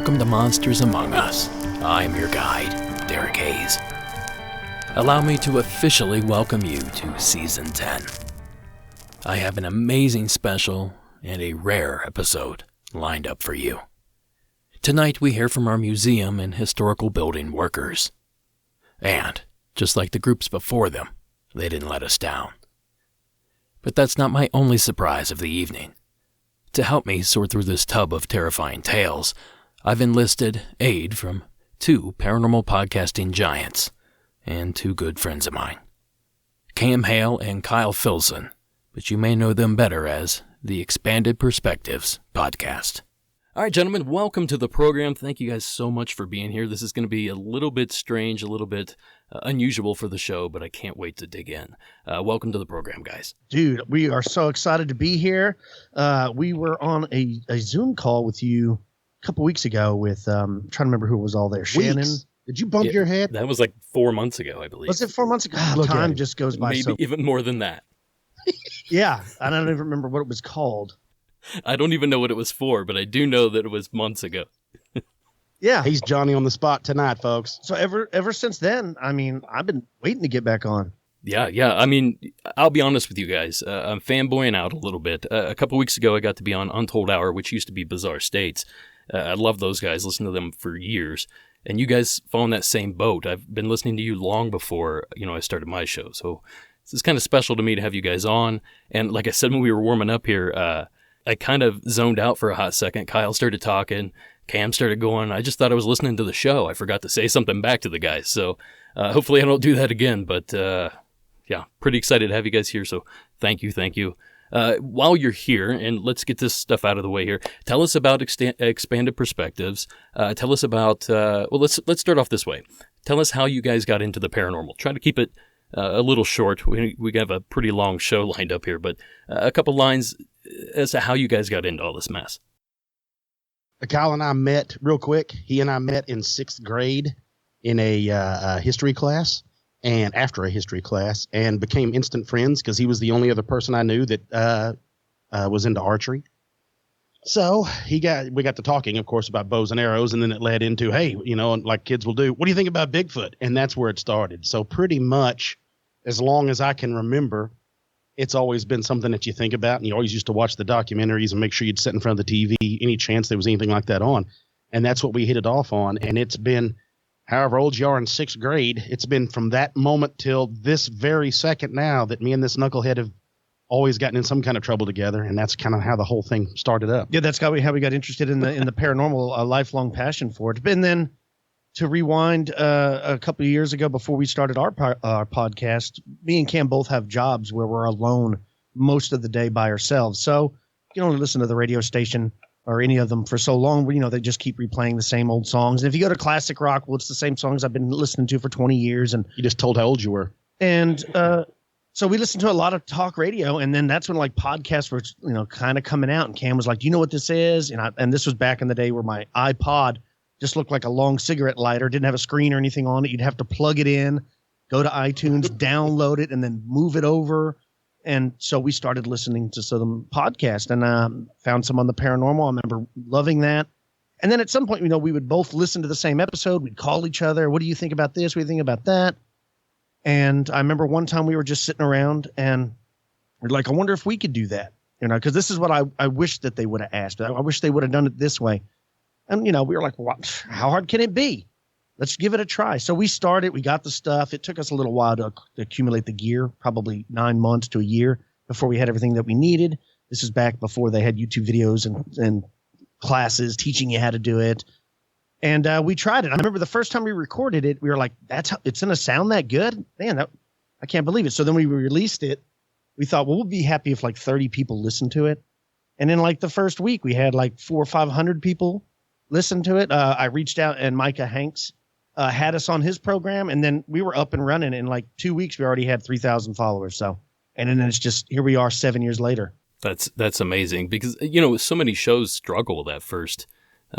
welcome to Monsters Among Us. I'm your guide, Derek Hayes. Allow me to officially welcome you to Season 10. I have an amazing special and a rare episode lined up for you. Tonight we hear from our museum and historical building workers. And, just like the groups before them, they didn't let us down. But that's not my only surprise of the evening. To help me sort through this tub of terrifying tales, I've enlisted aid from two paranormal podcasting giants and two good friends of mine, Cam Hale and Kyle Filson, but you may know them better as the Expanded Perspectives podcast. All right, gentlemen, welcome to the program. Thank you guys so much for being here. This is going to be a little bit strange, a little bit unusual for the show, but I can't wait to dig in. Welcome to the program, guys. Dude, we are so excited to be here. We were on a Zoom call with you a couple weeks ago with, I'm trying to remember who was all there. Shannon. Did you bump your head? That was like 4 months ago, I believe. Was it 4 months ago? Time just goes by. Maybe even more than that. Yeah, I don't even remember what it was called. I don't even know what it was for, but I do know that it was months ago. Yeah. He's Johnny on the spot tonight, folks. So ever since then, I mean, I've been waiting to get back on. Yeah. I mean, I'll be honest with you guys. I'm fanboying out a little bit. A couple weeks ago, I got to be on Untold Hour, which used to be Bizarre States. I love those guys, listened to them for years. And you guys fall in that same boat. I've been listening to you long before, I started my show. So this is kind of special to me to have you guys on. And like I said, when we were warming up here, I kind of zoned out for a hot second. Kyle started talking. Cam started going. I just thought I was listening to the show. I forgot to say something back to the guys. So hopefully I don't do that again. But yeah, pretty excited to have you guys here. So thank you. While you're here, and let's get this stuff out of the way here, tell us about Expanded Perspectives. Tell us about, let's start off this way. Tell us how you guys got into the paranormal. Try to keep it a little short. We have a pretty long show lined up here, but a couple lines as to how you guys got into all this mess. Kyle and I met real quick. He and I met in 6th grade in a history class and after a history class and became instant friends because he was the only other person I knew that was into archery. So we got to talking, of course, about bows and arrows, and then it led into, hey, like kids will do, what do you think about Bigfoot? And that's where it started. So pretty much as long as I can remember, it's always been something that you think about, and you always used to watch the documentaries and make sure you'd sit in front of the TV any chance there was anything like that on. And that's what we hit it off on. And it's been, however old you are in 6th grade, it's been from that moment till this very second now that me and this knucklehead have always gotten in some kind of trouble together. And that's kind of how the whole thing started up. Yeah, that's how we got interested in the paranormal, a lifelong passion for it. And then to rewind a couple of years ago before we started our podcast, me and Cam both have jobs where we're alone most of the day by ourselves. So you can only listen to the radio station or any of them for so long. They just keep replaying the same old songs. And if you go to classic rock, well, it's the same songs I've been listening to for 20 years. And you just told how old you were. And so we listened to a lot of talk radio. And then that's when podcasts were, kind of coming out. And Cam was like, do you know what this is? And this was back in the day where my iPod just looked like a long cigarette lighter, didn't have a screen or anything on it. You'd have to plug it in, go to iTunes, download it, and then move it over. And so we started listening to some podcasts and found some on the paranormal. I remember loving that. And then at some point, we would both listen to the same episode. We'd call each other. What do you think about this? What do you think about that? And I remember one time we were just sitting around and we're like, I wonder if we could do that, because this is what I wish that they would have asked. I wish they would have done it this way. And, we were like, what? How hard can it be? Let's give it a try. So we started, we got the stuff. It took us a little while to accumulate the gear, probably 9 months to a year before we had everything that we needed. This is back before they had YouTube videos and classes teaching you how to do it. And we tried it. I remember the first time we recorded it, we were like, it's going to sound that good? Man, I can't believe it. So then we released it. We thought, well, we'll be happy if 30 people listen to it. And in the first week, we had 400 or 500 people listen to it. I reached out and Micah Hanks had us on his program, and then we were up and running. In 2 weeks, we already had 3,000 followers. So, and then it's just, here we are 7 years later. That's amazing because, so many shows struggle that first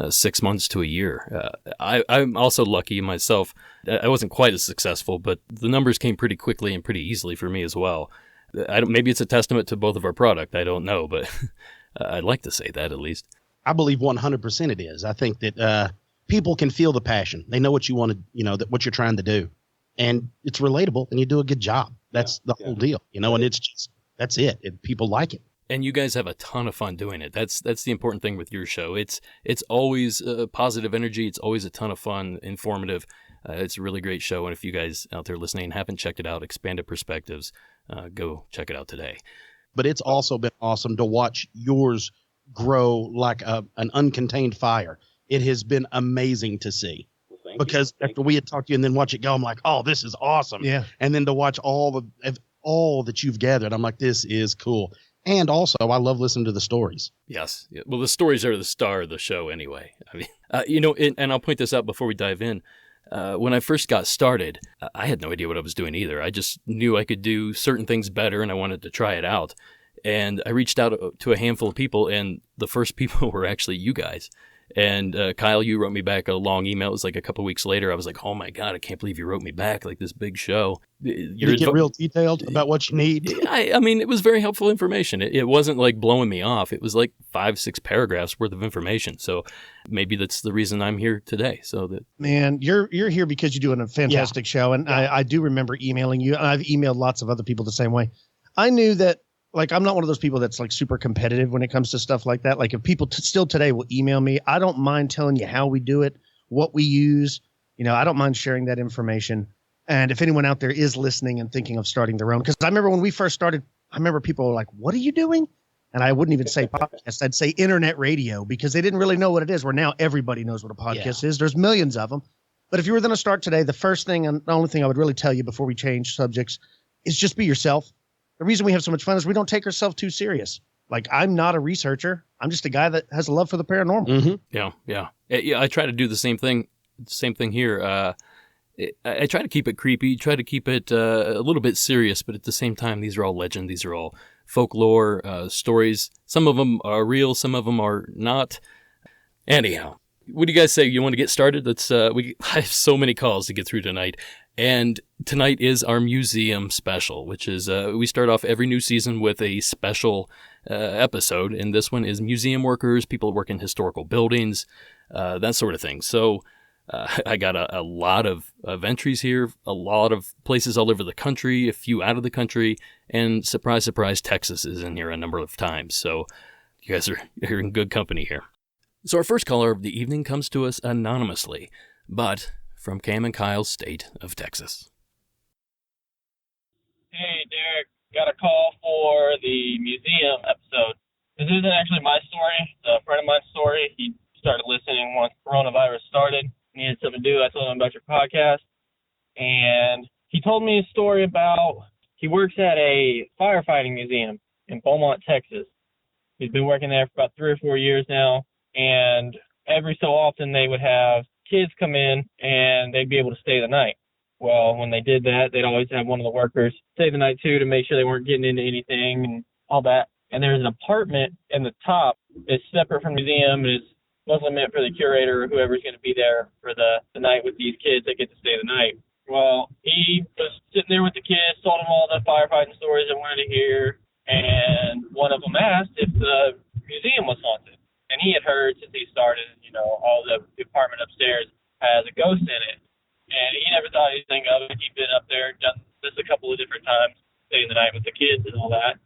6 months to a year. I'm also lucky myself. I wasn't quite as successful, but the numbers came pretty quickly and pretty easily for me as well. Maybe it's a testament to both of our product. I don't know, but I'd like to say that at least. I believe 100% it is. I think that people can feel the passion. They know what you want to, that what you're trying to do, and it's relatable, and you do a good job. That's the whole deal, and it's just, that's it. People like it. And you guys have a ton of fun doing it. That's the important thing with your show. It's always positive energy. It's always a ton of fun, informative. It's a really great show. And if you guys out there listening haven't checked it out, Expanded Perspectives, go check it out today. But it's also been awesome to watch yours grow like an uncontained fire. It has been amazing to see. Well, because after we had talked to you and then watch it go, I'm like, oh, this is awesome. Yeah. And then to watch all that you've gathered, I'm like, this is cool. And also, I love listening to the stories. Yes. Well, the stories are the star of the show anyway. I mean, and I'll point this out before we dive in. When I first got started, I had no idea what I was doing either. I just knew I could do certain things better, and I wanted to try it out. And I reached out to a handful of people, and the first people were actually you guys. And Kyle, you wrote me back a long email. It was like a couple weeks later. I was like, oh my God, I can't believe you wrote me back, like this big show. Did you get real detailed about what you need? I mean, it was very helpful information. It wasn't like blowing me off. It was like 5-6 paragraphs worth of information. So maybe that's the reason I'm here today. So that, man, you're here because you're doing a fantastic show. And I do remember emailing you. And I've emailed lots of other people the same way. I knew that, like, I'm not one of those people that's like super competitive when it comes to stuff like that. Like, if people still today will email me, I don't mind telling you how we do it, what we use. I don't mind sharing that information. And if anyone out there is listening and thinking of starting their own, because I remember when we first started, I remember people were like, what are you doing? And I wouldn't even say podcast. I'd say internet radio, because they didn't really know what it is, where now everybody knows what a podcast is. There's millions of them. But if you were going to start today, the first thing and the only thing I would really tell you before we change subjects is just be yourself. The reason we have so much fun is we don't take ourselves too serious. Like, I'm not a researcher. I'm just a guy that has a love for the paranormal. Mm-hmm. Yeah. I try to do the same thing here. I try to keep it creepy, try to keep it a little bit serious, but at the same time, these are all legend. These are all folklore stories. Some of them are real, some of them are not. Anyhow, what do you guys say? You want to get started? I have so many calls to get through tonight. And tonight is our museum special, which is we start off every new season with a special episode. And this one is museum workers, people who work in historical buildings, that sort of thing. So I got a lot of entries here, a lot of places all over the country, a few out of the country, and surprise, surprise, Texas is in here a number of times. So you guys are in good company here. So our first caller of the evening comes to us anonymously, but from Cam and Kyle's state of Texas. Hey, Derek, got a call for the museum episode. This isn't actually my story. It's a friend of mine's story. He started listening once coronavirus started. Needed something to do. I told him about your podcast. And he told me a story about, he works at a firefighting museum in Beaumont, Texas. He's been working there for about 3 or 4 years now. And every so often they would have kids come in and they'd be able to stay the night. Well, when they did that, they'd always have one of the workers stay the night too, to make sure they weren't getting into anything and all that. And there's an apartment in the top that's separate from the museum, and is mostly meant for the curator or whoever's going to be there for the night with these kids that get to stay the night. Well, he was sitting there with the kids, told them all the firefighting stories they wanted to hear, and one of them asked if the museum was haunted. And he had heard since he started, all the apartment upstairs has a ghost in it. And he never thought anything of it. He'd been up there, done this a couple of different times, staying the night with the kids and all that.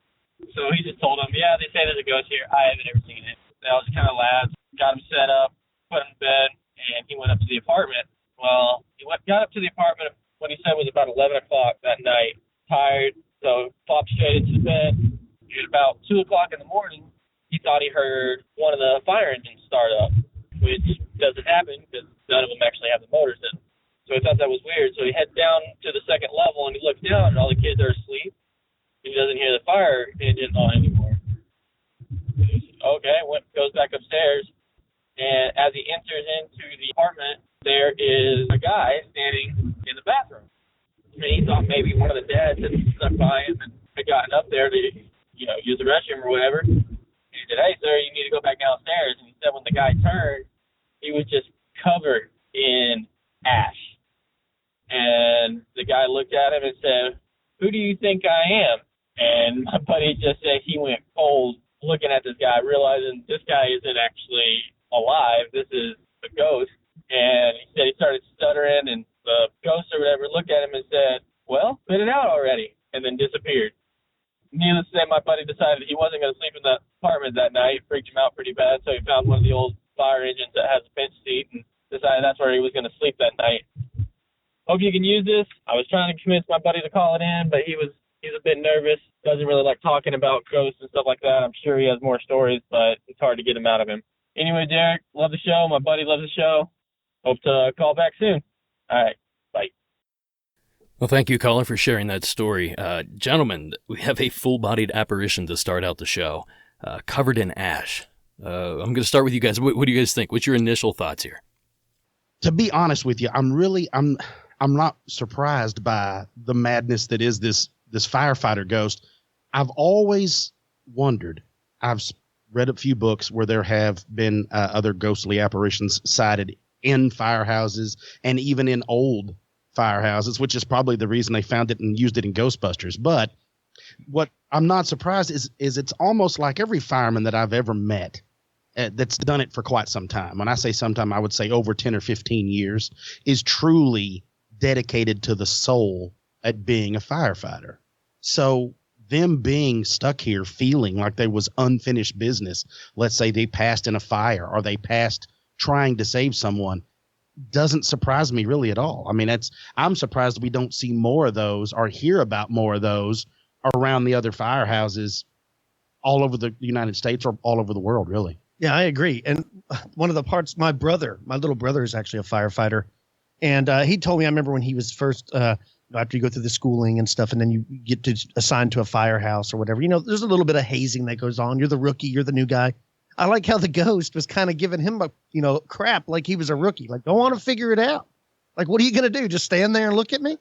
So he just told them, yeah, they say there's a ghost here. I haven't ever seen it. They all just kind of laughed, got him set up, put him in bed, and he went up to the apartment. Well, got up to the apartment, what he said was about 11 o'clock that night, tired, so popped straight into the bed. At about 2 o'clock in the morning, he thought he heard one of the fire engines start up, which doesn't happen because none of them actually have the motors in them. So he thought that was weird. So he heads down to the second level and he looks down and all the kids are asleep. He doesn't hear the fire engine on anymore. Okay, goes back upstairs, and as he enters into the apartment, there is a guy standing in the bathroom. And he thought maybe one of the dads had stuck by him and had gotten up there to, use the restroom or whatever. He said, hey, sir, you need to go back downstairs. And he said when the guy turned, he was just covered in ash. And the guy looked at him and said, who do you think I am? And my buddy just said he went cold looking at this guy, realizing this guy isn't actually alive. This is a ghost. And he said he started stuttering, and the ghost or whatever looked at him and said, "Well, spit it out already," and then disappeared. Needless to say, my buddy decided he wasn't going to sleep in that apartment that night. It freaked him out pretty bad, so he found one of the old fire engines that has a bench seat and decided that's where he was going to sleep that night. Hope you can use this. I was trying to convince my buddy to call it in, but he's a bit nervous. Doesn't really like talking about ghosts and stuff like that. I'm sure he has more stories, but it's hard to get them out of him. Anyway, Derek, love the show. My buddy loves the show. Hope to call back soon. All right. Bye. Well, thank you, caller, for sharing that story. Gentlemen, we have a full-bodied apparition to start out the show, covered in ash. I'm going to start with you guys. What do you guys think? What's your initial thoughts here? To be honest with you, I'm not surprised by the madness that is this firefighter ghost. I've always wondered. I've read a few books where there have been other ghostly apparitions sighted in firehouses and even in old firehouses, which is probably the reason they found it and used it in Ghostbusters. But what I'm not surprised is it's almost like every fireman that I've ever met that's done it for quite some time. When I say sometime, I would say over 10 or 15 years, is truly dedicated to the soul at being a firefighter. So them being stuck here feeling like there was unfinished business, let's say they passed in a fire or they passed trying to save someone, doesn't surprise me really at all. I mean, I'm surprised we don't see more of those or hear about more of those around the other firehouses all over the United States or all over the world, really. Yeah, I agree. And one of the parts, my little brother is actually a firefighter. And he told me, I remember when he was first, after you go through the schooling and stuff, and then you get assigned to a firehouse or whatever, there's a little bit of hazing that goes on. You're the rookie, you're the new guy. I like how the ghost was kind of giving him crap like he was a rookie. Like, go on and figure it out. Like, what are you going to do? Just stand there and look at me?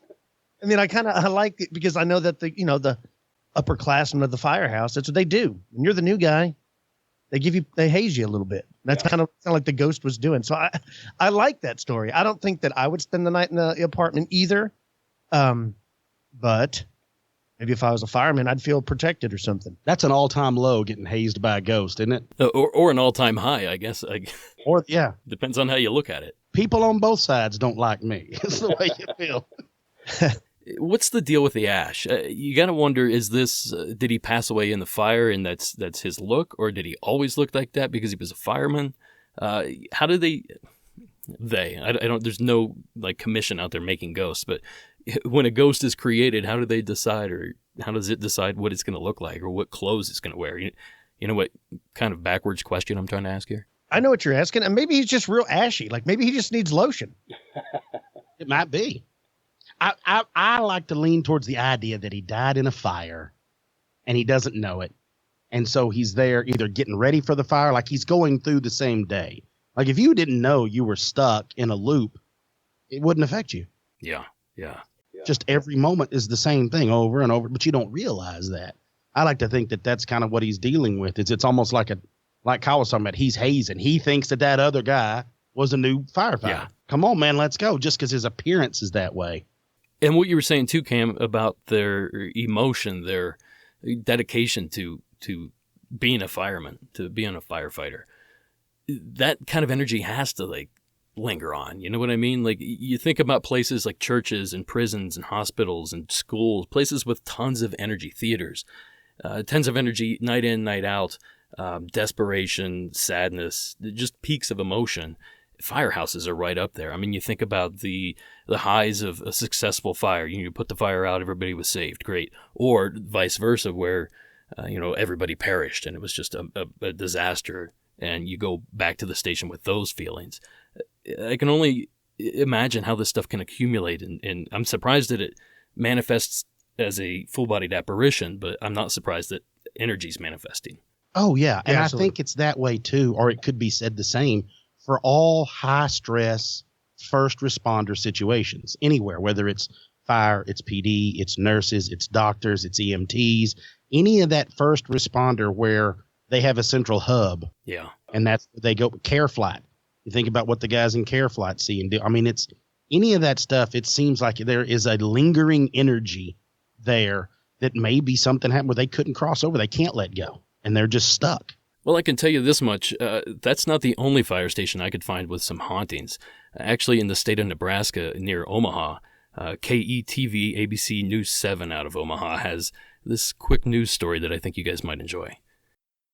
I mean, I liked it because I know that the upperclassmen of the firehouse, that's what they do. When you're the new guy, they haze you a little bit. That's kind of like the ghost was doing. So I like that story. I don't think that I would spend the night in the apartment either. But maybe if I was a fireman, I'd feel protected or something. That's an all-time low, getting hazed by a ghost, isn't it? Or an all-time high, I guess. Or yeah, depends on how you look at it. People on both sides don't like me. It's the way you feel. What's the deal with the ash? You got to wonder, is this, did he pass away in the fire and that's his look? Or did he always look like that because he was a fireman? How did I don't, there's no commission out there making ghosts, but when a ghost is created, how do they decide, or how does it decide what it's going to look like or what clothes it's going to wear? You know what kind of backwards question I'm trying to ask here? I know what you're asking. And maybe he's just real ashy. Like maybe he just needs lotion. It might be. I like to lean towards the idea that he died in a fire and he doesn't know it. And so he's there either getting ready for the fire, like he's going through the same day. Like if you didn't know you were stuck in a loop, it wouldn't affect you. Yeah. Just every moment is the same thing over and over, but you don't realize that. I like to think that that's kind of what he's dealing with. It's almost like Kyle was talking about, he's hazing. He thinks that other guy was a new firefighter. Yeah. Come on, man, let's go. Just because his appearance is that way. And what you were saying too, Cam, about their emotion, their dedication to being a fireman, to being a firefighter, that kind of energy has to linger on. You know what I mean? Like you think about places like churches and prisons and hospitals and schools, places with tons of energy, theaters, tons of energy, night in, night out, desperation, sadness, just peaks of emotion. Firehouses are right up there. I mean, you think about the highs of a successful fire. You put the fire out, everybody was saved, great. Or vice versa, where everybody perished and it was just a disaster. And you go back to the station with those feelings. I can only imagine how this stuff can accumulate, and I'm surprised that it manifests as a full-bodied apparition, but I'm not surprised that energy's manifesting. Oh, yeah. And absolutely. I think it's that way, too, or it could be said the same for all high-stress first responder situations, anywhere, whether it's fire, it's PD, it's nurses, it's doctors, it's EMTs, any of that first responder where they have a central hub. Yeah. And that's they go care flight. You think about what the guys in care flight see and do. I mean, it's any of that stuff. It seems like there is a lingering energy there that maybe something happened where they couldn't cross over. They can't let go. and they're just stuck. Well, I can tell you this much. That's not the only fire station I could find with some hauntings. Actually, in the state of Nebraska, near Omaha, KETV ABC News 7 out of Omaha has this quick news story that I think you guys might enjoy.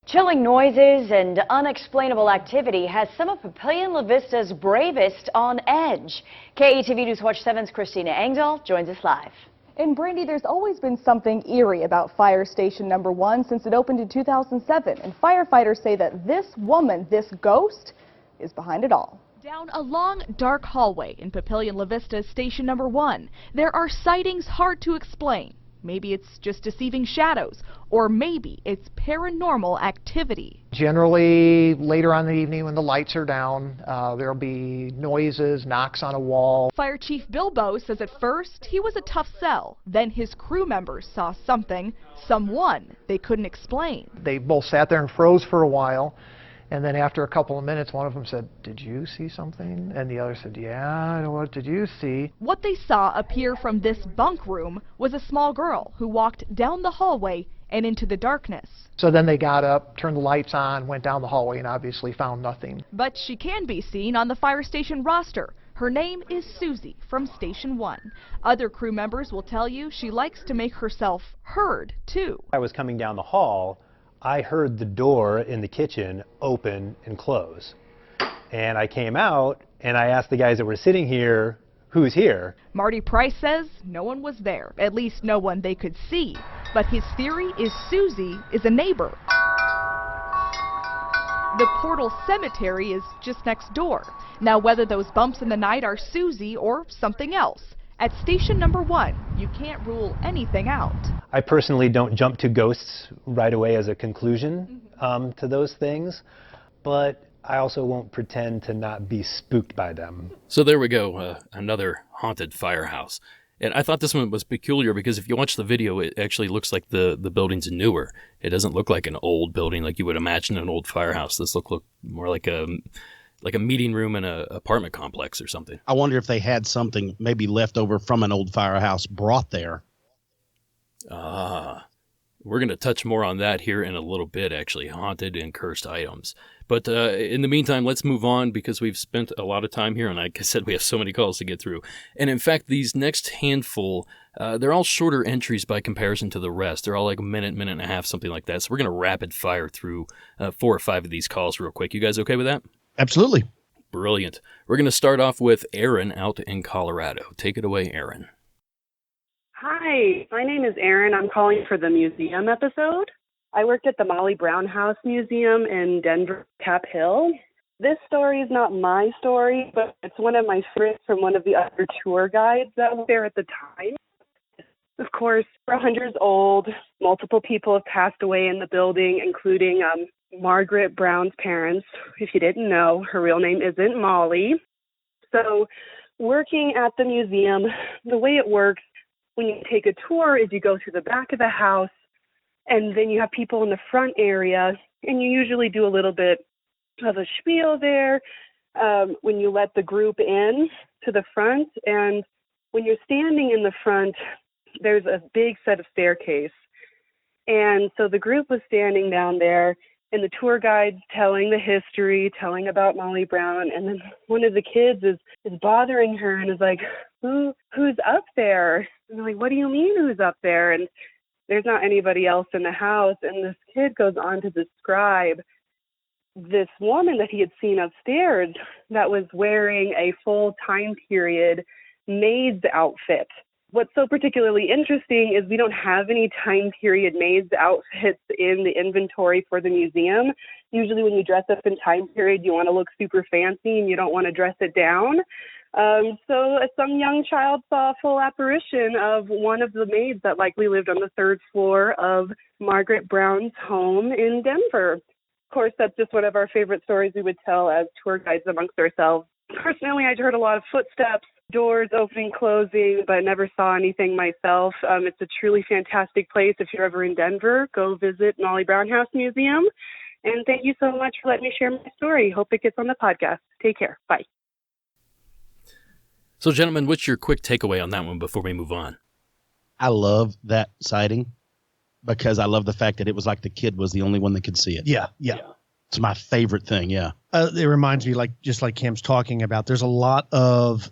Chilling noises and unexplainable activity has some of Papillion La Vista's bravest on edge. KETV News Watch 7's Christina Engdahl joins us live. In Brandy, there's always been something eerie about Fire Station Number 1 since it opened in 2007, and firefighters say that this woman, this ghost, is behind it all. Down a long, dark hallway in Papillion La Vista's Station Number 1, there are sightings hard to explain. Maybe it's just deceiving shadows, or maybe it's paranormal activity. Generally, later on in the evening when the lights are down, there'll be noises, knocks on a wall. Fire Chief Bilbo says at first he was a tough sell. Then his crew members saw something, someone they couldn't explain. They both sat there and froze for a while, and then after a couple of minutes, one of them said, "Did you see something?" And the other said, "Yeah, what did you see?" What they saw appear from this bunk room was a small girl who walked down the hallway and into the darkness. So then they got up, turned the lights on, went down the hallway, and obviously found nothing. But she can be seen on the fire station roster. Her name is Susie from Station 1. Other crew members will tell you she likes to make herself heard, too. I was coming down the hall. I heard the door in the kitchen open and close. And I came out and I asked the guys that were sitting here, who's here? Marty Price says no one was there, at least no one they could see. But his theory is Susie is a neighbor. The Portal Cemetery is just next door. Now whether those bumps in the night are Susie or something else, at Station Number 1, you can't rule anything out. I personally don't jump to ghosts right away as a conclusion to those things, but I also won't pretend to not be spooked by them. So there we go, another haunted firehouse. And I thought this one was peculiar because if you watch the video, it actually looks like the building's newer. It doesn't look like an old building like you would imagine an old firehouse. This look more like a meeting room in an apartment complex or something. I wonder if they had something maybe left over from an old firehouse brought there. We're going to touch more on that here in a little bit, actually, haunted and cursed items. But in the meantime, let's move on because we've spent a lot of time here, and like I said, we have so many calls to get through. And in fact, these next handful, they're all shorter entries by comparison to the rest. They're all like a minute and a half, something like that. So we're going to rapid fire through 4 or 5 of these calls real quick. You guys okay with that? Absolutely. Brilliant. We're going to start off with Aaron out in Colorado. Take it away, Aaron. Hi, my name is Erin. I'm calling for the museum episode. I worked at the Molly Brown House Museum in Denver, Cap Hill. This story is not my story, but it's one of my favorites from one of the other tour guides that was there at the time. Of course, we're 100 years old. Multiple people have passed away in the building, including Margaret Brown's parents. If you didn't know, her real name isn't Molly. So working at the museum, the way it works when you take a tour is you go through the back of the house, and then you have people in the front area, and you usually do a little bit of a spiel there when you let the group in to the front. And when you're standing in the front, there's a big set of staircase. And so the group was standing down there, and the tour guide's telling the history, telling about Molly Brown, and then one of the kids is bothering her and is like, who's up there? And they're like, what do you mean who's up there? And there's not anybody else in the house. And this kid goes on to describe this woman that he had seen upstairs that was wearing a full time period maid's outfit. What's so particularly interesting is we don't have any time period maid's outfits in the inventory for the museum. Usually when you dress up in time period, you want to look super fancy and you don't want to dress it down. So some young child saw a full apparition of one of the maids that likely lived on the 3rd floor of Margaret Brown's home in Denver. Of course, that's just one of our favorite stories we would tell as tour guides amongst ourselves. Personally, I'd heard a lot of footsteps, doors opening, closing, but never saw anything myself. It's a truly fantastic place. If you're ever in Denver, go visit Molly Brown House Museum. And thank you so much for letting me share my story. Hope it gets on the podcast. Take care. Bye. So, gentlemen, what's your quick takeaway on that one before we move on? I love that sighting. because I love the fact that it was like the kid was the only one that could see it. Yeah. It's my favorite thing. Yeah. It reminds me, just like Cam's talking about, there's a lot of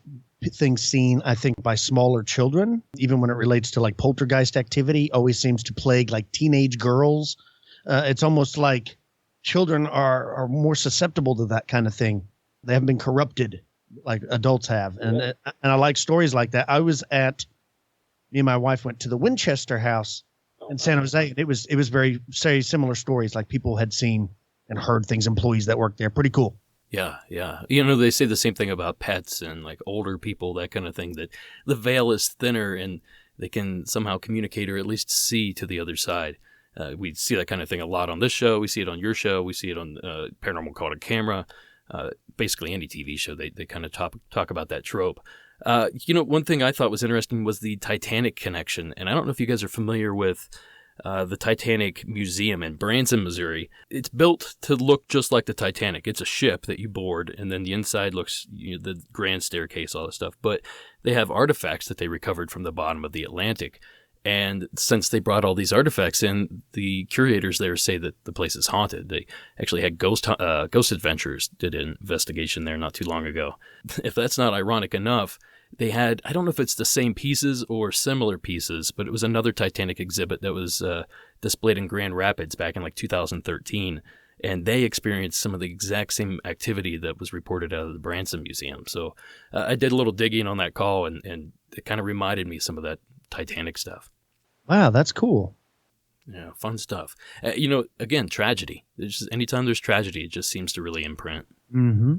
things seen, I think, by smaller children, even when it relates to like poltergeist activity, always seems to plague like teenage girls. It's almost like children are more susceptible to that kind of thing. They haven't been corrupted like adults have. And I like stories like that. Me and my wife went to the Winchester House in San Jose. It was very similar stories, like people had seen and heard things, employees that worked there. Pretty cool. Yeah. You know, they say the same thing about pets and like older people, that kind of thing, that the veil is thinner and they can somehow communicate or at least see to the other side. We see that kind of thing a lot on this show. We see it on your show. We see it on Paranormal Caught on Camera. Basically any TV show, they kind of talk about that trope. You know, one thing I thought was interesting was the Titanic connection. And I don't know if you guys are familiar with the Titanic Museum in Branson, Missouri. It's built to look just like the Titanic. It's a ship that you board, and then the inside looks, the grand staircase, all that stuff. But they have artifacts that they recovered from the bottom of the Atlantic. And since they brought all these artifacts in, the curators there say that the place is haunted. They actually had Ghost Adventures did an investigation there not too long ago. If that's not ironic enough, they had, I don't know if it's the same pieces or similar pieces, but it was another Titanic exhibit that was displayed in Grand Rapids back in like 2013. And they experienced some of the exact same activity that was reported out of the Branson Museum. So I did a little digging on that call, and it kind of reminded me some of that Titanic stuff. Wow, that's cool. Yeah, fun stuff. Again, tragedy. Anytime there's tragedy, it just seems to really imprint. Mm-hmm.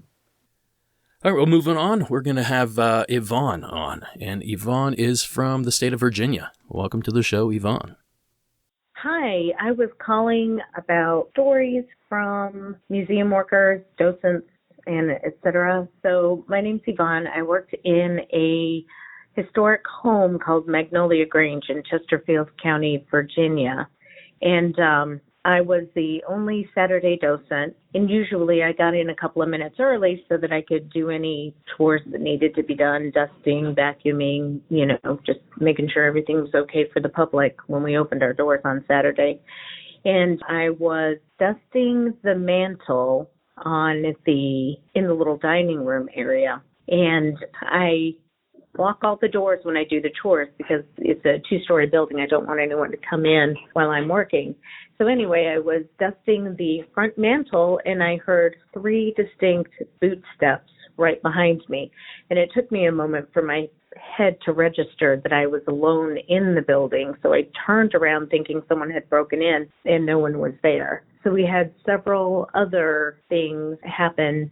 All right, well, moving on, we're going to have Yvonne on. And Yvonne is from the state of Virginia. Welcome to the show, Yvonne. Hi, I was calling about stories from museum workers, docents, and et cetera. So my name's Yvonne. I worked in a historic home called Magnolia Grange in Chesterfield County, Virginia. And I was the only Saturday docent, and usually I got in a couple of minutes early so that I could do any chores that needed to be done, dusting, vacuuming, just making sure everything was okay for the public when we opened our doors on Saturday. And I was dusting the mantle in the little dining room area. And I lock all the doors when I do the chores because it's a 2-story building. I don't want anyone to come in while I'm working. So anyway, I was dusting the front mantle and I heard 3 distinct boot steps right behind me. And it took me a moment for my head to register that I was alone in the building. So I turned around thinking someone had broken in and no one was there. So we had several other things happen.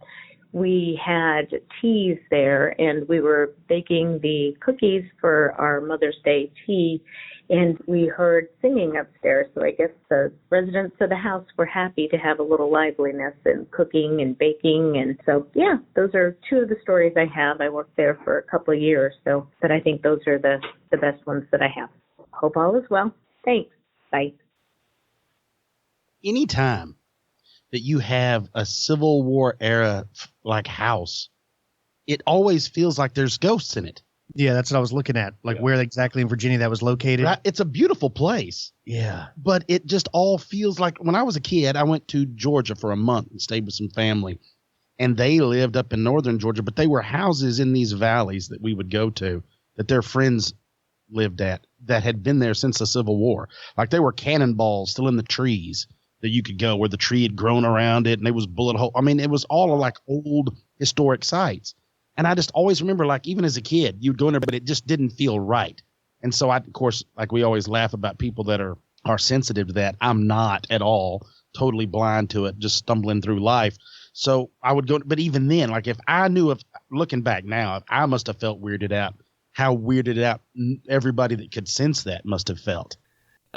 We had teas there, and we were baking the cookies for our Mother's Day tea, and we heard singing upstairs. So I guess the residents of the house were happy to have a little liveliness and cooking and baking. And so, yeah, those are 2 of the stories I have. I worked there for a couple of years, but I think those are the best ones that I have. Hope all is well. Thanks. Bye. Anytime that you have a Civil War era like house, it always feels like there's ghosts in it. Yeah, that's what I was looking at, where exactly in Virginia that was located. Right? It's a beautiful place. Yeah. But it just all feels like, when I was a kid, I went to Georgia for a month and stayed with some family, and they lived up in northern Georgia, but they were houses in these valleys that we would go to that their friends lived at that had been there since the Civil War. Like, there were cannonballs still in the trees that you could go where the tree had grown around it and it was bullet hole. I mean, it was all like old historic sites. And I just always remember, like, even as a kid, you'd go in there, but it just didn't feel right. And so of course, like we always laugh about people that are sensitive to that. I'm not at all, totally blind to it, just stumbling through life. So I would go, but even then, like, if I knew, looking back now, if I must have felt weirded out, how weirded out everybody that could sense that must have felt.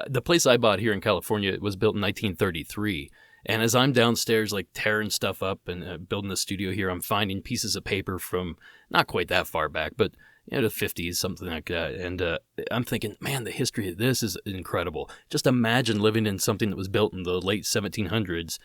The place I bought here in California was built in 1933. And as I'm downstairs, like, tearing stuff up and building the studio here, I'm finding pieces of paper from not quite that far back, but the 50s, something like that. And I'm thinking, man, the history of this is incredible. Just imagine living in something that was built in the late 1700s,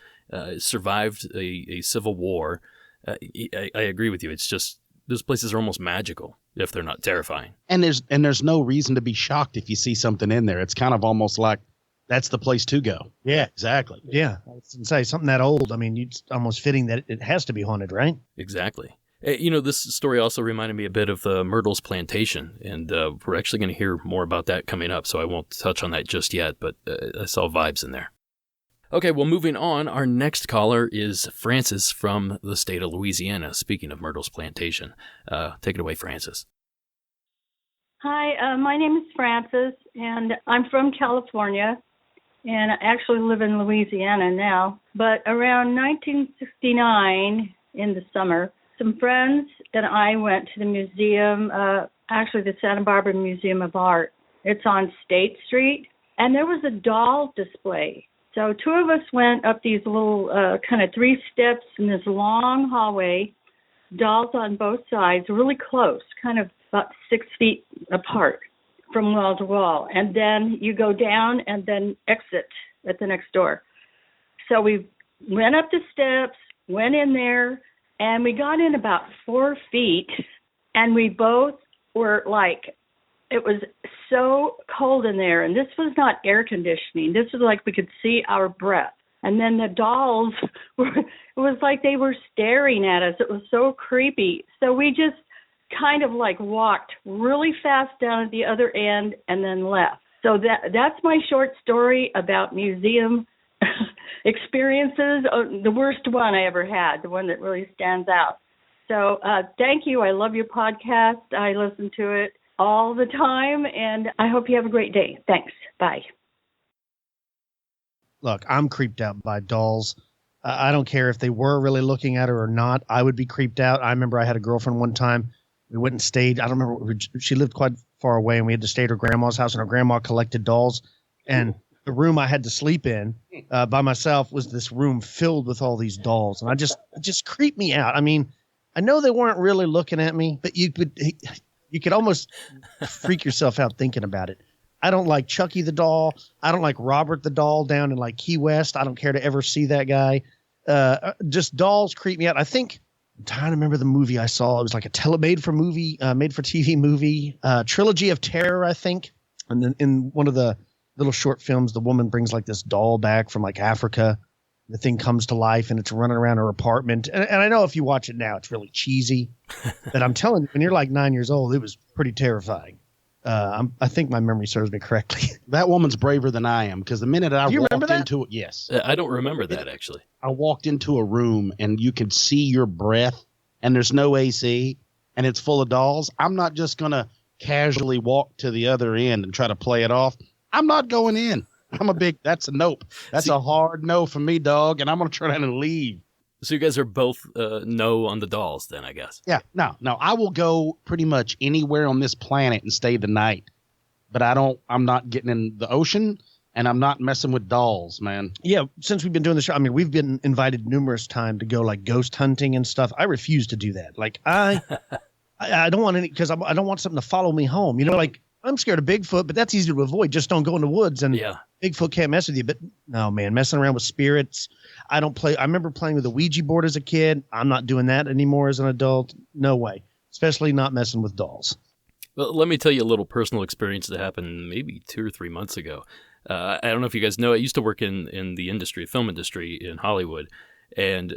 survived a civil war. I agree with you. It's just, those places are almost magical if they're not terrifying. And there's no reason to be shocked if you see something in there. It's kind of almost like That's the place to go. Yeah, exactly. Yeah, I was gonna say something that old. I mean, it's almost fitting that it has to be haunted, right? Exactly. This story also reminded me a bit of Myrtle's Plantation, and we're actually going to hear more about that coming up, so I won't touch on that just yet, but I saw vibes in there. Okay, well, moving on, our next caller is Francis from the state of Louisiana, speaking of Myrtle's Plantation. Take it away, Francis. Hi, my name is Francis, and I'm from California, and I actually live in Louisiana now. But around 1969, in the summer, some friends and I went to the museum, actually the Santa Barbara Museum of Art. It's on State Street, and there was a doll display. So two of us went up these little kind of 3 steps in this long hallway, dolls on both sides, really close, kind of about 6 feet apart from wall to wall. And then you go down and then exit at the next door. So we went up the steps, went in there, and we got in about 4 feet, and we both were like, it was so cold in there, and this was not air conditioning. This was like we could see our breath. And then the dolls it was like they were staring at us. It was so creepy. So we just kind of like walked really fast down at the other end and then left. So that's my short story about museum experiences. The worst one I ever had, the one that really stands out. So thank you. I love your podcast. I listen to it all the time, and I hope you have a great day. Thanks. Bye. Look, I'm creeped out by dolls. I don't care if they were really looking at her or not. I would be creeped out. I remember I had a girlfriend one time. We went and stayed. I don't remember. She lived quite far away, and we had to stay at her grandma's house, and her grandma collected dolls. And the room I had to sleep in by myself was this room filled with all these dolls. And it just creeped me out. I mean, I know they weren't really looking at me, but you could almost freak yourself out thinking about it. I don't like Chucky the doll. I don't like Robert the doll down in like Key West. I don't care to ever see that guy. Just dolls creep me out. I'm trying to remember the movie I saw. It was like a made for TV movie, Trilogy of Terror, I think. And then in one of the little short films, the woman brings like this doll back from like Africa. The thing comes to life and it's running around her apartment. And I know if you watch it now, it's really cheesy. But I'm telling you, when you're like 9 years old, it was pretty terrifying. I think my memory serves me correctly. That woman's braver than I am, because the minute I walked into it, yes. I don't remember that, actually. I walked into a room and you could see your breath and there's no AC and it's full of dolls. I'm not just going to casually walk to the other end and try to play it off. I'm not going in. That's a nope. That's a hard no for me, dog. And I'm going to turn around and leave. So you guys are both no on the dolls then, I guess. Yeah, no. I will go pretty much anywhere on this planet and stay the night. But I'm not getting in the ocean and I'm not messing with dolls, man. Yeah, since we've been doing the show, I mean, we've been invited numerous times to go like ghost hunting and stuff. I refuse to do that. Like I don't want any, because I don't want something to follow me home. You know, like I'm scared of Bigfoot, but that's easy to avoid. Just don't go in the woods and Bigfoot can't mess with you. But no, man, messing around with spirits. I don't play. I remember playing with a Ouija board as a kid. I'm not doing that anymore as an adult. No way. Especially not messing with dolls. Well, let me tell you a little personal experience that happened maybe 2 or 3 months ago. I don't know if you guys know, I used to work in the film industry in Hollywood. And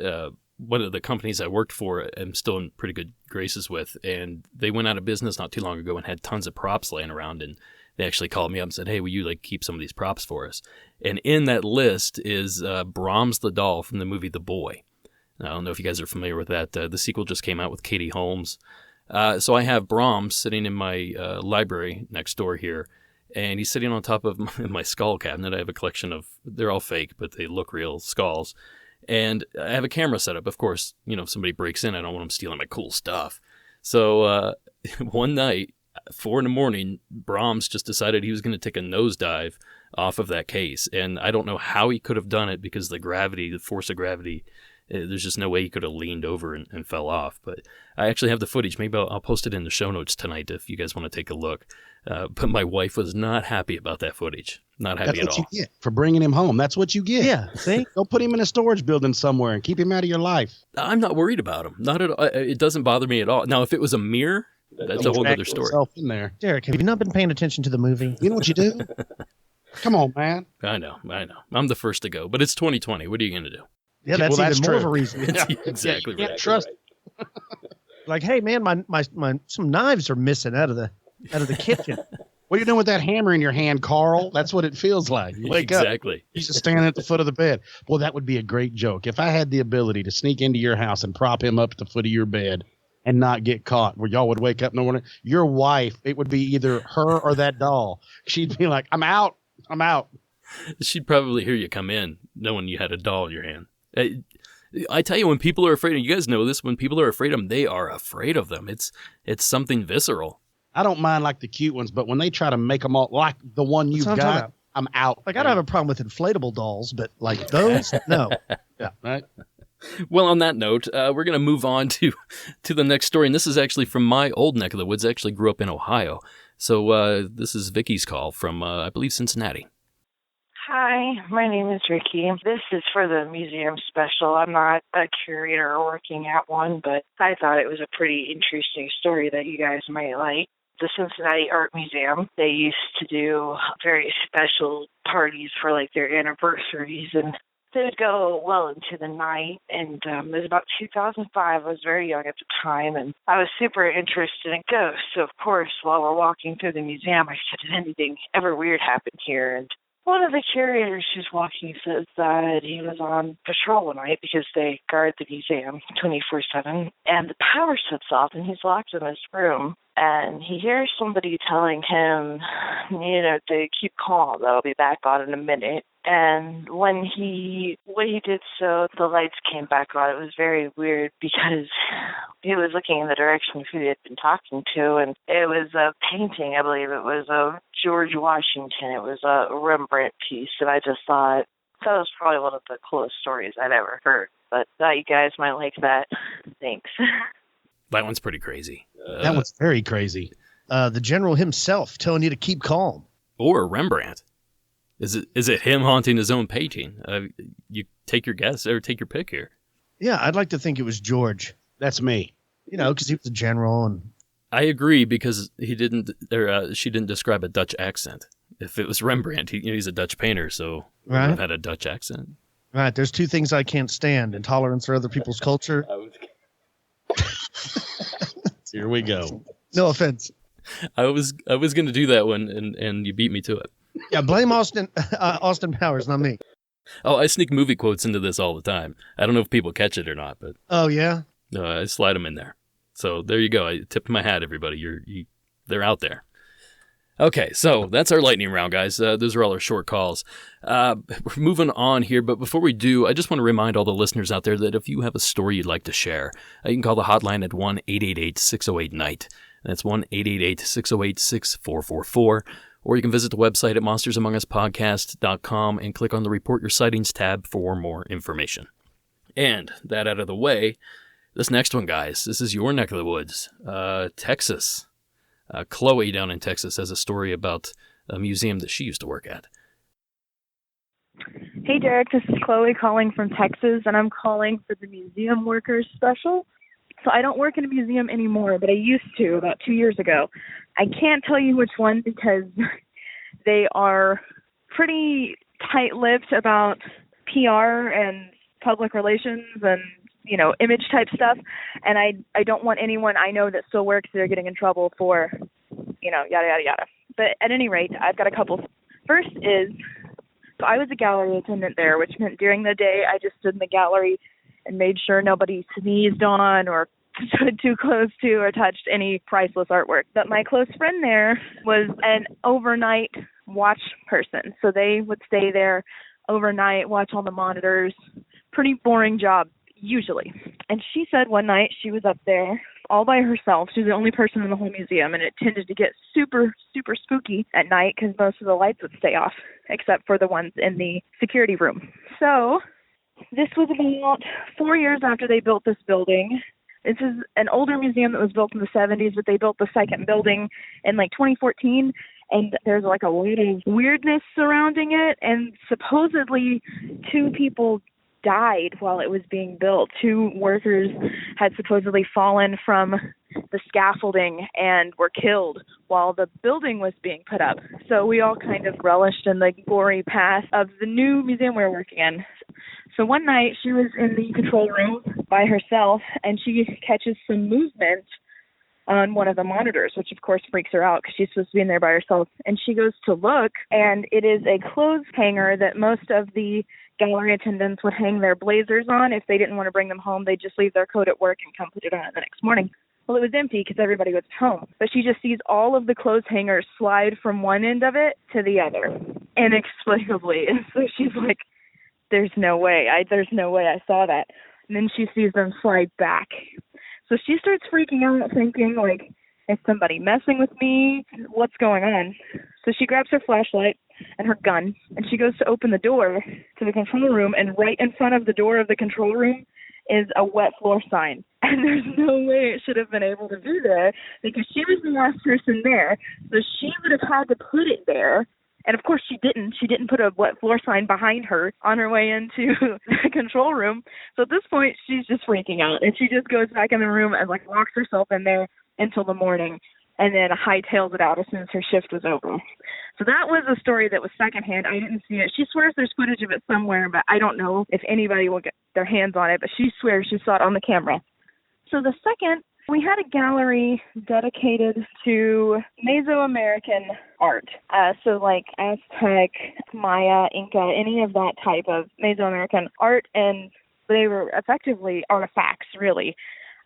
one of the companies I worked for, I'm still in pretty good graces with. And they went out of business not too long ago and had tons of props laying around. And they actually called me up and said, hey, will you like keep some of these props for us? And in that list is Brahms the Doll from the movie The Boy. I don't know if you guys are familiar with that. The sequel just came out with Katie Holmes. So I have Brahms sitting in my library next door here, and he's sitting on top of my skull cabinet. I have a collection of, they're all fake, but they look real skulls. And I have a camera set up. Of course, if somebody breaks in, I don't want them stealing my cool stuff. So one night, 4 a.m, Brahms just decided he was going to take a nosedive off of that case. And I don't know how he could have done it because the force of gravity, there's just no way he could have leaned over and fell off. But I actually have the footage. Maybe I'll post it in the show notes tonight if you guys want to take a look. But my wife was not happy about that footage. Not happy at all. That's what you get for bringing him home. That's what you get. Yeah, see? Go put him in a storage building somewhere and keep him out of your life. I'm not worried about him. Not at all. It doesn't bother me at all. Now, if it was a mirror, that's a whole other story. In there. Derek, have you not been paying attention to the movie? You know what you do? Come on, man. I know. I'm the first to go, but it's 2020. What are you going to do? Yeah, that's Well, even more of a true. reason. It's Yeah. exactly You right. can't trust. Like, hey man, my some knives are missing out of the kitchen. What are you doing with that hammer in your hand, Carl? That's what it feels like. You wake up. Exactly. He's just standing at the foot of the bed. Well, that would be a great joke. If I had the ability to sneak into your house and prop him up at the foot of your bed and not get caught, where y'all would wake up in the morning, your wife, it would be either her or that doll. She'd be like, I'm out. She'd probably hear you come in knowing you had a doll in your hand. I tell you, when people are afraid, and you guys know this, when people are afraid of them, they are afraid of them. It's something visceral. I don't mind like the cute ones, but when they try to make them all like the one you've That's what I'm talking got, about. I'm out. Like, I don't have a problem with inflatable dolls, but like those, no. Yeah, right. Well, on that note, we're going to move on to the next story. And this is actually from my old neck of the woods. I actually grew up in Ohio. So this is Vicky's call from, I believe, Cincinnati. Hi, my name is Ricky. This is for the museum special. I'm not a curator or working at one, but I thought it was a pretty interesting story that you guys might like. The Cincinnati Art Museum, they used to do very special parties for like their anniversaries, and they would go well into the night. And it was about 2005. I was very young at the time, and I was super interested in ghosts. So, of course, while we're walking through the museum, I said, did anything ever weird happen here? And one of the curators who's walking says that he was on patrol one night because they guard the museum 24/7, and the power shuts off, and he's locked in his room. And he hears somebody telling him, to keep calm, they'll be back on in a minute. And when he did so, the lights came back on. It was very weird because he was looking in the direction of who he had been talking to, and it was a painting, I believe it was of George Washington. It was a Rembrandt piece, and I just thought that was probably one of the coolest stories I'd ever heard. But thought you guys might like that. Thanks. That one's pretty crazy. That one's very crazy. The general himself telling you to keep calm. Or Rembrandt. Is it him haunting his own painting? You take your guess or take your pick here. Yeah, I'd like to think it was George. That's me. Because he was a general, and I agree because he didn't, or she didn't describe a Dutch accent. If it was Rembrandt, he's a Dutch painter, so he would have had a Dutch accent. Right. There's two things I can't stand: intolerance for other people's culture. Here we go. No offense. I was going to do that one, and you beat me to it. Yeah, blame Austin Powers, not me. Oh, I sneak movie quotes into this all the time. I don't know if people catch it or not, but oh yeah, I slide them in there. So there you go. I tipped my hat, everybody. They're out there. Okay, so that's our lightning round, guys. Those are all our short calls. We're moving on here, but before we do, I just want to remind all the listeners out there that if you have a story you'd like to share, you can call the hotline at 1-888-608-NIGHT. That's 1-888-608-6444. Or you can visit the website at monstersamonguspodcast.com and click on the Report Your Sightings tab for more information. And that out of the way, this next one, guys, this is your neck of the woods, Texas. Chloe down in Texas has a story about a museum that she used to work at. Hey, Derek, this is Chloe calling from Texas, and I'm calling for the Museum Workers Special. So I don't work in a museum anymore, but I used to about 2 years ago. I can't tell you which one because they are pretty tight-lipped about PR and public relations and, image type stuff. And I don't want anyone I know that still works there getting in trouble for, yada, yada, yada. But at any rate, I've got a couple. First is, so I was a gallery attendant there, which meant during the day I just stood in the gallery and made sure nobody sneezed on or stood too close to or touched any priceless artwork. But my close friend there was an overnight watch person. So they would stay there overnight, watch all the monitors. Pretty boring job, usually. And she said one night she was up there all by herself. She was the only person in the whole museum, and it tended to get super, super spooky at night because most of the lights would stay off, except for the ones in the security room. So this was about 4 years after they built this building. This is an older museum that was built in the 70s, but they built the second building in 2014, and there's a lot of weirdness surrounding it, and supposedly 2 people died while it was being built. 2 workers had supposedly fallen from the scaffolding and were killed while the building was being put up. So we all kind of relished in the gory past of the new museum we were working in. So one night she was in the control room by herself, and she catches some movement on one of the monitors, which of course freaks her out because she's supposed to be in there by herself. And she goes to look, and it is a clothes hanger that most of the gallery attendants would hang their blazers on. If they didn't want to bring them home, they'd just leave their coat at work and come put it on the next morning. Well, it was empty because everybody was home. But she just sees all of the clothes hangers slide from one end of it to the other, inexplicably. And so she's like, there's no way I saw that. And then she sees them slide back. So she starts freaking out, thinking, like, is somebody messing with me? What's going on? So she grabs her flashlight and her gun, and she goes to open the door to the control room, and right in front of the door of the control room is a wet floor sign. And there's no way it should have been able to be there because she was the last person there. So she would have had to put it there. And of course she didn't. She didn't put a wet floor sign behind her on her way into the control room. So at this point, she's just freaking out. And she just goes back in the room and like locks herself in there until the morning, and then hightails it out as soon as her shift was over. So that was a story that was secondhand. I didn't see it. She swears there's footage of it somewhere, but I don't know if anybody will get their hands on it. But she swears she saw it on the camera. So the second, we had a gallery dedicated to Mesoamerican art. So like Aztec, Maya, Inca, any of that type of Mesoamerican art. And they were effectively artifacts, really.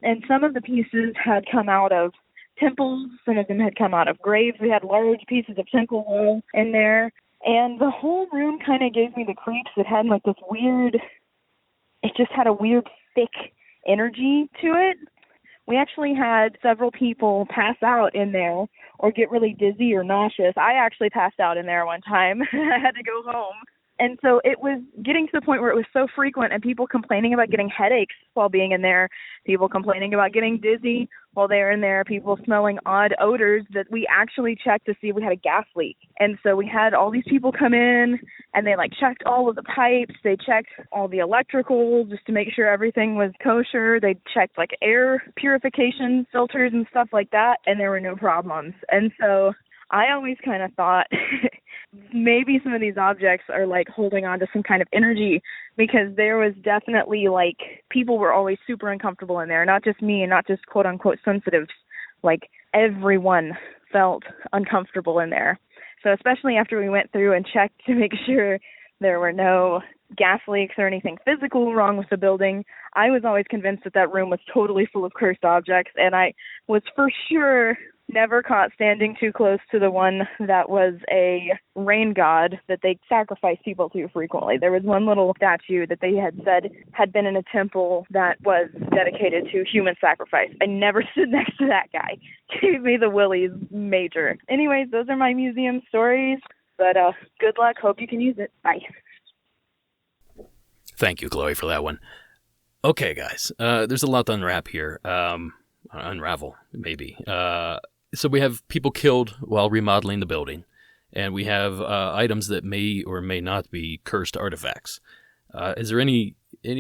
And some of the pieces had come out of temples. Some of them had come out of graves. We had large pieces of temple wall in there. And the whole room kind of gave me the creeps. It had like this weird, it just had a weird thick energy to it. We actually had several people pass out in there or get really dizzy or nauseous. I actually passed out in there one time. I had to go home. And so it was getting to the point where it was so frequent, and people complaining about getting headaches while being in there, people complaining about getting dizzy while they were in there, people smelling odd odors, that we actually checked to see if we had a gas leak. And so we had all these people come in, and they like checked all of the pipes, they checked all the electrical just to make sure everything was kosher, they checked like air purification filters and stuff like that, and there were no problems. And so I always kind of thought maybe some of these objects are like holding on to some kind of energy, because there was definitely like people were always super uncomfortable in there, not just me and not just quote unquote sensitives. Like everyone felt uncomfortable in there. So especially after we went through and checked to make sure there were no gas leaks or anything physical wrong with the building, I was always convinced that that room was totally full of cursed objects, and I was for sure never caught standing too close to the one that was a rain god that they sacrificed people to frequently. There was one little statue that they had said had been in a temple that was dedicated to human sacrifice. I never stood next to that guy. Gave me the willies major. Anyways, those are my museum stories, but good luck. Hope you can use it. Bye. Thank you, Chloe, for that one. Okay, guys, there's a lot to unwrap here. Unravel, maybe. So we have people killed while remodeling the building, and we have items that may or may not be cursed artifacts. Is there any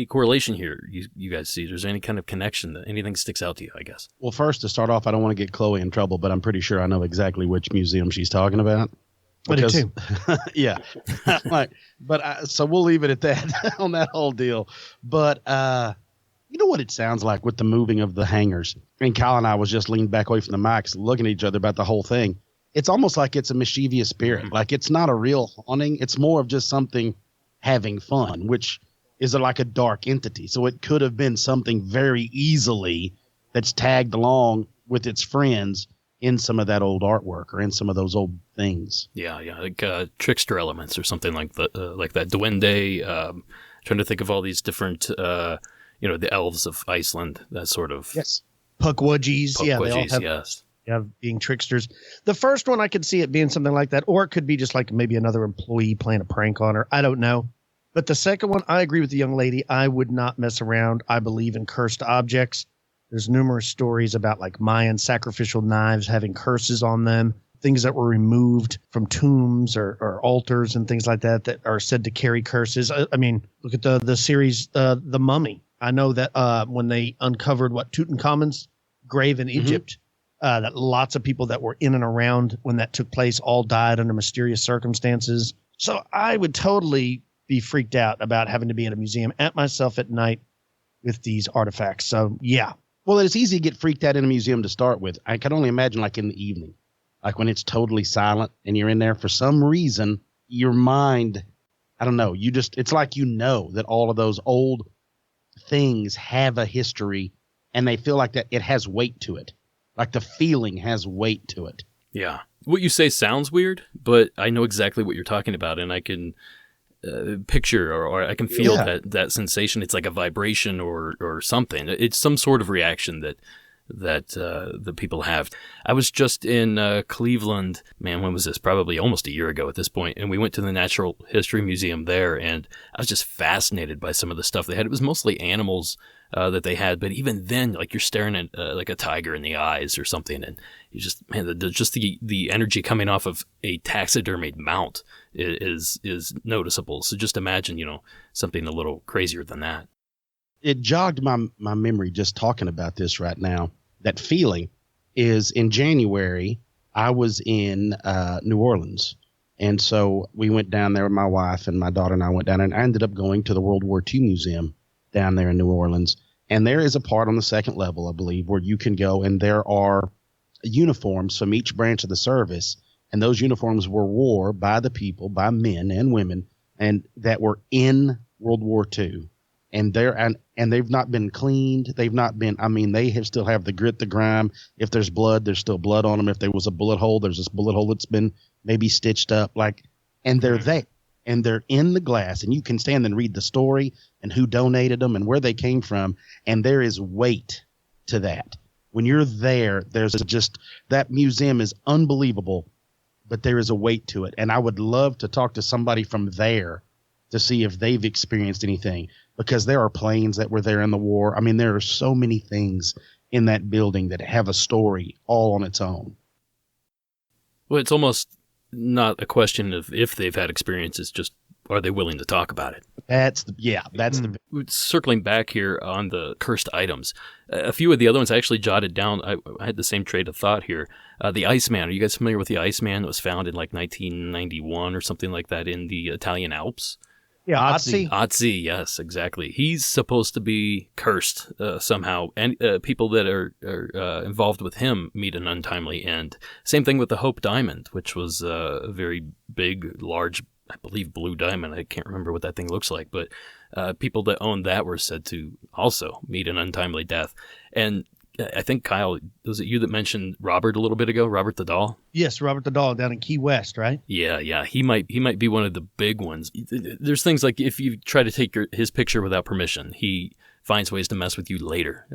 correlation here you guys see? Is there any kind of connection that anything sticks out to you, I guess? Well, first, to start off, I don't want to get Chloe in trouble, but I'm pretty sure I know exactly which museum she's talking about. Because, I do too. Yeah. So we'll leave it at that on that whole deal. But you know what it sounds like with the moving of the hangers? And Kyle and I was just leaned back away from the mics looking at each other about the whole thing. It's almost like it's a mischievous spirit. Like it's not a real haunting. It's more of just something having fun, which is like a dark entity. So it could have been something very easily that's tagged along with its friends in some of that old artwork or in some of those old things. Yeah, like trickster elements or something like that. Duende. Trying to think of all these different, the elves of Iceland. That sort of. Yes. Pukwudgies. Yeah, they all have, yes. Being tricksters. The first one I could see it being something like that, or it could be just like maybe another employee playing a prank on her. I don't know. But the second one, I agree with the young lady. I would not mess around. I believe in cursed objects. There's numerous stories about like Mayan sacrificial knives having curses on them, things that were removed from tombs or altars and things like that are said to carry curses. I mean, look at the series, The Mummy. I know that when they uncovered Tutankhamun's grave in Egypt. That lots of people that were in and around when that took place all died under mysterious circumstances. So I would totally be freaked out about having to be at a museum at myself at night with these artifacts. So yeah. Well, it's easy to get freaked out in a museum to start with. I can only imagine like in the evening, like when it's totally silent and you're in there for some reason, your mind, I don't know, it's like you know that all of those old things have a history and they feel like that it has weight to it. Like the feeling has weight to it. Yeah. What you say sounds weird, but I know exactly what you're talking about, and I can picture or I can feel that sensation. It's like a vibration or something. It's some sort of reaction that the people have. I was just in Cleveland, man, when was this? Probably almost a year ago at this point, and we went to the Natural History Museum there, and I was just fascinated by some of the stuff they had. It was mostly animals that they had, but even then, like you're staring at like a tiger in the eyes or something, and you just, man, the energy coming off of a taxidermied mount is noticeable. So just imagine, something a little crazier than that. It jogged my memory just talking about this right now. That feeling is in January, I was in New Orleans. And so we went down there with my wife and my daughter and I went down, and I ended up going to the World War II Museum down there in New Orleans. And there is a part on the second level, I believe, where you can go and there are uniforms from each branch of the service. And those uniforms were worn by the people, by men and women, and that were in World War II. And they've not been cleaned. They've not been, they still have the grit, the grime. If there's blood, there's still blood on them. If there was a bullet hole, there's this bullet hole that's been maybe stitched up. And they're there. And they're in the glass. And you can stand and read the story and who donated them and where they came from. And there is weight to that. When you're there, that museum is unbelievable, but there is a weight to it. And I would love to talk to somebody from there to see if they've experienced anything, because there are planes that were there in the war. There are so many things in that building that have a story all on its own. Well, it's almost not a question of if they've had experiences, just are they willing to talk about it? Circling back here on the cursed items, a few of the other ones I actually jotted down. I had the same train of thought here. The Iceman. Are you guys familiar with the Iceman that was found in like 1991 or something like that in the Italian Alps? Yeah, Otzi. Yes, exactly. He's supposed to be cursed somehow, and people that are involved with him meet an untimely end. Same thing with the Hope Diamond, which was a very big, large, I believe, blue diamond. I can't remember what that thing looks like, but people that owned that were said to also meet an untimely death. And I think, Kyle, was it you that mentioned Robert a little bit ago? Robert the Doll? Yes, Robert the Doll down in Key West, right? Yeah. He might be one of the big ones. There's things like if you try to take his picture without permission, he finds ways to mess with you later.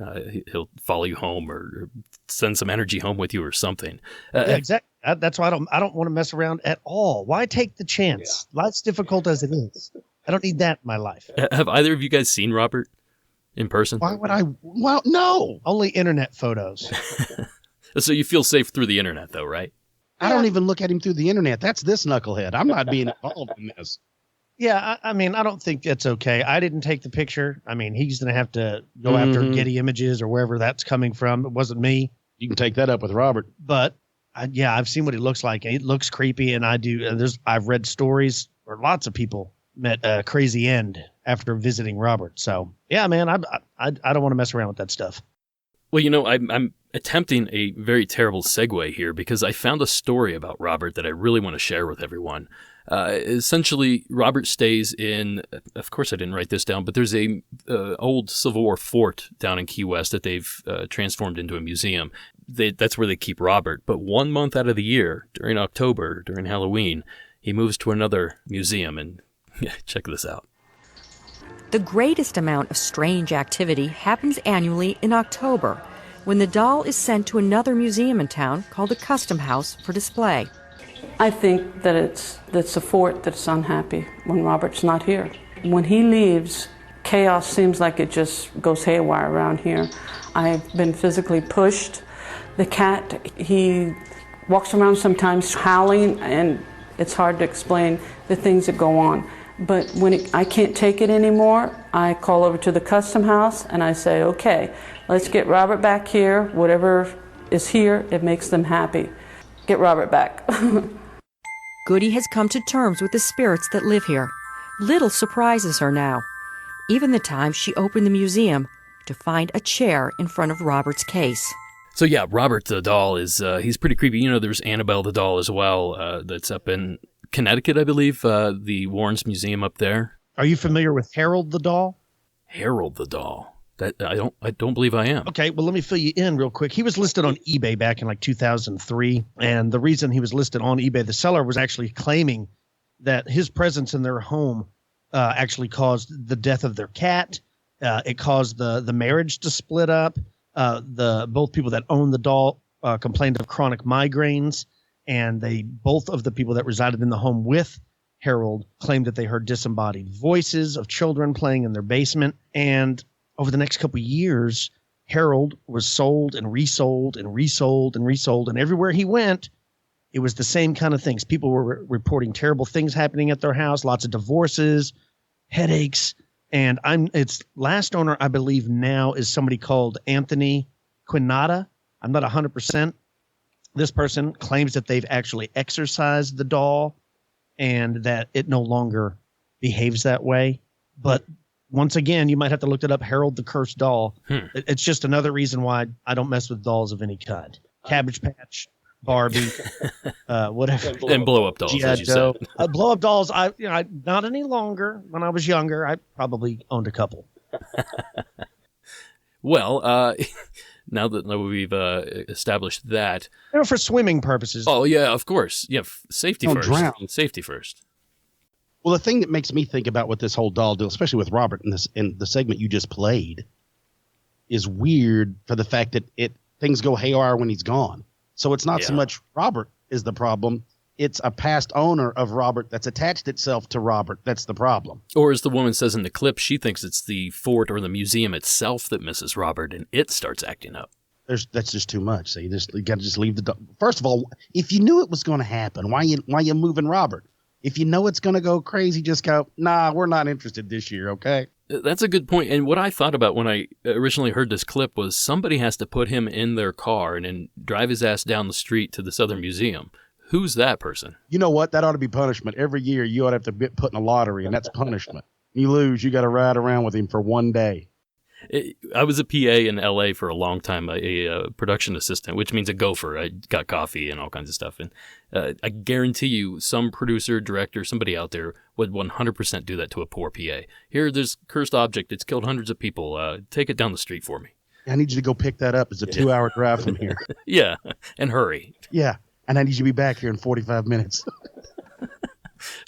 He'll follow you home or send some energy home with you or something. Yeah, exactly. That's why I don't want to mess around at all. Why take the chance? Yeah. Life's difficult as it is. I don't need that in my life. Have either of you guys seen Robert in person? Why would I? Well, no. Only internet photos. So you feel safe through the internet, though, right? I don't even look at him through the internet. That's this knucklehead. I'm not being involved in this. Yeah, I don't think that's okay. I didn't take the picture. He's going to have to go after Getty Images or wherever that's coming from. It wasn't me. You can take that up with Robert. But, I've seen what he looks like. It looks creepy, and I've read stories where lots of people met a crazy end after visiting Robert. So, yeah, man, I don't want to mess around with that stuff. Well, I'm attempting a very terrible segue here because I found a story about Robert that I really want to share with everyone. Essentially, Robert stays in, of course I didn't write this down, but there's a old Civil War fort down in Key West that they've transformed into a museum. That's where they keep Robert. But 1 month out of the year, during October, during Halloween, he moves to another museum. And check this out. The greatest amount of strange activity happens annually in October, when the doll is sent to another museum in town called the Custom House for display. I think that it's a fort that's unhappy when Robert's not here. When he leaves, chaos seems like it just goes haywire around here. I've been physically pushed. The cat, he walks around sometimes howling, and it's hard to explain the things that go on. But when I can't take it anymore, I call over to the custom house and I say, okay, let's get Robert back here. Whatever is here, it makes them happy. Get Robert back. Goody has come to terms with the spirits that live here. Little surprises her now. Even the time she opened the museum to find a chair in front of Robert's case. So yeah, Robert the Doll is, he's pretty creepy. You know, there's Annabelle the Doll as well, that's up in Connecticut, I believe, the Warren's Museum up there. Are you familiar with Harold the Doll? Harold the Doll? That I don't believe I am. Okay, well, let me fill you in real quick. He was listed on eBay back in like 2003, and the reason he was listed on eBay, the seller was actually claiming that his presence in their home actually caused the death of their cat. It caused the marriage to split up. Both people that owned the doll complained of chronic migraines, and both of the people that resided in the home with Harold claimed that they heard disembodied voices of children playing in their basement. And over the next couple of years, Harold was sold and resold and resold and resold. And everywhere he went, it was the same kind of things. People were reporting terrible things happening at their house, lots of divorces, headaches. And its last owner, I believe now, is somebody called Anthony Quinata. I'm not 100%. This person claims that they've actually exorcised the doll and that it no longer behaves that way. But once again, you might have to look it up, Harold the Cursed Doll. It's just another reason why I don't mess with dolls of any kind. Cabbage Patch, Barbie, whatever. And blow-up dolls, as you said. Blow-up dolls, I not any longer. When I was younger, I probably owned a couple. Well, now that we've established that. For swimming purposes. Oh, yeah, of course. Yeah, safety Don't first. drown. Safety first. Well, the thing that makes me think about what this whole doll deal, especially with Robert in the segment you just played, is weird for the fact that things go haywire when he's gone. So it's not so much Robert is the problem. It's a past owner of Robert that's attached itself to Robert. That's the problem. Or as the woman says in the clip, she thinks it's the fort or the museum itself that misses Robert, and it starts acting up. That's just too much. So you got to just leave the doll. First of all, if you knew it was going to happen, why you moving Robert? If you know it's going to go crazy, just go, nah, we're not interested this year, okay? That's a good point. And what I thought about when I originally heard this clip was somebody has to put him in their car and then drive his ass down the street to this other museum. Who's that person? You know what? That ought to be punishment. Every year you ought to have to be put in a lottery, and that's punishment. You lose, you got to ride around with him for one day. I was a PA in LA for a long time, a production assistant, which means a gopher. I got coffee and all kinds of stuff. And I guarantee you some producer, director, somebody out there would 100% do that to a poor PA. Here, there's cursed object. It's killed hundreds of people. Take it down the street for me. I need you to go pick that up. It's a 2-hour drive from here. Yeah, and hurry. Yeah, and I need you to be back here in 45 minutes.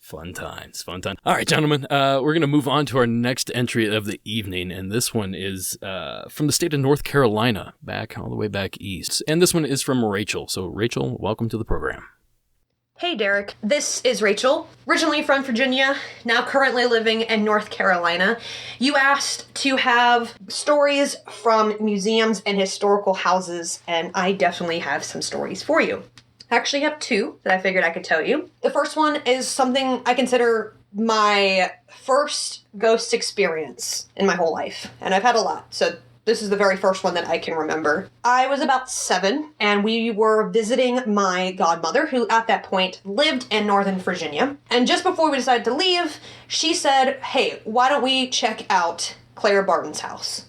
Fun times, fun times. All right, gentlemen, we're going to move on to our next entry of the evening, and this one is from the state of North Carolina, all the way back east. And this one is from Rachel. So, Rachel, welcome to the program. Hey, Derek. This is Rachel, originally from Virginia, now currently living in North Carolina. You asked to have stories from museums and historical houses, and I definitely have some stories for you. I actually have two that I figured I could tell you. The first one is something I consider my first ghost experience in my whole life. And I've had a lot, so this is the very first one that I can remember. I was about 7, and we were visiting my godmother, who at that point lived in Northern Virginia. And just before we decided to leave, she said, hey, why don't we check out Clara Barton's house?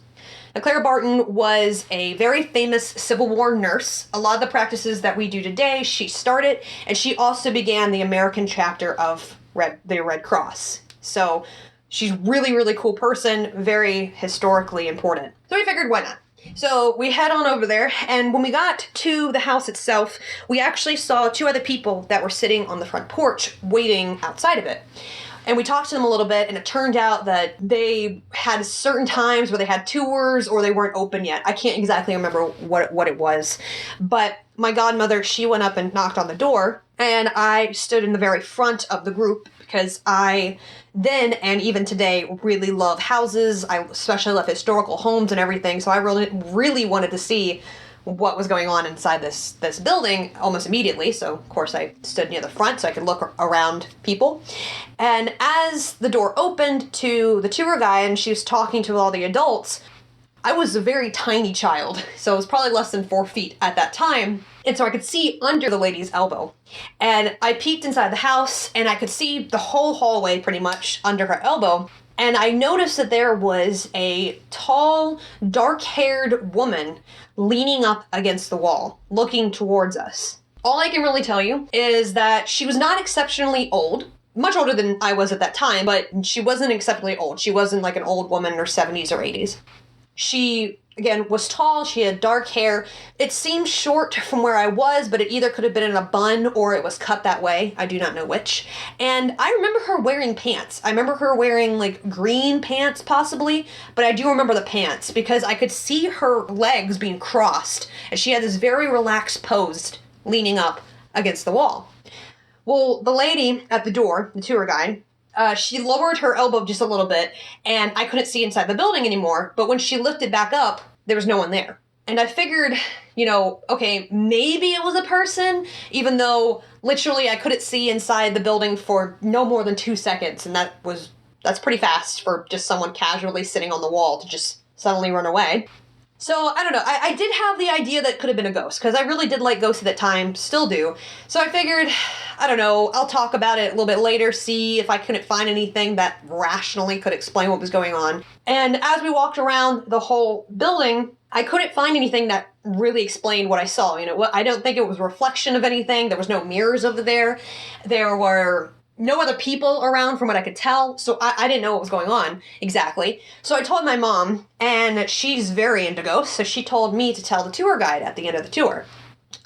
Now, Clara Barton was a very famous Civil War nurse. A lot of the practices that we do today, she started, and she also began the American chapter of the Red Cross. So she's really, really cool person, very historically important. So we figured, why not? So we head on over there, and when we got to the house itself, we actually saw 2 other people that were sitting on the front porch waiting outside of it. And we talked to them a little bit, and it turned out that they had certain times where they had tours or they weren't open yet. I can't exactly remember what it was. But my godmother, she went up and knocked on the door, and I stood in the very front of the group because I then and even today really love houses. I especially love historical homes and everything. So I really, really wanted to see what was going on inside this building almost immediately. So of course I stood near the front so I could look around people. And as the door opened to the tour guide and she was talking to all the adults, I was a very tiny child, so I was probably less than 4 feet at that time. And so I could see under the lady's elbow. And I peeked inside the house and I could see the whole hallway pretty much under her elbow. And I noticed that there was a tall, dark-haired woman leaning up against the wall, looking towards us. All I can really tell you is that she was not exceptionally old, much older than I was at that time, but she wasn't exceptionally old. She wasn't like an old woman in her 70s or 80s. She, again, was tall, she had dark hair. It seemed short from where I was, but it either could have been in a bun or it was cut that way. I do not know which. And I remember her wearing pants. I remember her wearing like green pants possibly, but I do remember the pants because I could see her legs being crossed and she had this very relaxed pose leaning up against the wall. Well, the lady at the door, the tour guide, she lowered her elbow just a little bit, and I couldn't see inside the building anymore, but when she lifted back up, there was no one there. And I figured, okay, maybe it was a person, even though literally I couldn't see inside the building for no more than 2 seconds, and that's pretty fast for just someone casually sitting on the wall to just suddenly run away. So, I don't know, I did have the idea that it could have been a ghost, because I really did like ghosts at that time, still do. So I figured, I don't know, I'll talk about it a little bit later, see if I couldn't find anything that rationally could explain what was going on. And as we walked around the whole building, I couldn't find anything that really explained what I saw. I don't think it was a reflection of anything. There was no mirrors over there. There were no other people around from what I could tell, so I didn't know what was going on exactly. So I told my mom, and she's very into ghosts, so she told me to tell the tour guide at the end of the tour.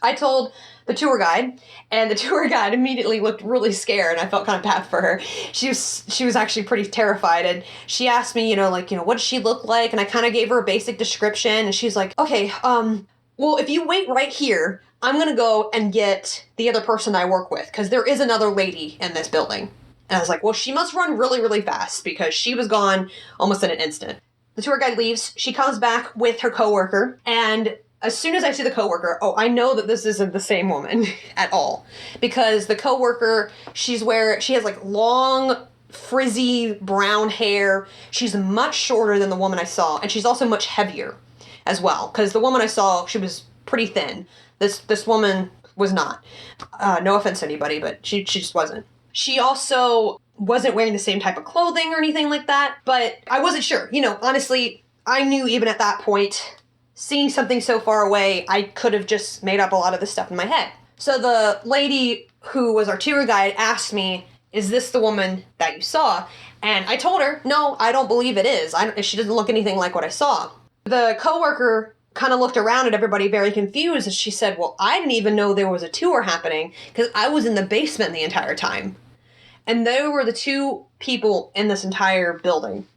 I told the tour guide, and the tour guide immediately looked really scared, and I felt kind of bad for her. She was actually pretty terrified, and she asked me, what does she look like? And I kind of gave her a basic description, and she's like, okay, well, if you wait right here, I'm going to go and get the other person I work with, because there is another lady in this building. And I was like, well, she must run really, really fast, because she was gone almost in an instant. The tour guide leaves. She comes back with her coworker, and as soon as I see the coworker, I know that this isn't the same woman at all, because the coworker, she has like long, frizzy brown hair. She's much shorter than the woman I saw, and she's also much heavier as well, because the woman I saw, she was pretty thin. This woman was not. No offense to anybody, but she just wasn't. She also wasn't wearing the same type of clothing or anything like that, but I wasn't sure. Honestly, I knew even at that point, seeing something so far away, I could have just made up a lot of this stuff in my head. So the lady who was our tour guide asked me, is this the woman that you saw? And I told her, no, I don't believe it is. She doesn't look anything like what I saw. The coworker kind of looked around at everybody very confused, and she said, well, I didn't even know there was a tour happening because I was in the basement the entire time. And there were the two people in this entire building.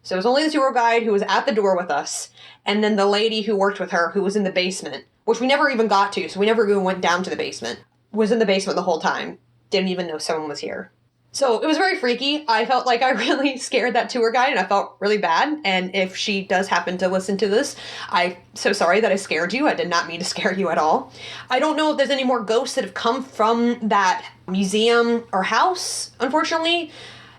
So it was only the tour guide who was at the door with us, and then the lady who worked with her who was in the basement, which we never even got to, so we never even went down to the basement, was in the basement the whole time. Didn't even know someone was here. So it was very freaky. I felt like I really scared that tour guide, and I felt really bad. And if she does happen to listen to this, I'm so sorry that I scared you. I did not mean to scare you at all. I don't know if there's any more ghosts that have come from that museum or house, unfortunately.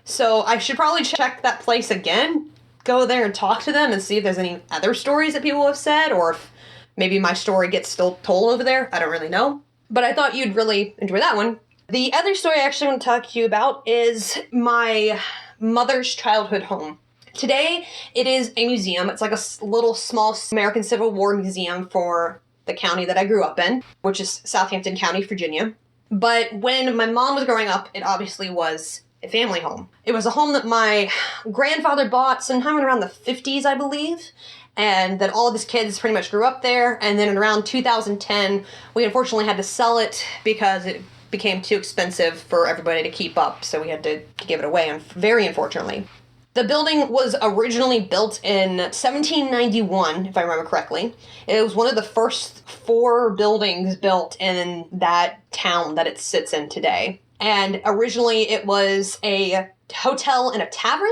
So I should probably check that place again, go there and talk to them and see if there's any other stories that people have said, or if maybe my story gets still told over there. I don't really know. But I thought you'd really enjoy that one. The other story I actually want to talk to you about is my mother's childhood home. Today, it is a museum. It's like a little small American Civil War museum for the county that I grew up in, which is Southampton County, Virginia. But when my mom was growing up, it obviously was a family home. It was a home that my grandfather bought sometime around the 50s, I believe. And then all of his kids pretty much grew up there. And then in around 2010, we unfortunately had to sell it because it became too expensive for everybody to keep up, so we had to give it away, very unfortunately. The building was originally built in 1791, if I remember correctly. It was one of the first 4 buildings built in that town that it sits in today. And originally it was a hotel and a tavern,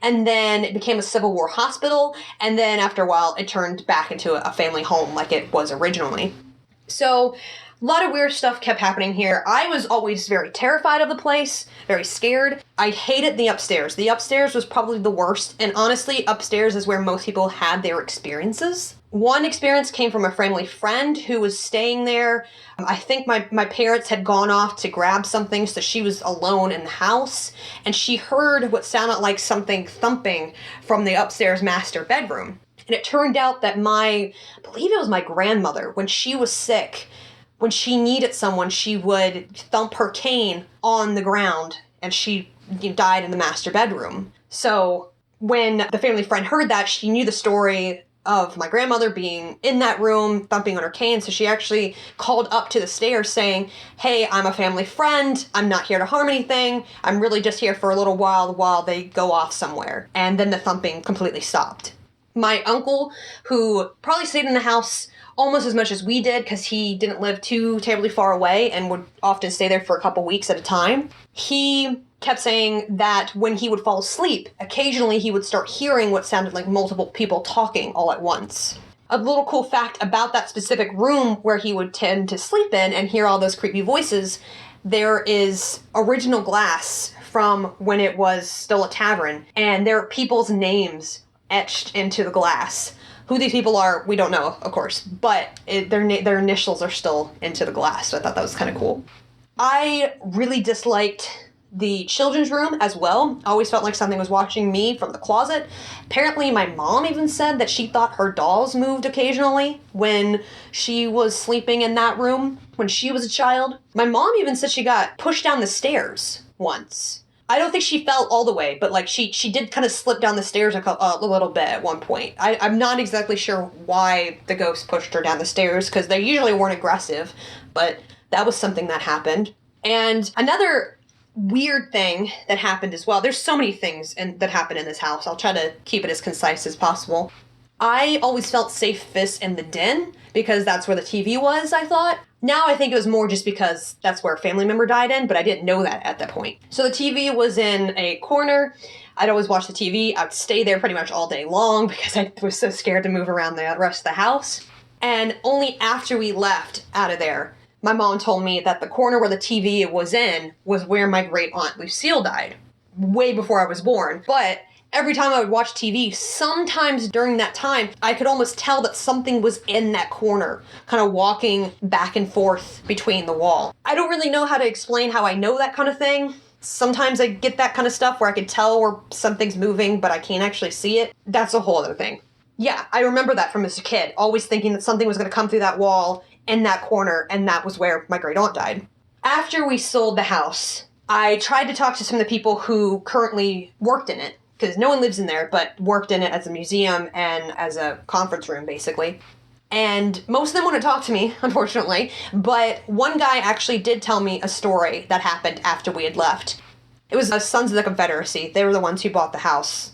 and then it became a Civil War hospital, and then after a while it turned back into a family home like it was originally. So a lot of weird stuff kept happening here. I was always very terrified of the place, very scared. I hated the upstairs. The upstairs was probably the worst, and honestly, upstairs is where most people had their experiences. One experience came from a family friend who was staying there. I think my parents had gone off to grab something, so she was alone in the house, and she heard what sounded like something thumping from the upstairs master bedroom. And it turned out that I believe it was my grandmother, when she was sick, when she needed someone, she would thump her cane on the ground, and she died in the master bedroom. So when the family friend heard that, she knew the story of my grandmother being in that room, thumping on her cane, so she actually called up to the stairs saying, "Hey, I'm a family friend, I'm not here to harm anything, I'm really just here for a little while they go off somewhere." And then the thumping completely stopped. My uncle, who probably stayed in the house almost as much as we did because he didn't live too terribly far away and would often stay there for a couple weeks at a time, he kept saying that when he would fall asleep, occasionally he would start hearing what sounded like multiple people talking all at once. A little cool fact about that specific room where he would tend to sleep in and hear all those creepy voices, there is original glass from when it was still a tavern, and there are people's names etched into the glass. Who these people are, we don't know, of course, but their initials are still into the glass, so I thought that was kind of cool. I really disliked the children's room as well. I always felt like something was watching me from the closet. Apparently, my mom even said that she thought her dolls moved occasionally when she was sleeping in that room when she was a child. My mom even said she got pushed down the stairs once. I don't think she fell all the way, but like she did kind of slip down the stairs a little bit at one point. I'm not exactly sure why the ghost pushed her down the stairs, because they usually weren't aggressive, but that was something that happened. And another weird thing that happened as well, there's so many things that happened in this house. I'll try to keep it as concise as possible. I always felt safest in the den because that's where the TV was, I thought. Now I think it was more just because that's where a family member died in, but I didn't know that at that point. So the TV was in a corner. I'd always watch the TV. I'd stay there pretty much all day long because I was so scared to move around the rest of the house. And only after we left out of there, my mom told me that the corner where the TV was in was where my great aunt Lucille died, way before I was born. But every time I would watch TV, sometimes during that time, I could almost tell that something was in that corner, kind of walking back and forth between the wall. I don't really know how to explain how I know that kind of thing. Sometimes I get that kind of stuff where I could tell where something's moving, but I can't actually see it. That's a whole other thing. Yeah, I remember that from as a kid, always thinking that something was going to come through that wall in that corner, and that was where my great aunt died. After we sold the house, I tried to talk to some of the people who currently worked in it, because no one lives in there, but worked in it as a museum and as a conference room, basically. And most of them wouldn't talk to me, unfortunately, but one guy actually did tell me a story that happened after we had left. It was the Sons of the Confederacy. They were the ones who bought the house,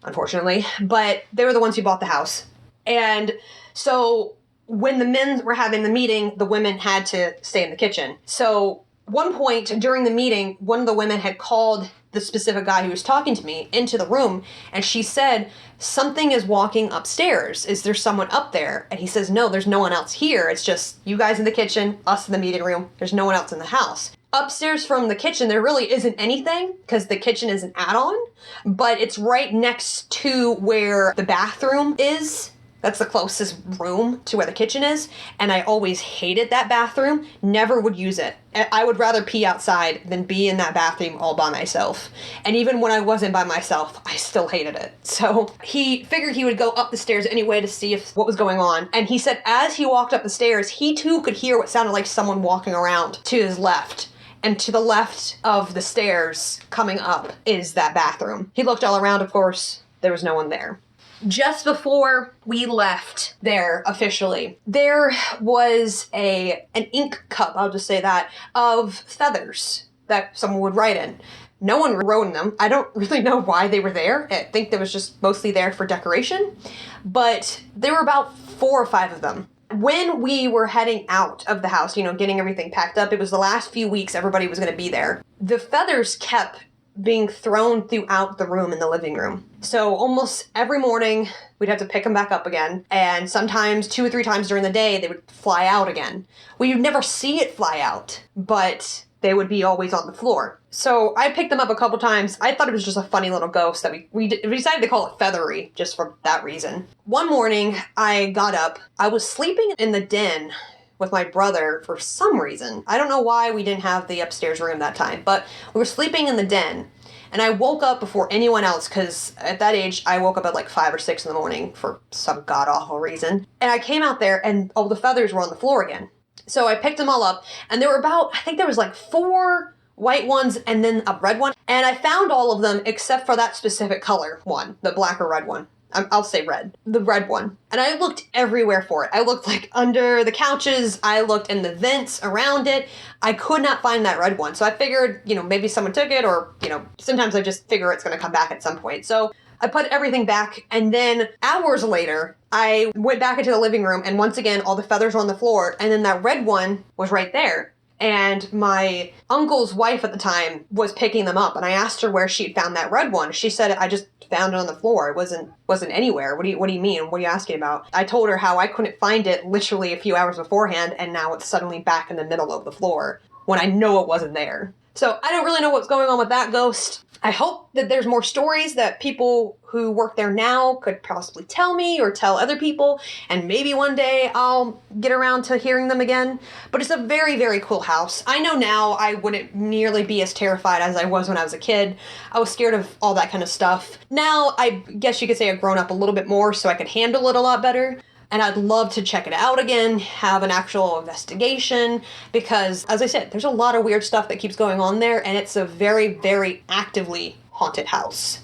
unfortunately, but they were the ones who bought the house. And so when the men were having the meeting, the women had to stay in the kitchen. So one point during the meeting, one of the women had called the specific guy who was talking to me into the room, and she said, "Something is walking upstairs. Is there someone up there?" And he says, "No, there's no one else here. It's just you guys in the kitchen, us in the meeting room. There's no one else in the house." Upstairs from the kitchen, there really isn't anything because the kitchen is an add-on, but it's right next to where the bathroom is. That's the closest room to where the kitchen is, and I always hated that bathroom, never would use it. I would rather pee outside than be in that bathroom all by myself. And even when I wasn't by myself, I still hated it. So he figured he would go up the stairs anyway to see what was going on. And he said as he walked up the stairs, he too could hear what sounded like someone walking around to his left. And to the left of the stairs coming up is that bathroom. He looked all around, of course, there was no one there. Just before we left there officially, there was an ink cup, I'll just say that, of feathers that someone would write in. No one wrote in them. I don't really know why they were there. I think they was just mostly there for decoration. But there were about 4 or 5 of them. When we were heading out of the house, getting everything packed up, it was the last few weeks everybody was going to be there. The feathers kept being thrown throughout the room in the living room. So almost every morning we'd have to pick them back up again. And sometimes 2 or 3 times during the day, they would fly out again. We would never see it fly out, but they would be always on the floor. So I picked them up a couple times. I thought it was just a funny little ghost that we decided to call it Feathery just for that reason. One morning I got up. I was sleeping in the den with my brother for some reason. I don't know why we didn't have the upstairs room that time, but we were sleeping in the den. And I woke up before anyone else because at that age, I woke up at like 5 or 6 in the morning for some god-awful reason. And I came out there and all the feathers were on the floor again. So I picked them all up and there were I think there was like 4 white ones and then a red one. And I found all of them except for that specific color one, the black or red one. I'll say red. The red one. And I looked everywhere for it. I looked like under the couches. I looked in the vents around it. I could not find that red one. So I figured, maybe someone took it or, sometimes I just figure it's going to come back at some point. So I put everything back. And then hours later, I went back into the living room and once again, all the feathers were on the floor. And then that red one was right there. And my uncle's wife at the time was picking them up. And I asked her where she'd found that red one. She said, I just found it on the floor. It wasn't anywhere. What do you mean? What are you asking about? I told her how I couldn't find it literally a few hours beforehand. And now it's suddenly back in the middle of the floor when I know it wasn't there. So I don't really know what's going on with that ghost. I hope that there's more stories that people who work there now could possibly tell me or tell other people, and maybe one day I'll get around to hearing them again. But it's a very, very cool house. I know now I wouldn't nearly be as terrified as I was when I was a kid. I was scared of all that kind of stuff. Now, I guess you could say I've grown up a little bit more so I could handle it a lot better. And I'd love to check it out again, have an actual investigation, because, as I said, there's a lot of weird stuff that keeps going on there, and it's a very, very actively haunted house.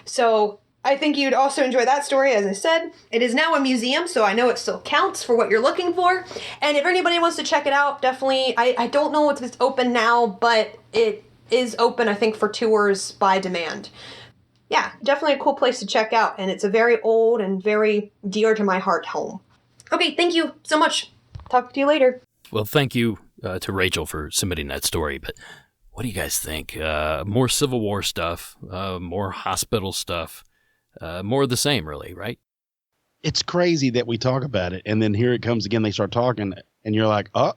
So I think you'd also enjoy that story. As I said, it is now a museum, so I know it still counts for what you're looking for. And if anybody wants to check it out, definitely, I don't know if it's open now, but it is open, I think, for tours by demand. Yeah, definitely a cool place to check out, and it's a very old and very dear to my heart home. Okay, thank you so much. Talk to you later. Well, thank you to Rachel for submitting that story, but what do you guys think? More Civil War stuff, more hospital stuff, more of the same, really, right? It's crazy that we talk about it, and then here it comes again, they start talking, and you're like, oh,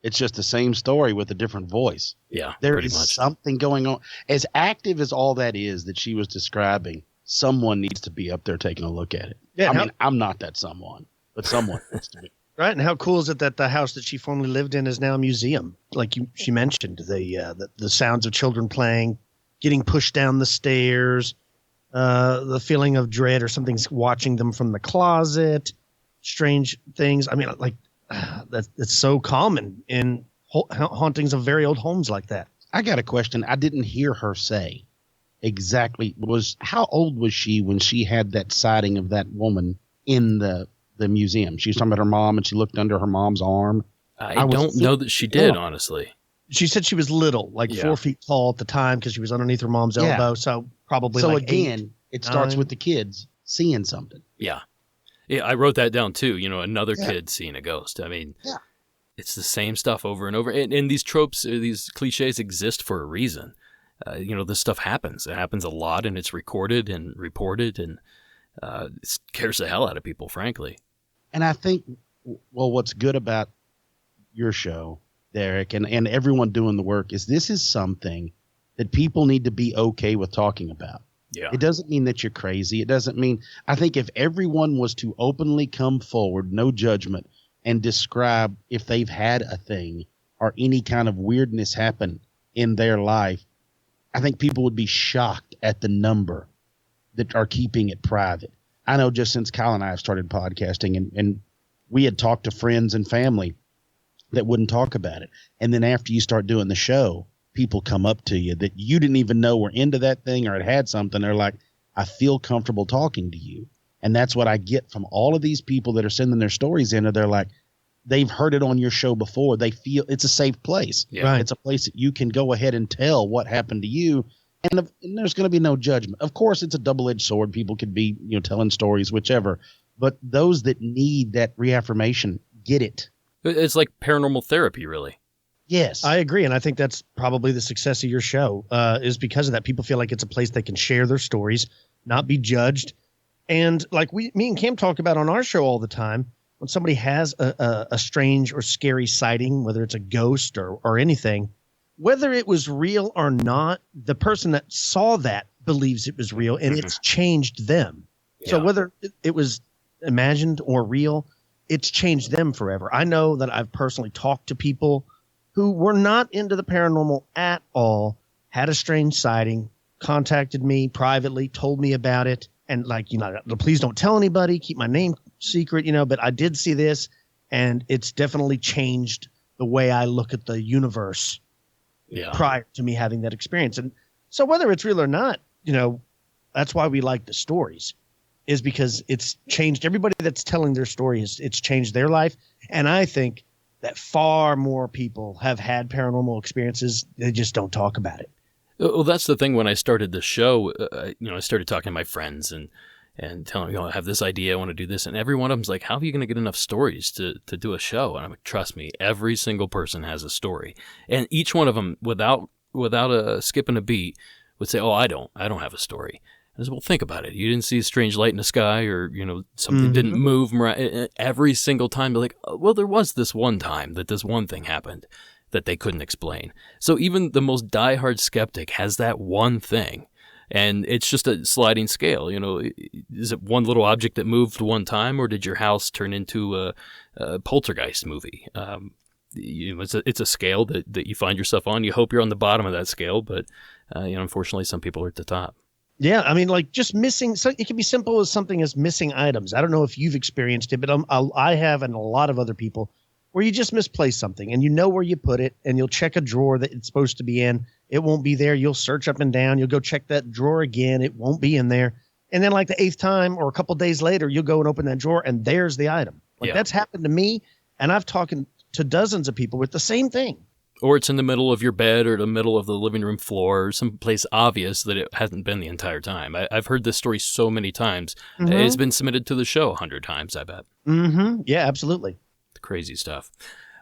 it's just the same story with a different voice. Yeah, there is something going on. As active as all that is that she was describing, someone needs to be up there taking a look at it. Yeah, I mean, I'm not that someone, but someone needs to be. Right, and how cool is it that the house that she formerly lived in is now a museum? Like she mentioned, the sounds of children playing, getting pushed down the stairs, the feeling of dread or something's watching them from the closet, strange things. I mean, like that's so common in hauntings of very old homes like that. I got a question. I didn't hear her say exactly. How old was she when she had that sighting of that woman in the museum? She was talking about her mom, and she looked under her mom's arm. I don't know that she did, honestly. She said she was little, like 4 feet tall at the time, because she was underneath her mom's elbow. So probably. So like again, it starts with the kids seeing something. Yeah. Yeah, I wrote that down too. Another kid seeing a ghost. I mean, it's the same stuff over and over. And these tropes, these cliches exist for a reason. This stuff happens. It happens a lot, and it's recorded and reported, and it scares the hell out of people, frankly. And I think, what's good about your show, Derek, and everyone doing the work is this is something that people need to be okay with talking about. Yeah. It doesn't mean that you're crazy. It doesn't mean, I think if everyone was to openly come forward, no judgment, and describe if they've had a thing or any kind of weirdness happen in their life, I think people would be shocked at the number that are keeping it private. I know just since Kyle and I have started podcasting and we had talked to friends and family that wouldn't talk about it. And then after you start doing the show, people come up to you that you didn't even know were into that thing or had something. They're like, I feel comfortable talking to you. And that's what I get from all of these people that are sending their stories in. They're like, they've heard it on your show before. They feel it's a safe place. Yeah. Right. It's a place that you can go ahead and tell what happened to you. And there's going to be no judgment. Of course, it's a double-edged sword. People could be, telling stories, whichever. But those that need that reaffirmation get it. It's like paranormal therapy, really. Yes, I agree. And I think that's probably the success of your show is because of that. People feel like it's a place they can share their stories, not be judged. And like me and Cam talk about on our show all the time, when somebody has a strange or scary sighting, whether it's a ghost or anything, whether it was real or not, the person that saw that believes it was real and it's changed them. Yeah. So whether it was imagined or real, it's changed them forever. I know that I've personally talked to people who were not into the paranormal at all, had a strange sighting, contacted me privately, told me about it. And like, please don't tell anybody, keep my name secret, but I did see this and it's definitely changed the way I look at the universe prior to me having that experience. And so whether it's real or not, that's why we like the stories, is because it's changed everybody that's telling their story. It's changed their life. And I think that far more people have had paranormal experiences. They just don't talk about it. Well, that's the thing. When I started the show, I started talking to my friends and telling them, I have this idea, I want to do this. And every one of them's like, how are you going to get enough stories to do a show? And I'm like, trust me, every single person has a story. And each one of them, without a skipping a beat, would say, I don't have a story. I said, well, think about it. You didn't see a strange light in the sky, or, something didn't move. Every single time, they're like, well, there was this one time that this one thing happened that they couldn't explain. So even the most diehard skeptic has that one thing. And it's just a sliding scale. Is it one little object that moved one time, or did your house turn into a poltergeist movie? It's a scale that you find yourself on. You hope you're on the bottom of that scale, but unfortunately, some people are at the top. Yeah, I mean, like just missing. So it can be simple as something as missing items. I don't know if you've experienced it, but I have, and a lot of other people, where you just misplace something and you know where you put it, and you'll check a drawer that it's supposed to be in. It won't be there. You'll search up and down. You'll go check that drawer again. It won't be in there. And then like the 8th time or a couple days later, you'll go and open that drawer and there's the item. That's happened to me. And I've talked to dozens of people with the same thing. Or it's in the middle of your bed or the middle of the living room floor, or someplace obvious that it hasn't been the entire time. I've heard this story so many times. It's been submitted to the show 100 times, I bet. Yeah, absolutely. Crazy stuff.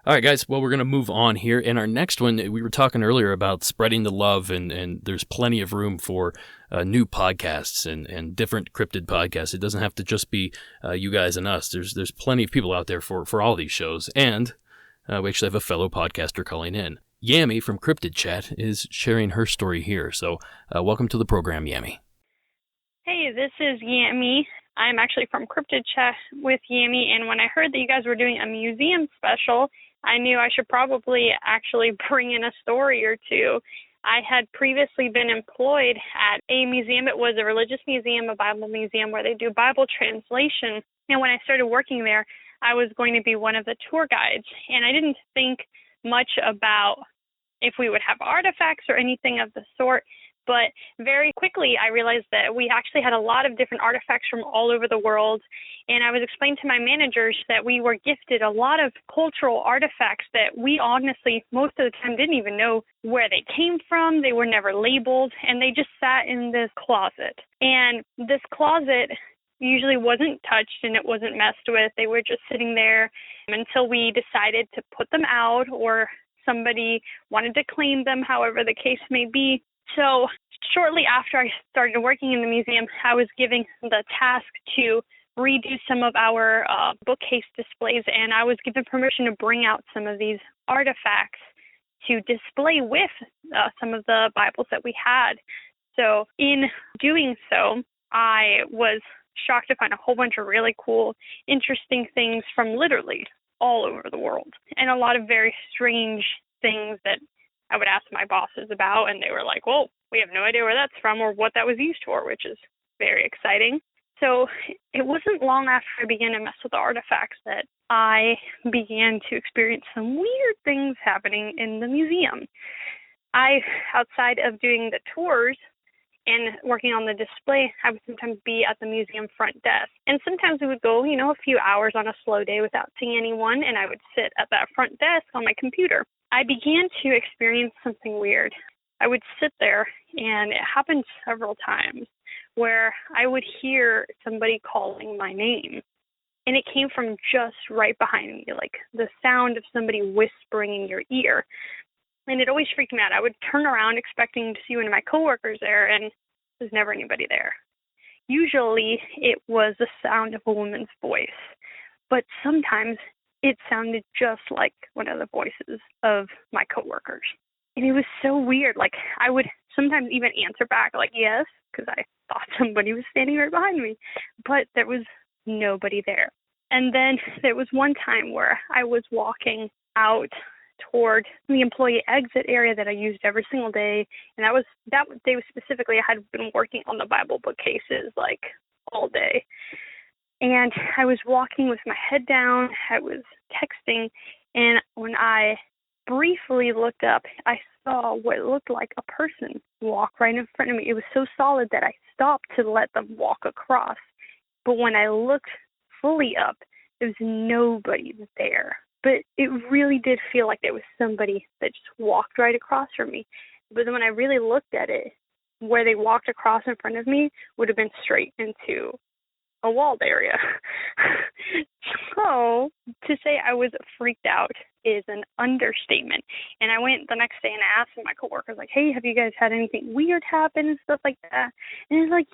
All right, guys. Well, we're going to move on here. In our next one, we were talking earlier about spreading the love, and there's plenty of room for new podcasts and different cryptid podcasts. It doesn't have to just be you guys and us. There's plenty of people out there for all these shows. And we actually have a fellow podcaster calling in. Yami from Cryptid Chat is sharing her story here. So welcome to the program, Yami. Hey, this is Yami. I'm actually from Cryptid Chat with Yami, and when I heard that you guys were doing a museum special, I knew I should probably actually bring in a story or two. I had previously been employed at a museum. It was a religious museum, a Bible museum, where they do Bible translation. And when I started working there, I was going to be one of the tour guides. And I didn't think much about if we would have artifacts or anything of the sort. But very quickly, I realized that we actually had a lot of different artifacts from all over the world. And I was explaining to my managers that we were gifted a lot of cultural artifacts that we honestly, most of the time, didn't even know where they came from. They were never labeled, and they just sat in this closet. And this closet usually wasn't touched and it wasn't messed with. They were just sitting there until we decided to put them out, or somebody wanted to claim them, however the case may be. So shortly after I started working in the museum, I was given the task to redo some of our bookcase displays, and I was given permission to bring out some of these artifacts to display with some of the Bibles that we had. So in doing so, I was shocked to find a whole bunch of really cool, interesting things from literally all over the world, and a lot of very strange things that I would ask my bosses about, and they were like, well, we have no idea where that's from or what that was used for, which is very exciting. So it wasn't long after I began to mess with the artifacts that I began to experience some weird things happening in the museum. Outside of doing the tours and working on the display, I would sometimes be at the museum front desk. And sometimes we would go, a few hours on a slow day without seeing anyone, and I would sit at that front desk on my computer. I began to experience something weird. I would sit there, and it happened several times, where I would hear somebody calling my name. and it came from just right behind me, like the sound of somebody whispering in your ear. And it always freaked me out. I would turn around expecting to see one of my coworkers there, and there's never anybody there. Usually it was the sound of a woman's voice, but sometimes it sounded just like one of the voices of my coworkers. And it was so weird. Like, I would sometimes even answer back, like, yes, because I thought somebody was standing right behind me, but there was nobody there. And then there was one time where I was walking out toward the employee exit area that I used every single day, and that day specifically, I had been working on the Bible bookcases like all day. And I was walking with my head down, I was texting, and when I briefly looked up, I saw what looked like a person walk right in front of me. It was so solid that I stopped to let them walk across. But when I looked fully up, there was nobody there. But it really did feel like there was somebody that just walked right across from me. But then when I really looked at it, where they walked across in front of me would have been straight into a walled area. So to say I was freaked out is an understatement. And I went the next day and I asked my coworkers, like, hey, have you guys had anything weird happen and stuff like that? And it's like,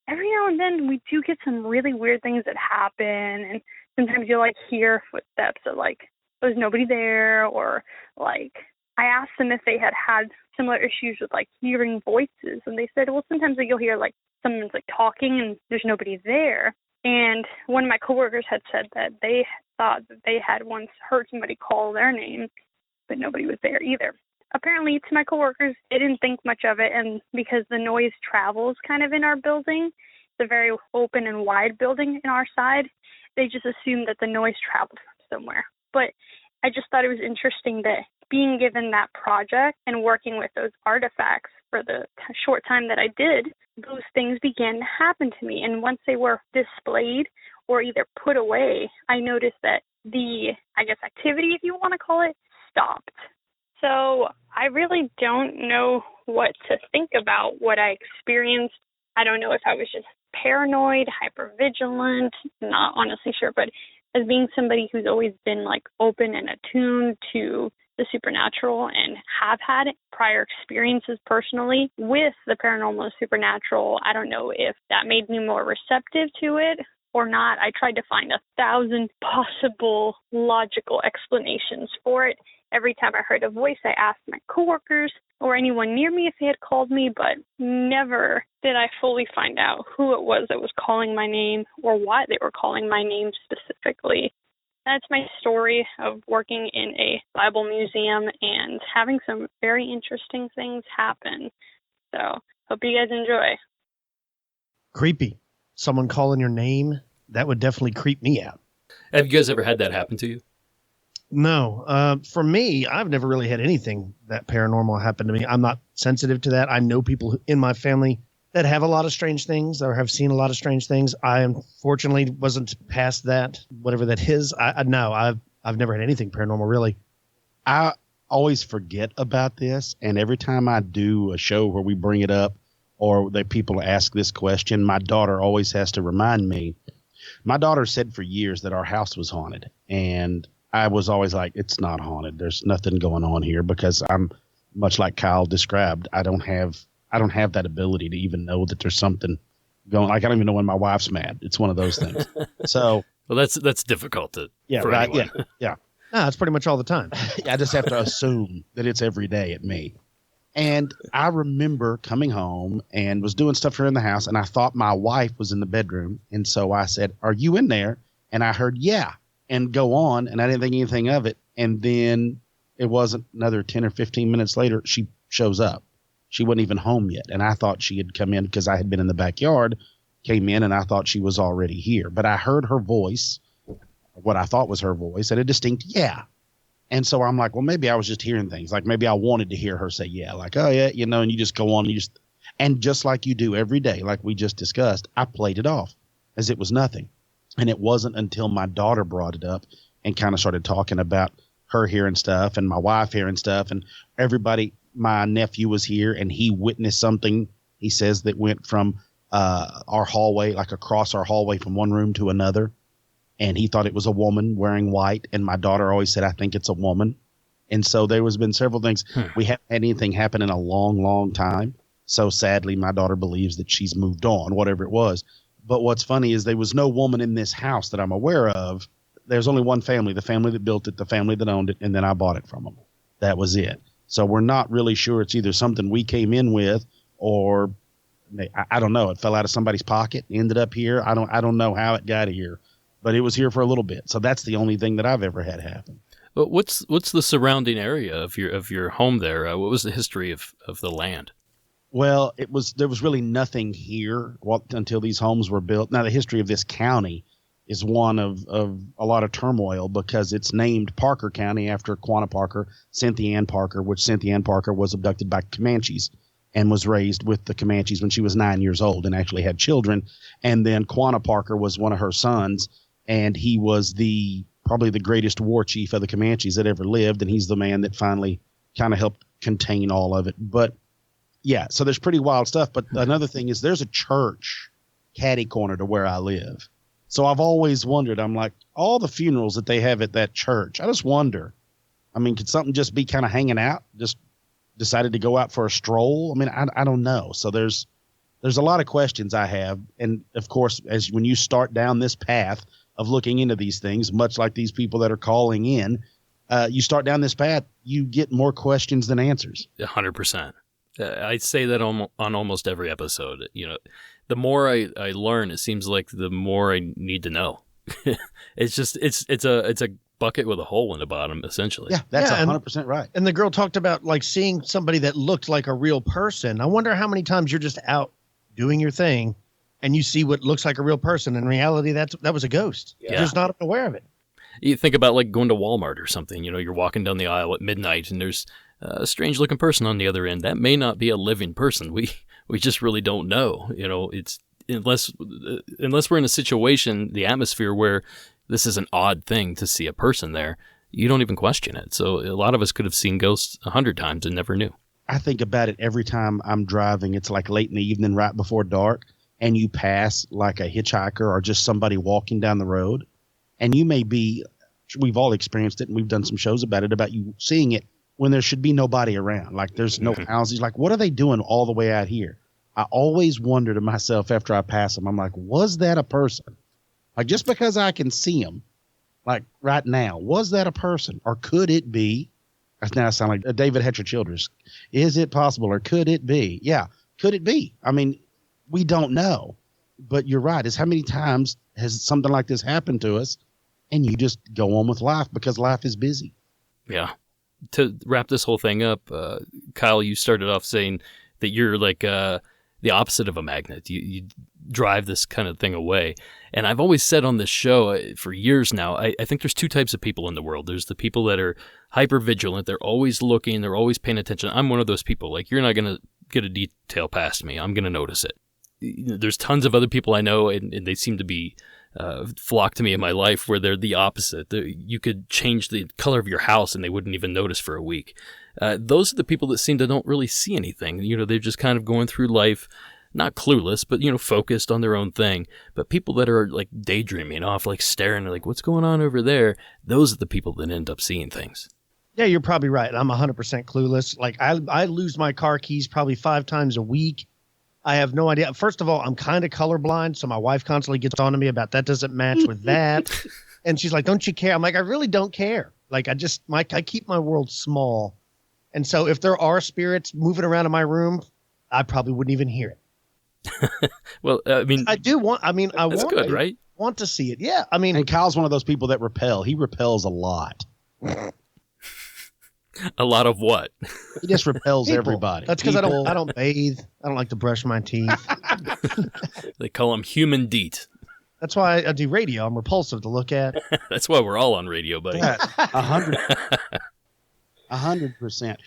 every now and then we do get some really weird things that happen, and sometimes you'll like hear footsteps of like there's nobody there, or like I asked them if they had similar issues with like hearing voices, and they said, well, sometimes you'll hear like someone's like talking and there's nobody there. And one of my coworkers had said that they thought that they had once heard somebody call their name, but nobody was there either. Apparently, to my coworkers, they didn't think much of it, and because the noise travels kind of in our building, it's a very open and wide building in our side, they just assumed that the noise traveled from somewhere. But I just thought it was interesting that being given that project and working with those artifacts for the short time that I did, those things began to happen to me. And once they were displayed or either put away, I noticed that the, activity, if you want to call it, stopped. So I really don't know what to think about what I experienced. I don't know if I was just paranoid, hypervigilant, not honestly sure, but as being somebody who's always been like open and attuned to the supernatural and have had prior experiences personally with the paranormal and supernatural, I don't know if that made me more receptive to it or not. I tried to find 1,000 possible logical explanations for it. Every time I heard a voice, I asked my coworkers or anyone near me if they had called me, but never did I fully find out who it was that was calling my name or why they were calling my name specifically. That's my story of working in a Bible museum and having some very interesting things happen. So, hope you guys enjoy. Creepy. Someone calling your name, that would definitely creep me out. Have you guys ever had that happen to you? No. For me, I've never really had anything that paranormal happen to me. I'm not sensitive to that. I know people in my family that have a lot of strange things or have seen a lot of strange things. I unfortunately wasn't past that, whatever that is. I've never had anything paranormal, really. I always forget about this, and every time I do a show where we bring it up or that people ask this question, my daughter always has to remind me. My daughter said for years that our house was haunted, and I was always like, it's not haunted. There's nothing going on here, because I'm much like Kyle described. I don't have that ability to even know that there's something going. Like, I don't even know when my wife's mad. It's one of those things. So, well, that's difficult to. Yeah, for right. anyone. Yeah. No, it's pretty much all the time. I just have to assume that it's every day at me. And I remember coming home and was doing stuff here in the house, and I thought my wife was in the bedroom, and so I said, "Are you in there?" And I heard, "Yeah," and go on, and I didn't think anything of it. And then it wasn't another 10 or 15 minutes later, she shows up. She wasn't even home yet, and I thought she had come in because I had been in the backyard, came in, and I thought she was already here. But I heard her voice, what I thought was her voice, and a distinct "yeah." And so I'm like, well, maybe I was just hearing things. Like, maybe I wanted to hear her say yeah, like, oh, yeah, and you just go on. And just like you do every day, like we just discussed, I played it off as it was nothing. And it wasn't until my daughter brought it up and kind of started talking about her hearing stuff and my wife hearing stuff and everybody. My nephew was here and he witnessed something, he says, that went from our hallway, like across our hallway from one room to another. and he thought it was a woman wearing white. And my daughter always said, I think it's a woman. And so there has been several things. We haven't had anything happen in a long, long time. So sadly, my daughter believes that she's moved on, whatever it was. But what's funny is there was no woman in this house that I'm aware of. There's only one family, the family that built it, the family that owned it, and then I bought it from them. That was it. So we're not really sure. It's either something we came in with, or I don't know. It fell out of somebody's pocket, ended up here. I don't know how it got here, but it was here for a little bit. So that's the only thing that I've ever had happen. But what's the surrounding area of your home there? What was the history of the land? Well, there was really nothing here until these homes were built. Now, the history of this county is one of a lot of turmoil because it's named Parker County after Quanah Parker, Cynthia Ann Parker, which Cynthia Ann Parker was abducted by Comanches and was raised with the Comanches when she was 9 years old and actually had children. And then Quanah Parker was one of her sons, and he was probably the greatest war chief of the Comanches that ever lived, and he's the man that finally kind of helped contain all of it. But yeah, so there's pretty wild stuff. But another thing is there's a church catty corner to where I live. So I've always wondered, I'm like, all the funerals that they have at that church, I just wonder, I mean, could something just be kind of hanging out, just decided to go out for a stroll? I mean, I don't know. So there's a lot of questions I have. And of course, when you start down this path of looking into these things, much like these people that are calling in, you start down this path, you get more questions than answers. 100%. I'd say that on almost every episode. The more I learn, it seems like the more I need to know. It's a bucket with a hole in the bottom, essentially. Yeah, that's 100% right. And the girl talked about like seeing somebody that looked like a real person. I wonder how many times you're just out doing your thing and you see what looks like a real person. In reality, that was a ghost. Yeah. You're just not aware of it. You think about like going to Walmart or something. You're walking down the aisle at midnight and there's a strange looking person on the other end. That may not be a living person. We just really don't know. It's unless we're in a situation, the atmosphere where this is an odd thing to see a person there, you don't even question it. So a lot of us could have seen ghosts 100 times and never knew. I think about it every time I'm driving. It's like late in the evening, right before dark, and you pass like a hitchhiker or just somebody walking down the road. And we've all experienced it, and we've done some shows about it, about you seeing it when there should be nobody around. Like there's no houses. Like, what are they doing all the way out here? I always wonder to myself after I pass them, I'm like, was that a person? Like, just because I can see them, like right now, was that a person? Or could it be? Now I sound like a David Hatcher Childress. Is it possible, or could it be? Yeah, could it be? I mean, we don't know. But you're right. Is how many times has something like this happened to us, and you just go on with life because life is busy. Yeah. To wrap this whole thing up, Kyle, you started off saying that you're like the opposite of a magnet. You drive this kind of thing away. And I've always said on this show for years now, I think there's two types of people in the world. There's the people that are hyper vigilant. They're always looking. They're always paying attention. I'm one of those people. Like, you're not going to get a detail past me. I'm going to notice it. There's tons of other people I know, and they seem to be flock to me in my life where they're the opposite. You could change the color of your house and they wouldn't even notice for a week. Those are the people that seem to don't really see anything. They're just kind of going through life, not clueless, but, focused on their own thing. But people that are like daydreaming off, like staring, like, what's going on over there? Those are the people that end up seeing things. Yeah, you're probably right. I'm 100% clueless. Like I lose my car keys probably 5 times a week. I have no idea. First of all, I'm kind of colorblind, so my wife constantly gets on to me about that doesn't match with that. And she's like, don't you care? I'm like, I really don't care. Like, I keep my world small. And so if there are spirits moving around in my room, I probably wouldn't even hear it. Well, I mean, I want to see it. Yeah. I mean, and Kyle's one of those people that repel. He repels a lot. A lot of what? He just repels everybody. That's because I don't bathe. I don't like to brush my teeth. They call him human DEET. That's why I do radio. I'm repulsive to look at. That's why we're all on radio, buddy. 100%.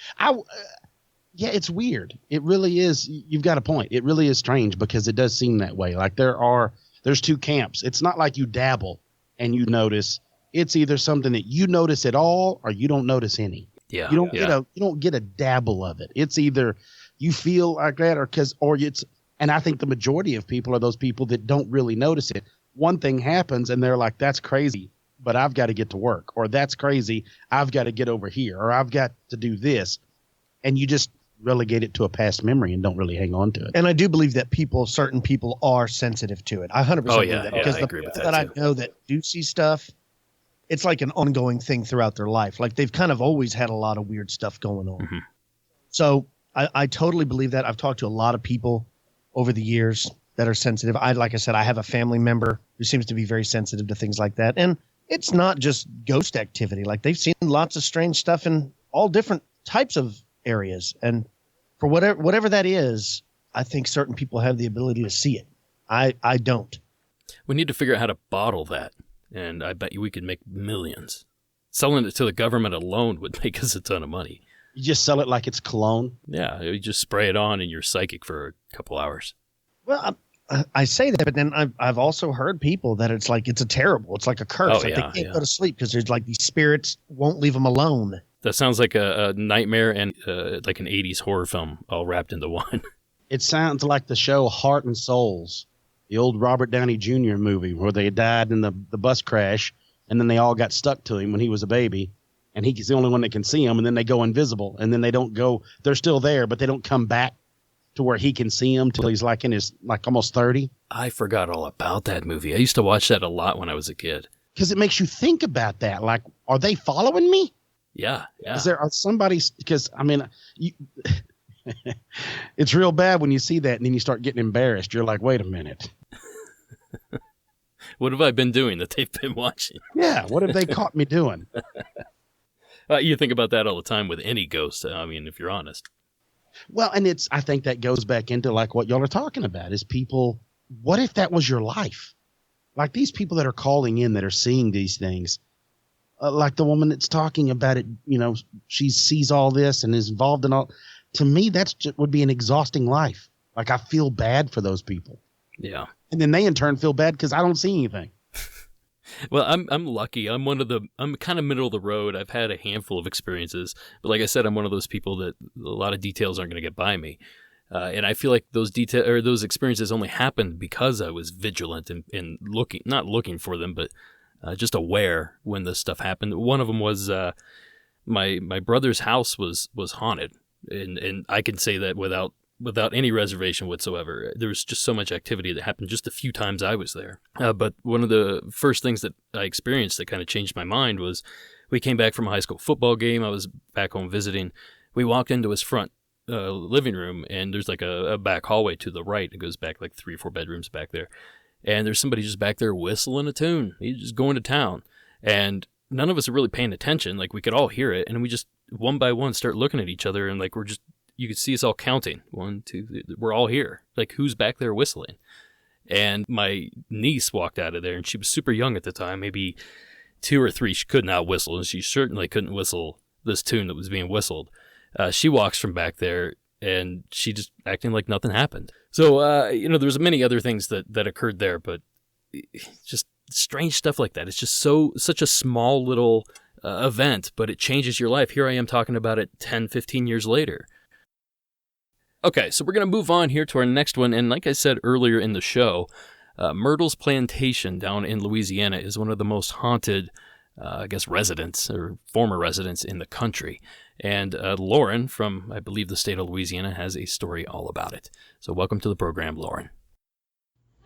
Yeah, it's weird. It really is. You've got a point. It really is strange because it does seem that way. Like there's two camps. It's not like you dabble and you notice. It's either something that you notice at all or you don't notice any. Yeah. You don't get a dabble of it. It's either you feel like that and I think the majority of people are those people that don't really notice it. one thing happens and they're like, that's crazy, but I've got to get to work, or that's crazy, I've got to get over here, or I've got to do this. And you just relegate it to a past memory and don't really hang on to it. And I do believe that certain people are sensitive to it. I 100% believe that. Because I agree with that that I know that do see stuff, it's like an ongoing thing throughout their life. Like they've kind of always had a lot of weird stuff going on. Mm-hmm. So I totally believe that. I've talked to a lot of people over the years that are sensitive. Like I said, I have a family member who seems to be very sensitive to things like that. And it's not just ghost activity. Like they've seen lots of strange stuff in all different types of areas. And for whatever that is, I think certain people have the ability to see it. I don't. We need to figure out how to bottle that. And I bet you we could make millions. Selling it to the government alone would make us a ton of money. You just sell it like it's cologne? Yeah, you just spray it on and you're psychic for a couple hours. Well, I say that, but then I've also heard people that it's like it's a curse. They can't go to sleep because there's like these spirits won't leave them alone. That sounds like a nightmare and like an 80s horror film all wrapped into one. It sounds like the show Heart and Souls, the old Robert Downey Jr. movie where they died in the bus crash and then they all got stuck to him when he was a baby. And he's the only one that can see them, and then they go invisible, and then they don't go. They're still there, but they don't come back to where he can see them till he's like in his almost 30. I forgot all about that movie. I used to watch that a lot when I was a kid. Because it makes you think about that. Like, are they following me? Yeah. Is there because I mean, it's real bad when you see that and then you start getting embarrassed. You're like, wait a minute. What have I been doing that they've been watching? Yeah, what have they caught me doing? You think about that all the time with any ghost. I mean, if you're honest. Well, and I think that goes back into like what y'all are talking about is people. What if that was your life? Like these people that are calling in that are seeing these things, like the woman that's talking about it, she sees all this and is involved in all. To me, would be an exhausting life. Like I feel bad for those people. Yeah. And then they in turn feel bad because I don't see anything. Well, I'm lucky. I'm kind of middle of the road. I've had a handful of experiences, but like I said, I'm one of those people that a lot of details aren't going to get by me. And I feel like those experiences only happened because I was vigilant and not looking for them, but just aware when this stuff happened. One of them was my brother's house was haunted, and I can say that without any reservation whatsoever. There was just so much activity that happened just a few times I was there. But one of the first things that I experienced that kind of changed my mind was we came back from a high school football game. I was back home visiting. We walked into his front living room, and there's like a back hallway to the right. It goes back like 3 or 4 bedrooms back there. And there's somebody just back there whistling a tune. He's just going to town. And none of us are really paying attention. Like we could all hear it. And we just one by one start looking at each other, and like you could see us all counting. 1, 2, 3. We're all here. Like, who's back there whistling? And my niece walked out of there, and she was super young at the time, maybe 2 or 3. She could not whistle, and she certainly couldn't whistle this tune that was being whistled. She walks from back there, and she just acting like nothing happened. So, there's many other things that occurred there, but just strange stuff like that. It's just such a small little event, but it changes your life. Here I am talking about it 10, 15 years later. Okay, so we're going to move on here to our next one, and like I said earlier in the show, Myrtle's Plantation down in Louisiana is one of the most haunted, residents or former residents in the country. And Lauren from, I believe, the state of Louisiana has a story all about it. So welcome to the program, Lauren.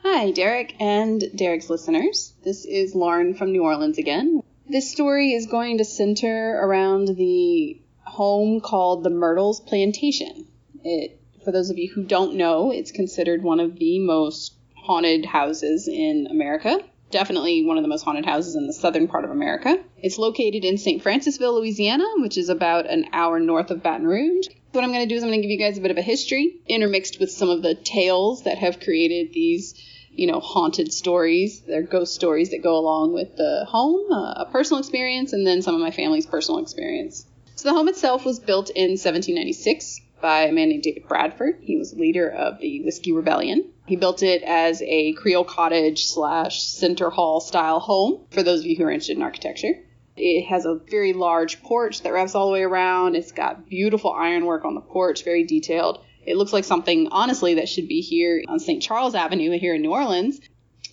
Hi, Derek and Derek's listeners. This is Lauren from New Orleans again. This story is going to center around the home called the Myrtle's Plantation. For those of you who don't know, it's considered one of the most haunted houses in America. Definitely one of the most haunted houses in the southern part of America. It's located in St. Francisville, Louisiana, which is about an hour north of Baton Rouge. What I'm going to do is I'm going to give you guys a bit of a history, intermixed with some of the tales that have created these, haunted stories. They're ghost stories that go along with the home, a personal experience, and then some of my family's personal experience. So the home itself was built in 1796 by a man named David Bradford. He was leader of the Whiskey Rebellion. He built it as a Creole cottage / center hall style home, for those of you who are interested in architecture. It has a very large porch that wraps all the way around. It's got beautiful ironwork on the porch, very detailed. It looks like something, honestly, that should be here on St. Charles Avenue here in New Orleans.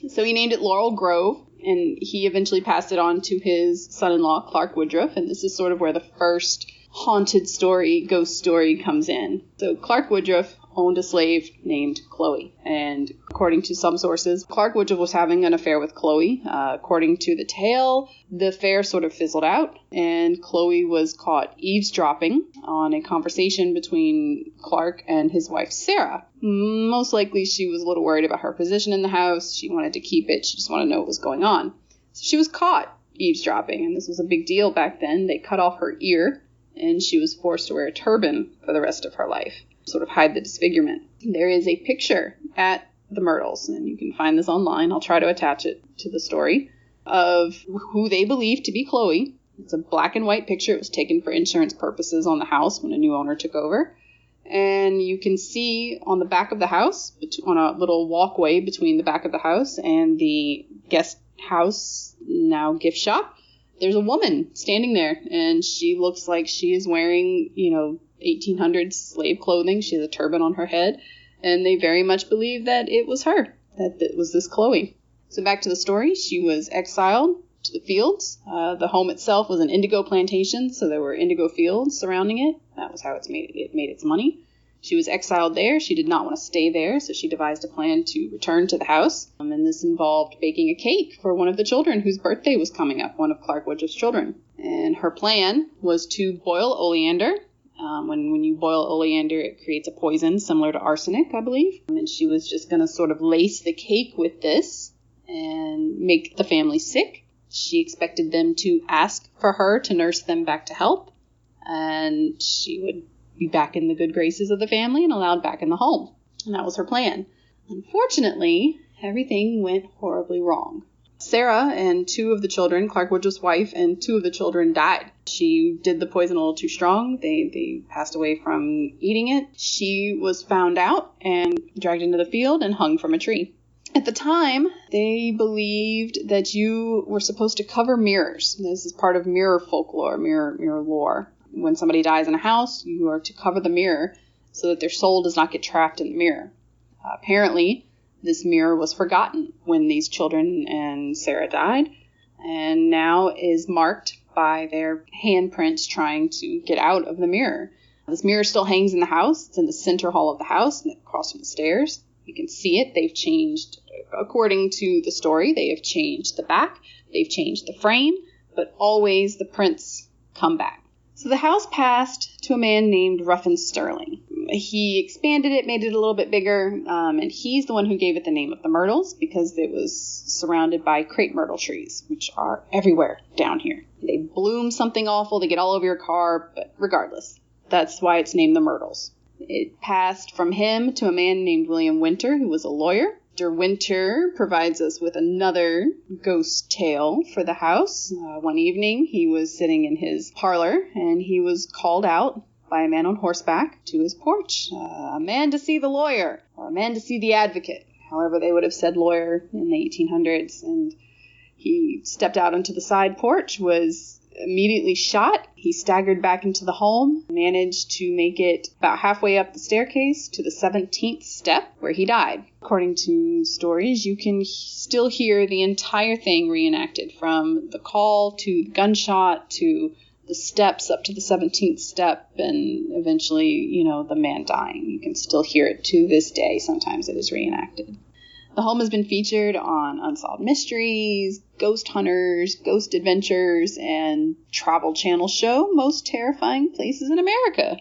So he named it Laurel Grove, and he eventually passed it on to his son-in-law, Clark Woodruff, and this is sort of where the first haunted story, ghost story, comes in. So Clark Woodruff owned a slave named Chloe, and according to some sources, Clark Woodruff was having an affair with Chloe. According to the tale, the affair sort of fizzled out, and Chloe was caught eavesdropping on a conversation between Clark and his wife, Sarah. Most likely she was a little worried about her position in the house. She wanted to keep it. She just wanted to know what was going on. So she was caught eavesdropping, and this was a big deal back then. They cut off her ear, and she was forced to wear a turban for the rest of her life, sort of hide the disfigurement. There is a picture at the Myrtles, and you can find this online. I'll try to attach it to the story, of who they believe to be Chloe. It's a black and white picture. It was taken for insurance purposes on the house when a new owner took over. And you can see on the back of the house, on a little walkway between the back of the house and the guest house, now gift shop, there's a woman standing there, and she looks like she is wearing, 1800s slave clothing. She has a turban on her head, and they very much believe that it was her, that it was this Chloe. So back to the story. She was exiled to the fields. The home itself was an indigo plantation, so there were indigo fields surrounding it. That was how it made its money. She was exiled there. She did not want to stay there, so she devised a plan to return to the house. And this involved baking a cake for one of the children whose birthday was coming up, one of Clark Woodruff's children. And her plan was to boil oleander. When you boil oleander, it creates a poison similar to arsenic, I believe. And she was just going to sort of lace the cake with this and make the family sick. She expected them to ask for her to nurse them back to health, and she would be back in the good graces of the family and allowed back in the home. And that was her plan. Unfortunately, everything went horribly wrong. Sarah and two of the children, Clark Woodruff's wife, and two of the children died. She did the poison a little too strong. They passed away from eating it. She was found out and dragged into the field and hung from a tree. At the time, they believed that you were supposed to cover mirrors. This is part of mirror folklore, mirror lore. When somebody dies in a house, you are to cover the mirror so that their soul does not get trapped in the mirror. Apparently, this mirror was forgotten when these children and Sarah died, and now is marked by their handprints trying to get out of the mirror. This mirror still hangs in the house. It's in the center hall of the house, and across from the stairs. You can see it. They've changed, according to the story, they have changed the back, they've changed the frame, but always the prints come back. So the house passed to a man named Ruffin Sterling. He expanded it, made it a little bit bigger, and he's the one who gave it the name of the Myrtles because it was surrounded by crepe myrtle trees, which are everywhere down here. They bloom something awful, they get all over your car, but regardless, that's why it's named the Myrtles. It passed from him to a man named William Winter, who was a lawyer. Mr. Winter provides us with another ghost tale for the house. One evening, he was sitting in his parlor, and he was called out by a man on horseback to his porch. A man to see the lawyer, or a man to see the advocate. However, they would have said lawyer in the 1800s. And he stepped out onto the side porch, was immediately shot. He staggered back into the home, managed to make it about halfway up the staircase to the 17th step where he died. According to stories, you can still hear the entire thing reenacted, from the call to the gunshot to the steps up to the 17th step and eventually, the man dying. You can still hear it to this day. Sometimes it is reenacted. The home has been featured on Unsolved Mysteries, Ghost Hunters, Ghost Adventures, and Travel Channel show Most Terrifying Places in America.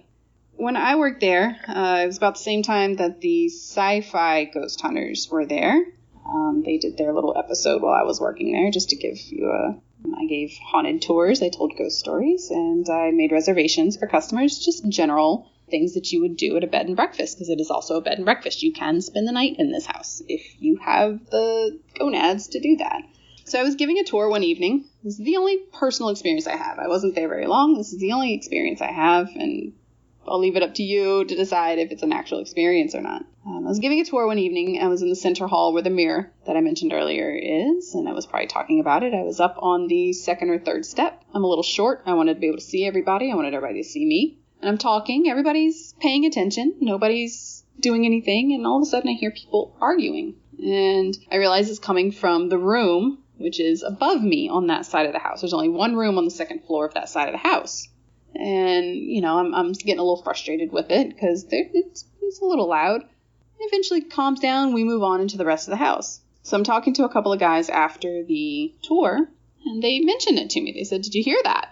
When I worked there, it was about the same time that the Sci-Fi Ghost Hunters were there. They did their little episode while I was working there, just to give you I gave haunted tours, I told ghost stories, and I made reservations for customers, just general things that you would do at a bed and breakfast, because it is also a bed and breakfast. You can spend the night in this house if you have the gonads to do that. So I was giving a tour one evening. This is the only personal experience I have. I wasn't there very long. This is the only experience I have, and I'll leave it up to you to decide if it's an actual experience or not. I was giving a tour one evening. I was in the center hall where the mirror that I mentioned earlier is, and I was probably talking about it. I was up on the second or third step. I'm a little short. I wanted to be able to see everybody. I wanted everybody to see me. And I'm talking, everybody's paying attention, nobody's doing anything, and all of a sudden I hear people arguing. And I realize it's coming from the room, which is above me on that side of the house. There's only one room on the second floor of that side of the house. And, I'm getting a little frustrated with it because it's a little loud. It eventually calms down. We move on into the rest of the house. So I'm talking to a couple of guys after the tour, and they mentioned it to me. They said, "Did you hear that?"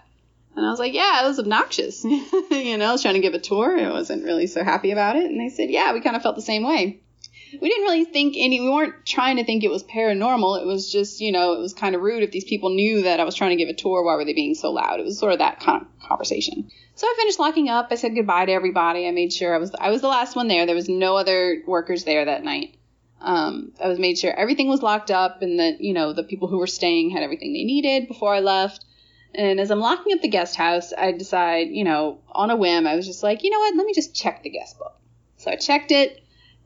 And I was like, "Yeah, it was obnoxious." I was trying to give a tour. I wasn't really so happy about it. And they said, "Yeah, we kind of felt the same way." We didn't really think we weren't trying to think it was paranormal. It was just, it was kind of rude if these people knew that I was trying to give a tour. Why were they being so loud? It was sort of that kind of conversation. So I finished locking up. I said goodbye to everybody. I made sure I was the last one there. There was no other workers there that night. I made sure everything was locked up and that, the people who were staying had everything they needed before I left. And as I'm locking up the guest house, I decide, on a whim, I was just like, you know what, let me just check the guest book. So I checked it,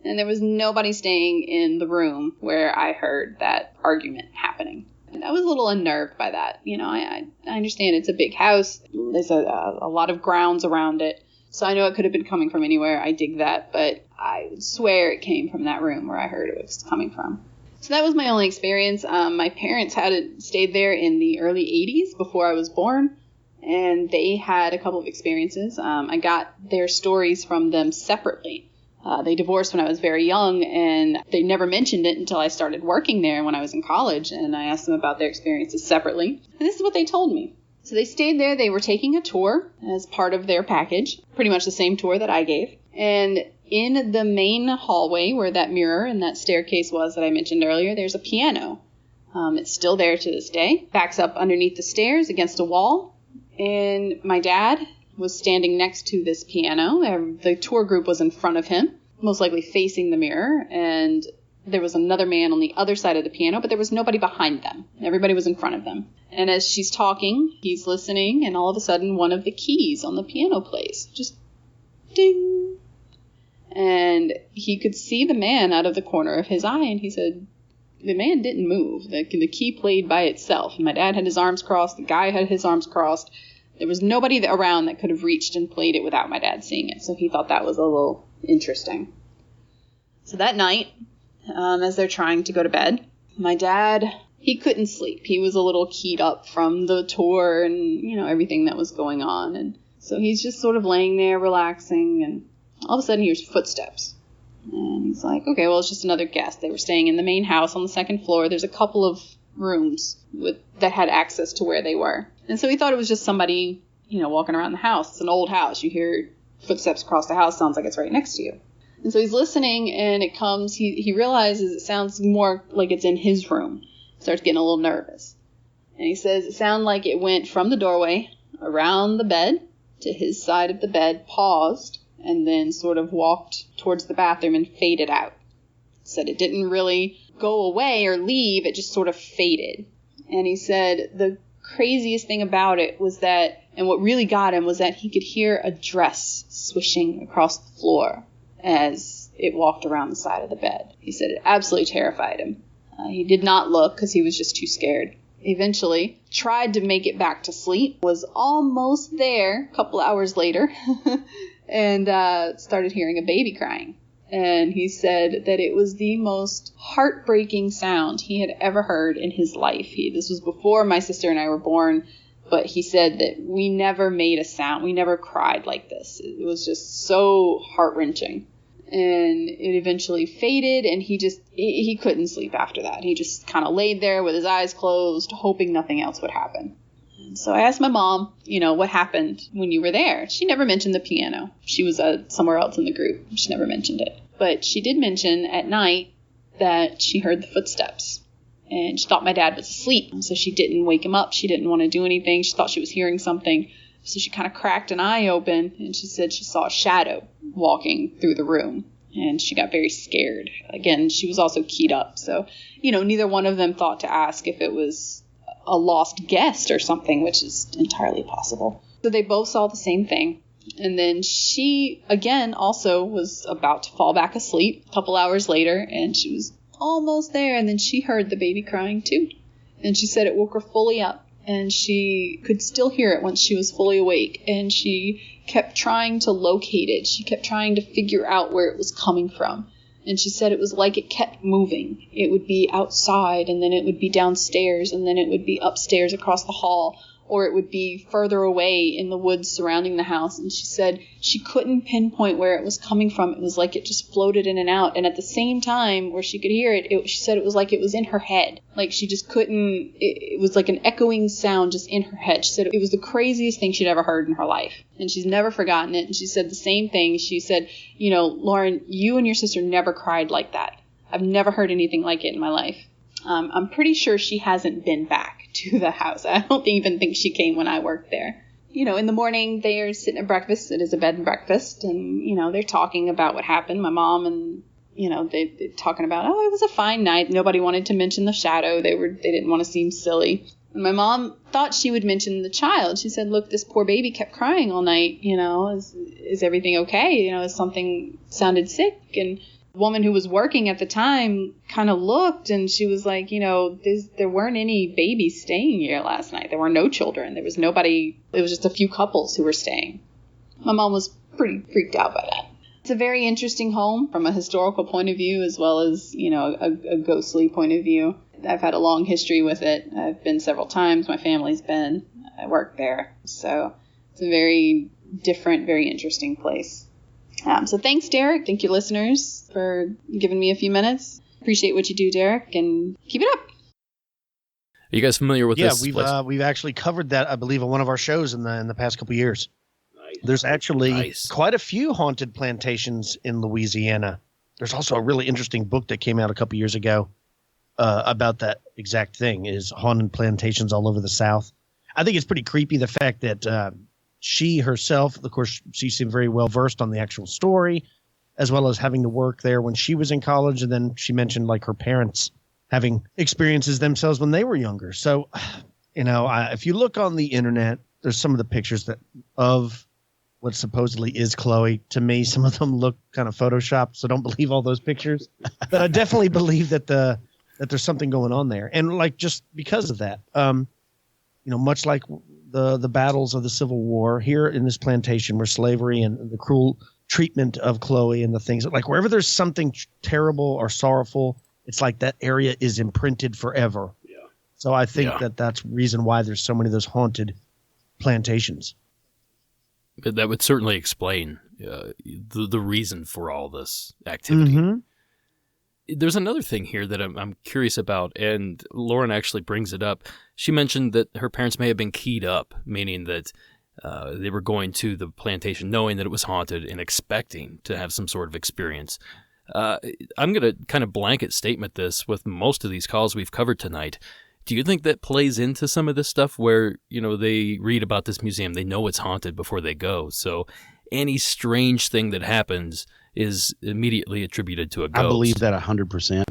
and there was nobody staying in the room where I heard that argument happening. And I was a little unnerved by that. I understand it's a big house. There's a lot of grounds around it. So I know it could have been coming from anywhere. I dig that. But I would swear it came from that room where I heard it was coming from. So that was my only experience. My parents had stayed there in the early 80s before I was born. And they had a couple of experiences. I got their stories from them separately. They divorced when I was very young, and they never mentioned it until I started working there when I was in college, and I asked them about their experiences separately. And this is what they told me. So they stayed there. They were taking a tour as part of their package, pretty much the same tour that I gave. And in the main hallway where that mirror and that staircase was that I mentioned earlier, there's a piano. It's still there to this day. Backs up underneath the stairs against a wall. And my dad was standing next to this piano. The tour group was in front of him, most likely facing the mirror, and there was another man on the other side of the piano, but there was nobody behind them. Everybody was in front of them. And as she's talking, he's listening, and all of a sudden one of the keys on the piano plays. Just ding. And he could see the man out of the corner of his eye, and he said, the man didn't move. The key played by itself. And my dad had his arms crossed. The guy had his arms crossed. There was nobody around that could have reached and played it without my dad seeing it. So he thought that was a little interesting. So that night, as they're trying to go to bed, my dad, he couldn't sleep. He was a little keyed up from the tour and, everything that was going on. And so he's just sort of laying there relaxing, and all of a sudden he hears footsteps. And he's like, okay, well, it's just another guest. They were staying in the main house on the second floor. There's a couple of rooms that had access to where they were. And so he thought it was just somebody, walking around the house. It's an old house. You hear footsteps across the house. Sounds like it's right next to you. And so he's listening, and it comes, he realizes it sounds more like it's in his room. Starts getting a little nervous. And he says it sounded like it went from the doorway around the bed to his side of the bed, paused, and then sort of walked towards the bathroom and faded out. Said it didn't really go away or leave. It just sort of faded. And he said the craziest thing about it was that, and what really got him was that he could hear a dress swishing across the floor as it walked around the side of the bed. He said it absolutely terrified him. He did not look because he was just too scared. Eventually tried to make it back to sleep, was almost there a couple hours later, and started hearing a baby crying. And he said that it was the most heartbreaking sound he had ever heard in his life. This was before my sister and I were born, but he said that we never made a sound. We never cried like this. It was just so heart-wrenching. And it eventually faded, and he couldn't sleep after that. He just kind of laid there with his eyes closed, hoping nothing else would happen. So I asked my mom, what happened when you were there. She never mentioned the piano. She was somewhere else in the group. She never mentioned it. But she did mention at night that she heard the footsteps. And she thought my dad was asleep. So she didn't wake him up. She didn't want to do anything. She thought she was hearing something. So she kind of cracked an eye open, and she said she saw a shadow walking through the room. And she got very scared. Again, she was also keyed up. So, neither one of them thought to ask if it was a lost guest or something, which is entirely possible. So they both saw the same thing. And then she, again, also was about to fall back asleep a couple hours later, and she was almost there, and then she heard the baby crying too. And she said it woke her fully up, and she could still hear it once she was fully awake, and she kept trying to locate it. She kept trying to figure out where it was coming from. And she said it was like it kept moving. It would be outside, and then it would be downstairs, and then it would be upstairs across the hall, or it would be further away in the woods surrounding the house. And she said she couldn't pinpoint where it was coming from. It was like it just floated in and out. And at the same time, where she could hear it, she said it was like it was in her head. Like she just couldn't, it was like an echoing sound just in her head. She said it was the craziest thing she'd ever heard in her life. And she's never forgotten it. And she said the same thing. She said, you know, Lauren, you and your sister never cried like that. I've never heard anything like it in my life. I'm pretty sure she hasn't been back to the house. I don't even think she came when I worked there. You know, in the morning, they're sitting at breakfast. It is a bed and breakfast. And, you know, they're talking about what happened. My mom and, you know, they're talking about, oh, it was a fine night. Nobody wanted to mention the shadow. They didn't want to seem silly. And my mom thought she would mention the child. She said, look, this poor baby kept crying all night. You know, is everything okay? You know, is something sounded sick? And woman who was working at the time kind of looked, and she was like, you know, there weren't any babies staying here last night. There were no children. There was nobody. It was just a few couples who were staying. My mom was pretty freaked out by that. It's a very interesting home from a historical point of view, as well as, you know, a ghostly point of view. I've had a long history with it. I've been several times. My family's been. I work there. So it's a very different, very interesting place. So thanks, Derek. Thank you, listeners, for giving me a few minutes. Appreciate what you do, Derek, and keep it up. Are you guys familiar with this? Yeah, we've actually covered that, I believe, on one of our shows in the past couple of years. Nice. There's actually quite a few haunted plantations in Louisiana. There's also a really interesting book that came out a couple years ago about that exact thing, is haunted plantations all over the South. I think it's pretty creepy, the fact that she herself, of course, she seemed very well versed on the actual story, as well as having to work there when she was in college. And then she mentioned like her parents having experiences themselves when they were younger. So, you know, if you look on the internet, there's some of the pictures of what supposedly is Chloe. To me, some of them look kind of photoshopped, so don't believe all those pictures. But I definitely believe that there's something going on there. And like, just because of that, you know, much like the battles of the Civil War here in this plantation, where slavery and the cruel treatment of Chloe and the things, like wherever there's something terrible or sorrowful, it's like that area is imprinted forever. Yeah. So I think that's reason why there's so many of those haunted plantations. But that would certainly explain the reason for all this activity. Mm-hmm. There's another thing here that I'm curious about, and Lauren actually brings it up. She mentioned that her parents may have been keyed up, meaning that they were going to the plantation knowing that it was haunted and expecting to have some sort of experience. I'm going to kind of blanket statement this with most of these calls we've covered tonight. Do you think that plays into some of this stuff where, you know, they read about this museum, they know it's haunted before they go, so any strange thing that happens is immediately attributed to a ghost? I believe that 100%.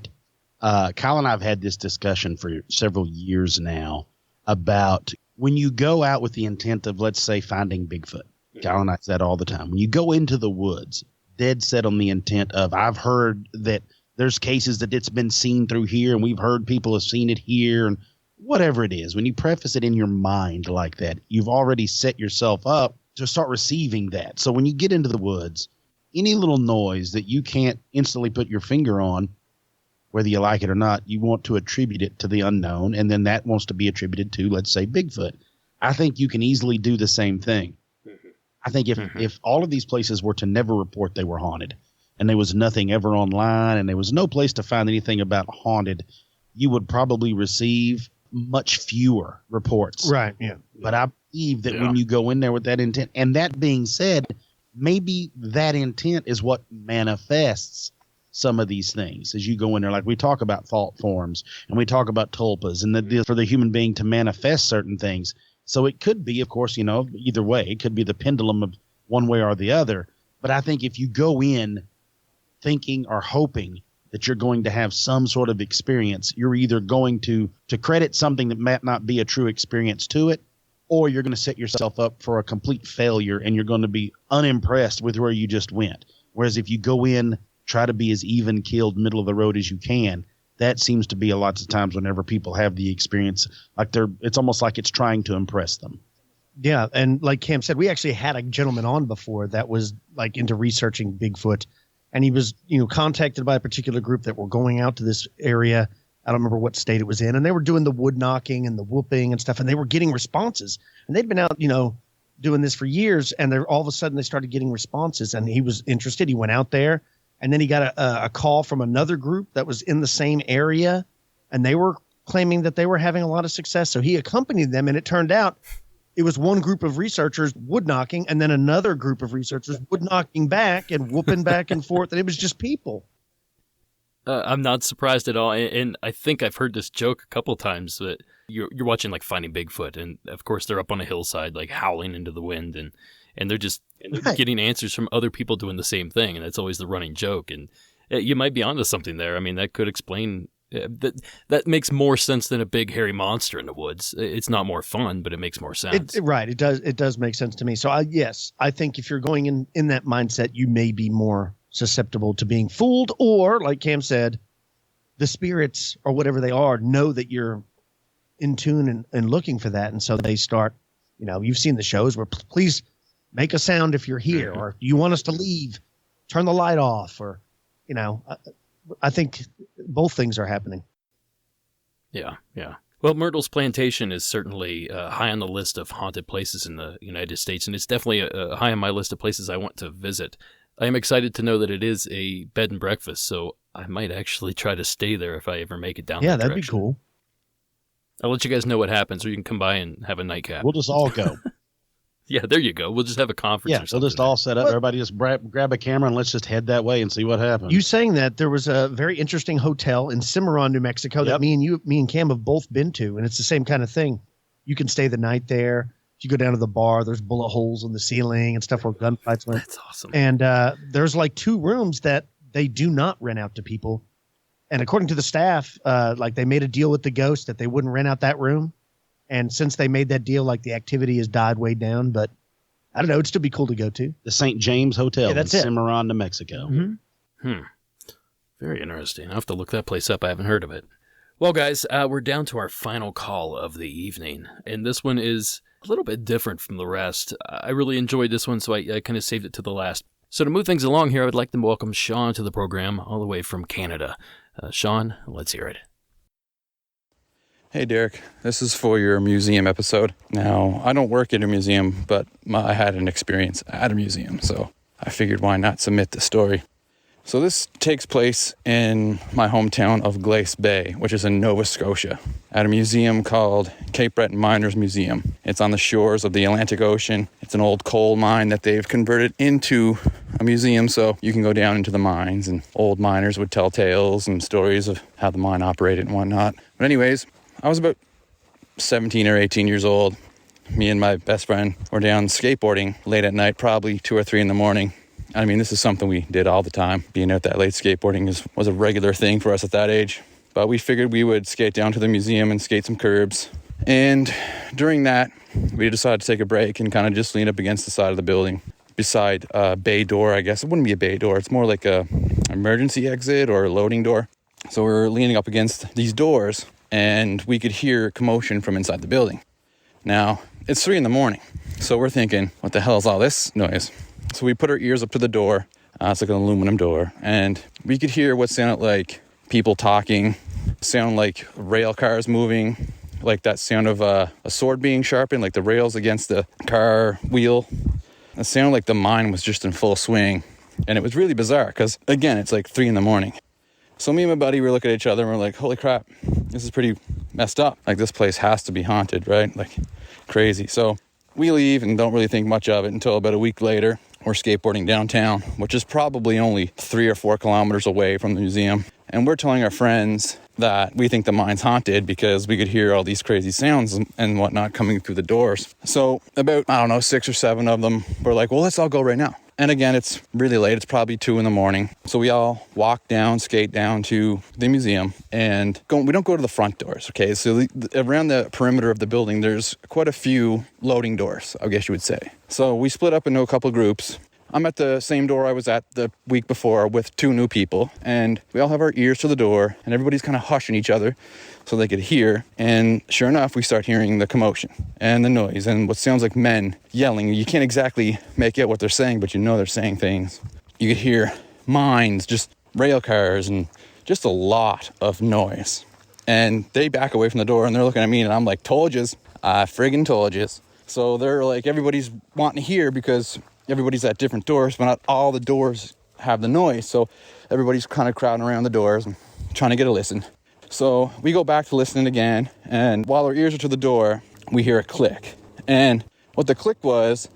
Kyle and I have had this discussion for several years now about when you go out with the intent of, let's say, finding Bigfoot. Kyle and I say that all the time. When you go into the woods, dead set on the intent of, I've heard that there's cases that it's been seen through here, and we've heard people have seen it here, and whatever it is. When you preface it in your mind like that, you've already set yourself up to start receiving that. So when you get into the woods, any little noise that you can't instantly put your finger on, whether you like it or not, you want to attribute it to the unknown, and then that wants to be attributed to, let's say, Bigfoot. I think you can easily do the same thing. Mm-hmm. I think if all of these places were to never report they were haunted, and there was nothing ever online, and there was no place to find anything about haunted, you would probably receive much fewer reports. Right, yeah. But I believe that when you go in there with that intent, and that being said, maybe that intent is what manifests some of these things as you go in there. Like we talk about fault forms, and we talk about tulpas, and for the human being to manifest certain things. So it could be, of course, you know, either way. It could be the pendulum of one way or the other. But I think if you go in thinking or hoping that you're going to have some sort of experience, you're either going to credit something that might not be a true experience to it, or you're going to set yourself up for a complete failure, and you're going to be unimpressed with where you just went. Whereas if you go in, try to be as even-keeled, middle of the road as you can, that seems to be a lot of times whenever people have the experience, like it's almost like it's trying to impress them. Yeah, and like Cam said, we actually had a gentleman on before that was like into researching Bigfoot, and he was, contacted by a particular group that were going out to this area. I don't remember what state it was in, and they were doing the wood knocking and the whooping and stuff, and they were getting responses. And they'd been out, doing this for years, and all of a sudden they started getting responses, and he was interested. He went out there, and then he got a call from another group that was in the same area, and they were claiming that they were having a lot of success. So he accompanied them, and it turned out it was one group of researchers wood knocking, and then another group of researchers wood knocking back and whooping back and forth, and it was just people. I'm not surprised at all, and I think I've heard this joke a couple times. That you're watching like Finding Bigfoot, and of course they're up on a hillside, like howling into the wind, and they're just getting answers from other people doing the same thing, and that's always the running joke. And you might be onto something there. I mean, that could explain. That makes more sense than a big hairy monster in the woods. It's not more fun, but it makes more sense. Right. It does make sense to me. So I think if you're going in that mindset, you may be more susceptible to being fooled, or like Cam said, the spirits or whatever they are know that you're in tune and looking for that. And so they start, you've seen the shows where please make a sound if you're here, or you want us to leave, turn the light off, or, I think both things are happening. Yeah. Well, Myrtle's Plantation is certainly high on the list of haunted places in the United States, and it's definitely high on my list of places I want to visit. I am excited to know that it is a bed and breakfast, so I might actually try to stay there if I ever make it down that direction. Yeah, that'd be cool. I'll let you guys know what happens, or you can come by and have a nightcap. We'll just all go. Yeah, there you go. We'll just have a conference or something. We'll just all set up. Everybody just grab a camera and let's just head that way and see what happens. You saying that, there was a very interesting hotel in Cimarron, New Mexico that me and Cam have both been to, and it's the same kind of thing. You can stay the night there. If you go down to the bar, there's bullet holes in the ceiling and stuff where gunfights went. That's awesome. And there's like 2 rooms that they do not rent out to people. And according to the staff, like they made a deal with the ghost that they wouldn't rent out that room. And since they made that deal, like the activity has died way down. But I don't know. It'd still be cool to go to. The St. James Hotel in Cimarron, New Mexico. Mm-hmm. Very interesting. I'll have to look that place up. I haven't heard of it. Well, guys, we're down to our final call of the evening. And this one is a little bit different from the rest. I really enjoyed this one, so I kind of saved it to the last. So to move things along here, I would like to welcome Sean to the program all the way from Canada. Sean, let's hear it. Hey, Derek. This is for your museum episode. Now, I don't work at a museum, but I had an experience at a museum, so I figured why not submit the story. So this takes place in my hometown of Glace Bay, which is in Nova Scotia, at a museum called Cape Breton Miners Museum. It's on the shores of the Atlantic Ocean. It's an old coal mine that they've converted into a museum, so you can go down into the mines, and old miners would tell tales and stories of how the mine operated and whatnot. But anyways, I was about 17 or 18 years old. Me and my best friend were down skateboarding late at night, probably 2 or 3 in the morning. I mean, this is something we did all the time. Being out that late skateboarding was a regular thing for us at that age. But we figured we would skate down to the museum and skate some curbs. And during that, we decided to take a break and kind of just lean up against the side of the building. Beside a bay door, I guess. It wouldn't be a bay door. It's more like a emergency exit or a loading door. So we're leaning up against these doors, and we could hear commotion from inside the building. Now, it's 3 in the morning, so we're thinking, what the hell is all this noise? So we put our ears up to the door. It's like an aluminum door, and we could hear what sounded like people talking, sound like rail cars moving, like that sound of a sword being sharpened, like the rails against the car wheel. It sounded like the mine was just in full swing, and it was really bizarre because, again, it's like 3 in the morning. So me and my buddy were looking at each other and we're like, holy crap, this is pretty messed up. Like, this place has to be haunted, right? Like, crazy. So we leave and don't really think much of it until about a week later. We're skateboarding downtown, which is probably only 3 or 4 kilometers away from the museum. And we're telling our friends that we think the mine's haunted because we could hear all these crazy sounds and whatnot coming through the doors. So about, 6 or 7 of them were like, well, let's all go right now. And again, it's really late. It's probably 2 in the morning. So we all walk down, skate down to the museum, and we don't go to the front doors, okay? So around the perimeter of the building, there's quite a few loading doors, I guess you would say. So we split up into a couple groups. I'm at the same door I was at the week before with 2 new people, and we all have our ears to the door, and everybody's kind of hushing each other so they could hear. And sure enough, we start hearing the commotion and the noise and what sounds like men yelling. You can't exactly make out what they're saying, but you know they're saying things. You could hear mines, just rail cars, and just a lot of noise. And they back away from the door, and they're looking at me, and I'm like, told yous. I friggin' told yous. So they're like, everybody's wanting to hear because everybody's at different doors, but not all the doors have the noise. So everybody's kind of crowding around the doors and trying to get a listen. So we go back to listening again, and while our ears are to the door, we hear a click. And what the click was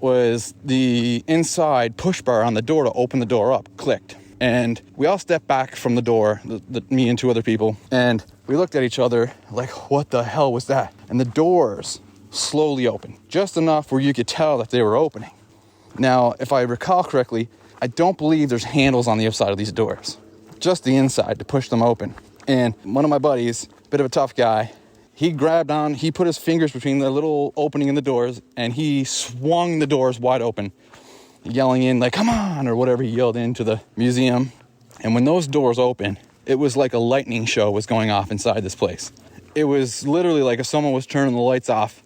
the inside push bar on the door to open the door up clicked. And we all stepped back from the door, me and two other people, and we looked at each other like, what the hell was that? And the doors slowly opened, just enough where you could tell that they were opening. Now, if I recall correctly, I don't believe there's handles on the outside of these doors, just the inside to push them open. And one of my buddies, bit of a tough guy, he put his fingers between the little opening in the doors, and he swung the doors wide open, yelling in like, come on, or whatever he yelled into the museum. And when those doors opened, it was like a lightning show was going off inside this place. It was literally like if someone was turning the lights off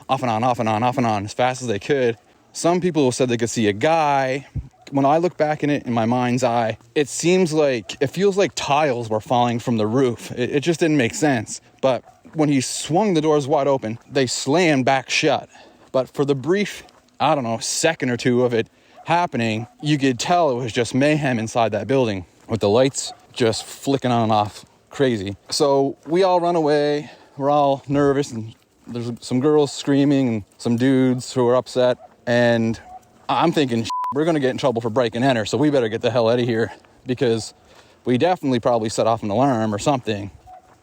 and on, off and on, off and on as fast as they could. Some people said they could see a guy. When I look back in it in my mind's eye, it feels like tiles were falling from the roof. It just didn't make sense. But when he swung the doors wide open, they slammed back shut. But for the brief, second or two of it happening, you could tell it was just mayhem inside that building with the lights just flicking on and off crazy. So we all run away. We're all nervous, and there's some girls screaming and some dudes who are upset. And I'm thinking, we're going to get in trouble for break and enter, so we better get the hell out of here because we definitely probably set off an alarm or something.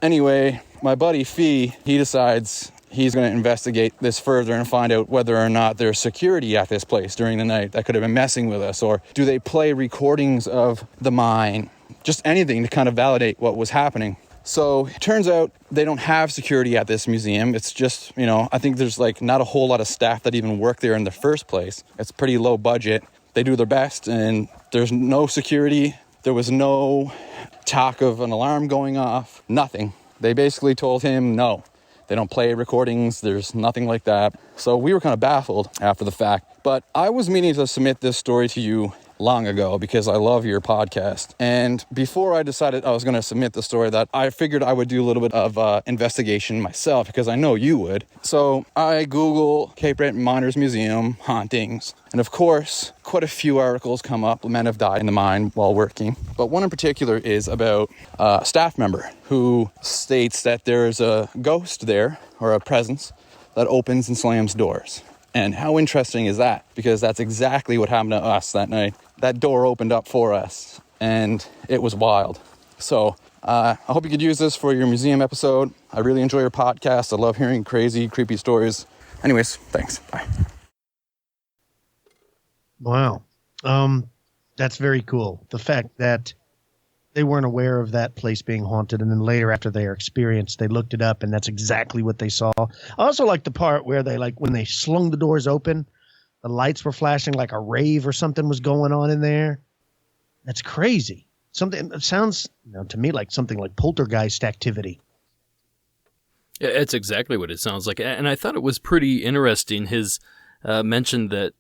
Anyway, my buddy Fee, he decides he's going to investigate this further and find out whether or not there's security at this place during the night that could have been messing with us, or do they play recordings of the mine, just anything to kind of validate what was happening. So it turns out they don't have security at this museum. It's just, I think there's like not a whole lot of staff that even work there in the first place. It's pretty low budget. They do their best, and there's no security. There was no talk of an alarm going off, nothing. They basically told him, no, they don't play recordings. There's nothing like that. So we were kind of baffled after the fact. But I was meaning to submit this story to you long ago because I love your podcast. And before I decided I was going to submit the story, that I figured I would do a little bit of investigation myself because I know you would. So I Google Cape Breton Miners Museum hauntings. And of course, quite a few articles come up. Men have died in the mine while working. But one in particular is about a staff member who states that there's a ghost there, or a presence, that opens and slams doors. And how interesting is that? Because that's exactly what happened to us that night. That door opened up for us, and it was wild. So I hope you could use this for your museum episode. I really enjoy your podcast. I love hearing crazy, creepy stories. Anyways, thanks. Bye. Wow. That's very cool. The fact that they weren't aware of that place being haunted, and then later after their experience, they looked it up, and that's exactly what they saw. I also like the part where they, like, when they slung the doors open, the lights were flashing like a rave or something was going on in there. That's crazy. Something that sounds to me like something like poltergeist activity. Yeah, it's exactly what it sounds like. And I thought it was pretty interesting. His mention that,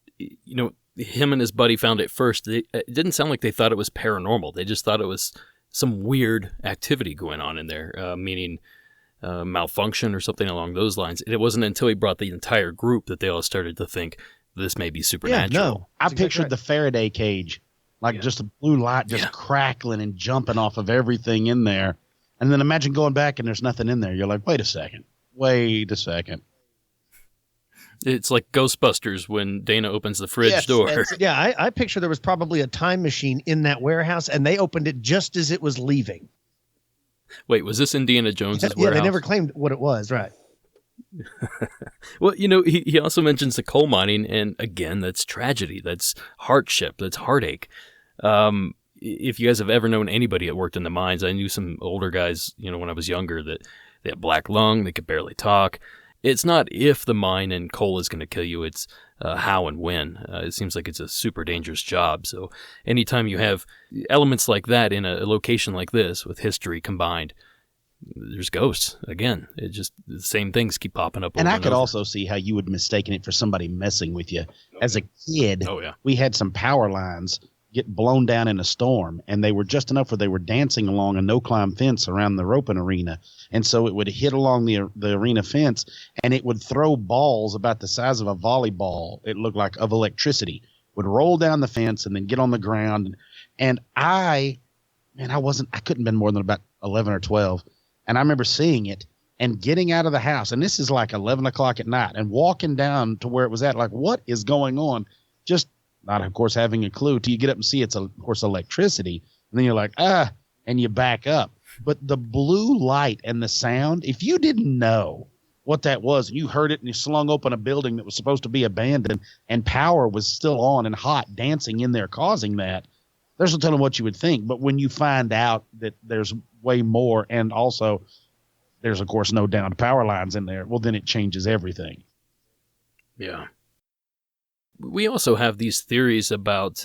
him and his buddy found it first. It didn't sound like they thought it was paranormal. They just thought it was some weird activity going on in there, meaning malfunction or something along those lines. And it wasn't until he brought the entire group that they all started to think this may be supernatural. Yeah, no. I pictured the Faraday cage, just a blue light just crackling and jumping off of everything in there. And then imagine going back and there's nothing in there. You're like, wait a second. It's like Ghostbusters when Dana opens the fridge door. Yeah, I picture there was probably a time machine in that warehouse, and they opened it just as it was leaving. Wait, was this Indiana Jones's warehouse? Yeah, they never claimed what it was, right? Well, he also mentions the coal mining, and again, that's tragedy. That's hardship. That's heartache. If you guys have ever known anybody that worked in the mines, I knew some older guys, when I was younger, that they had black lung, they could barely talk. It's not if the mine and coal is going to kill you, it's how and when. It seems like it's a super dangerous job. So anytime you have elements like that in a location like this with history combined, there's ghosts. Again, it just the same things keep popping up. And I could also see how you would mistaken it for somebody messing with you. As a kid, we had some power lines get blown down in a storm, and they were just enough where they were dancing along a no-climb fence around the roping arena, and so it would hit along the arena fence, and it would throw balls about the size of a volleyball, it looked like, of electricity, would roll down the fence and then get on the ground. And I couldn't have been more than about 11 or 12, and I remember seeing it and getting out of the house, and this is like 11 o'clock at night, and walking down to where it was at, like, what is going on? Just not, of course, having a clue till you get up and see it's, of course, electricity. And then you're like, and you back up. But the blue light and the sound, if you didn't know what that was, and you heard it and you slung open a building that was supposed to be abandoned and power was still on and hot dancing in there causing that, there's no telling what you would think. But when you find out that there's way more, and also there's, of course, no downed power lines in there, well, then it changes everything. Yeah. We also have these theories about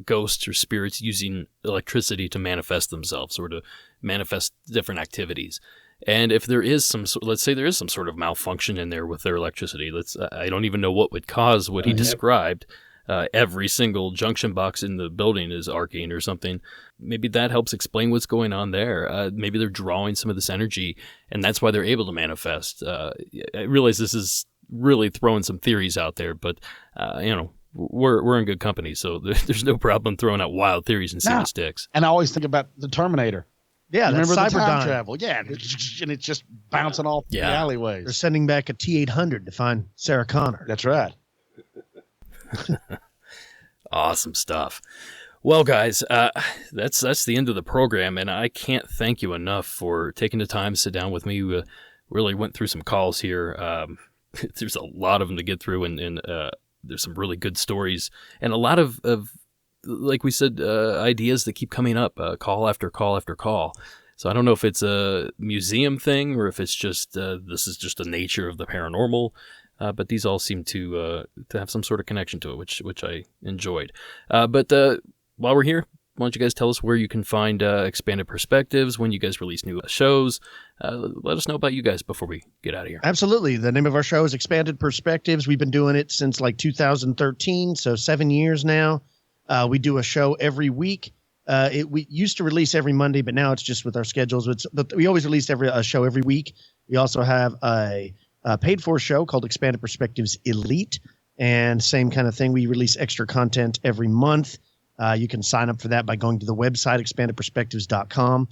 ghosts or spirits using electricity to manifest themselves or to manifest different activities. And if there is let's say there is some sort of malfunction in there with their electricity, I don't even know what would cause what he described. Every single junction box in the building is arcing or something. Maybe that helps explain what's going on there. Maybe they're drawing some of this energy, and that's why they're able to manifest. I realize this is really throwing some theories out there, but we're in good company, so there's no problem throwing out wild theories and seeing what sticks. And I always think about the Terminator. Yeah, remember the Cyberdyne. time travel? Yeah, and it's just bouncing off the alleyways. They're sending back a T-800 to find Sarah Connor. That's right. Awesome stuff. Well, guys, that's the end of the program, and I can't thank you enough for taking the time to sit down with me. We really went through some calls here. There's a lot of them to get through, and there's some really good stories, and a lot of like we said, ideas that keep coming up, call after call after call. So I don't know if it's a museum thing or if it's just this is just the nature of the paranormal. But these all seem to have some sort of connection to it, which I enjoyed. But while we're here, why don't you guys tell us where you can find Expanded Perspectives, when you guys release new shows. Let us know about you guys before we get out of here. Absolutely. The name of our show is Expanded Perspectives. We've been doing it since like 2013, so 7 years now. We do a show every week. We used to release every Monday, but now it's just with our schedules. But we always release a show every week. We also have a paid-for show called Expanded Perspectives Elite, and same kind of thing. We release extra content every month. You can sign up for that by going to the website, expandedperspectives.com,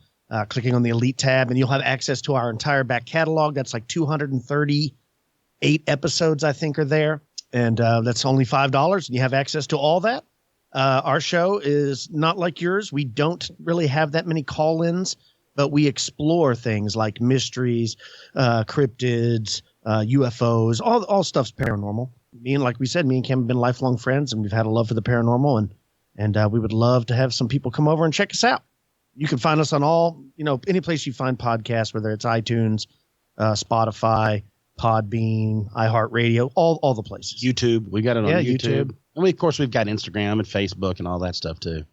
clicking on the Elite tab, and you'll have access to our entire back catalog. That's like 238 episodes, I think, are there, and that's only $5, and you have access to all that. Our show is not like yours. We don't really have that many call-ins, but we explore things like mysteries, cryptids, UFOs, all stuff's paranormal. Like we said, me and Cam have been lifelong friends, and we've had a love for the paranormal, and we would love to have some people come over and check us out. You can find us on any place you find podcasts, whether it's iTunes, Spotify, Podbean, iHeartRadio, all the places. YouTube. We got it on YouTube. And of course, we've got Instagram and Facebook and all that stuff too.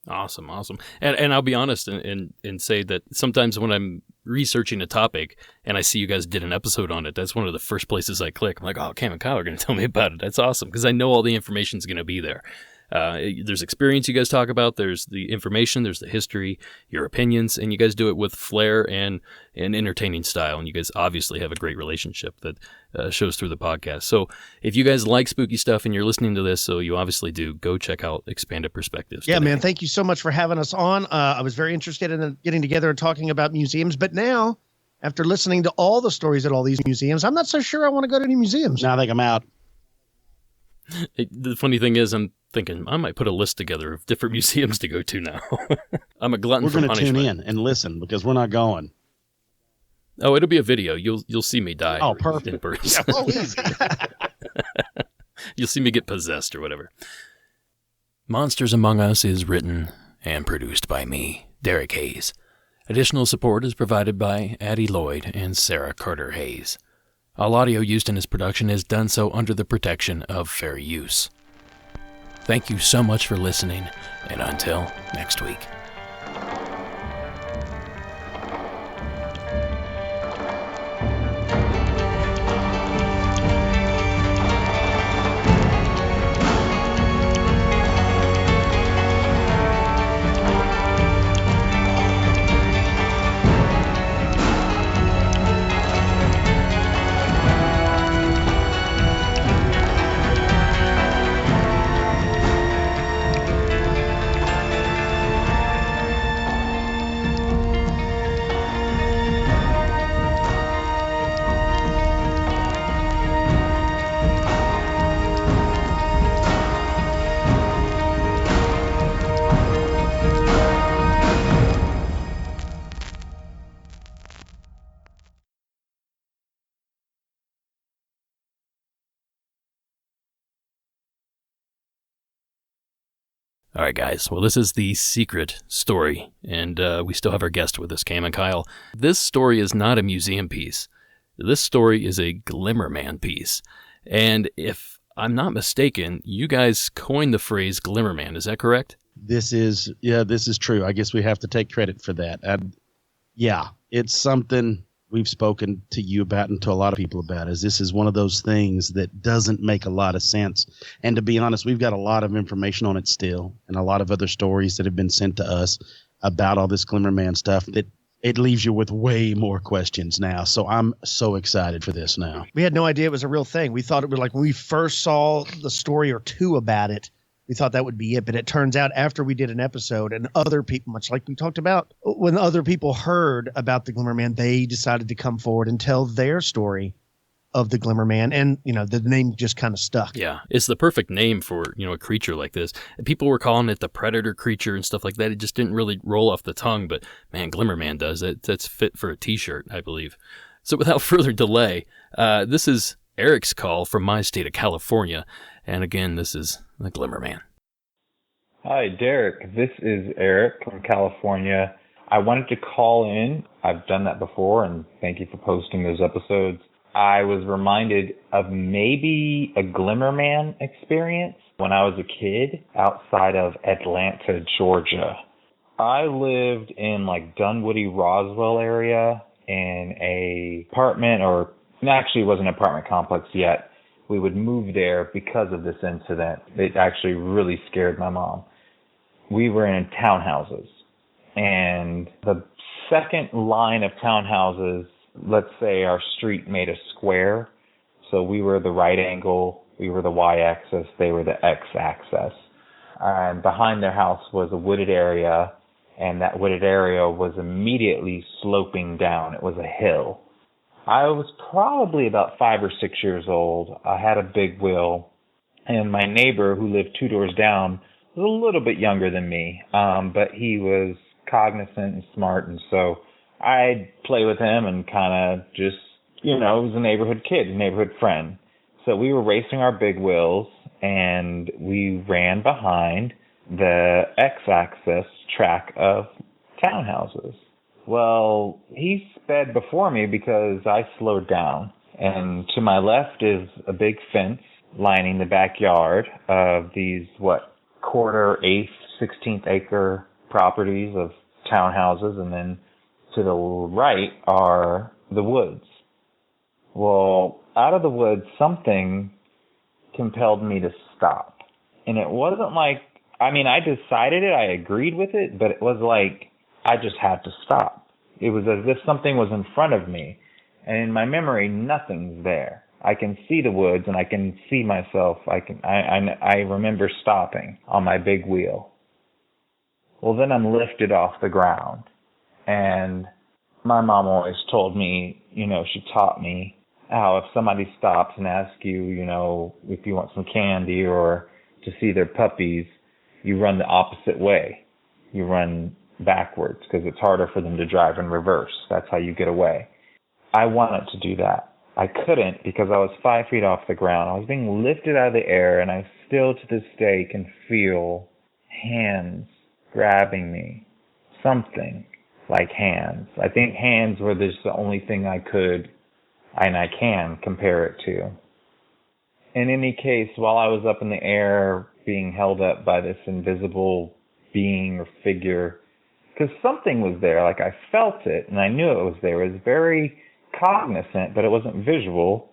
Awesome. And I'll be honest and say that sometimes when I'm researching a topic and I see you guys did an episode on it, that's one of the first places I click. I'm like, oh, Cam and Kyle are going to tell me about it. That's awesome, because I know all the information is going to be there. There's experience you guys talk about, there's the information, there's the history, your opinions, and you guys do it with flair and an entertaining style, and you guys obviously have a great relationship that shows through the podcast. So if you guys like spooky stuff and you're listening to this, so you obviously do, go check out Expanded Perspectives. Yeah, today. man, thank you so much for having us on. I was very interested in getting together and talking about museums, but now, after listening to all the stories at all these museums, I'm not so sure I want to go to any museums. Now I think I'm out. The funny thing is, I'm thinking I might put a list together of different museums to go to now. I'm a glutton for punishment. We're going to tune in and listen, because we're not going. Oh, it'll be a video. You'll see me die. Oh, perfect. In person. Yeah, easy. You'll see me get possessed or whatever. Monsters Among Us is written and produced by me, Derek Hayes. Additional support is provided by Addie Lloyd and Sarah Carter Hayes. All audio used in this production is done so under the protection of fair use. Thank you so much for listening, and until next week. All right, guys. Well, this is the secret story, and we still have our guest with us, Cam and Kyle. This story is not a museum piece. This story is a Glimmerman piece. And if I'm not mistaken, you guys coined the phrase Glimmerman. Is that correct? This is true. I guess we have to take credit for that. Yeah, it's something we've spoken to you about and to a lot of people about, is this is one of those things that doesn't make a lot of sense. And to be honest, we've got a lot of information on it still, and a lot of other stories that have been sent to us about all this Glimmerman stuff that it leaves you with way more questions now. So I'm so excited for this now. We had no idea it was a real thing. We thought it was like when we first saw the story or two about it, we thought that would be it. But it turns out after we did an episode and other people, much like we talked about, when other people heard about the Glimmerman, they decided to come forward and tell their story of the Glimmerman. And, the name just kind of stuck. Yeah, it's the perfect name for, a creature like this. And people were calling it the predator creature and stuff like that. It just didn't really roll off the tongue. But, man, Glimmerman does. That's fit for a T-shirt, I believe. So without further delay, this is Eric's call from my state of California. And again, this is the Glimmerman. Hi, Derek. This is Eric from California. I wanted to call in. I've done that before, and thank you for posting those episodes. I was reminded of maybe a Glimmerman experience when I was a kid outside of Atlanta, Georgia. I lived in Dunwoody, Roswell area in a apartment, or actually it wasn't an apartment complex yet. We would move there because of this incident. It actually really scared my mom. We were in townhouses, and the second line of townhouses, let's say our street made a square. So we were the right angle, we were the y-axis, they were the x-axis. And behind their house was a wooded area, and that wooded area was immediately sloping down. It was a hill. I was probably about 5 or 6 years old. I had a big wheel, and my neighbor who lived 2 doors down was a little bit younger than me, but he was cognizant and smart, and so I'd play with him and kind of just, it was a neighborhood kid, a neighborhood friend. So we were racing our big wheels, and we ran behind the x-axis track of townhouses. Well, he sped before me because I slowed down. And to my left is a big fence lining the backyard of these, quarter, eighth, 16th acre properties of townhouses. And then to the right are the woods. Well, out of the woods, something compelled me to stop. And it wasn't I decided it, I agreed with it, but it was I just had to stop. It was as if something was in front of me. And in my memory, nothing's there. I can see the woods and I can see myself. I remember stopping on my big wheel. Well, then I'm lifted off the ground. And my mom always told me, she taught me how if somebody stops and asks you, if you want some candy or to see their puppies, you run the opposite way. You run backwards because it's harder for them to drive in reverse. That's how you get away. I wanted to do that. I couldn't because I was 5 feet off the ground. I was being lifted out of the air, and I still to this day can feel hands grabbing me. Something like hands. I think hands were just the only thing I could and I can compare it to. In any case, while I was up in the air being held up by this invisible being or figure, because something was there, I felt it and I knew it was there. It was very cognizant, but it wasn't visual.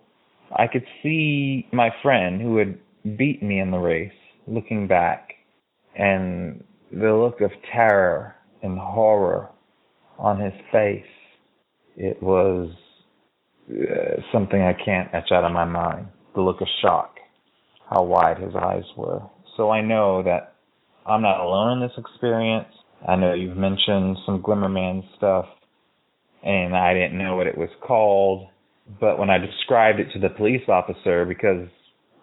I could see my friend who had beaten me in the race looking back, and the look of terror and horror on his face. It was something I can't etch out of my mind. The look of shock, how wide his eyes were. So I know that I'm not alone in this experience. I know you've mentioned some Glimmerman stuff, and I didn't know what it was called. But when I described it to the police officer, because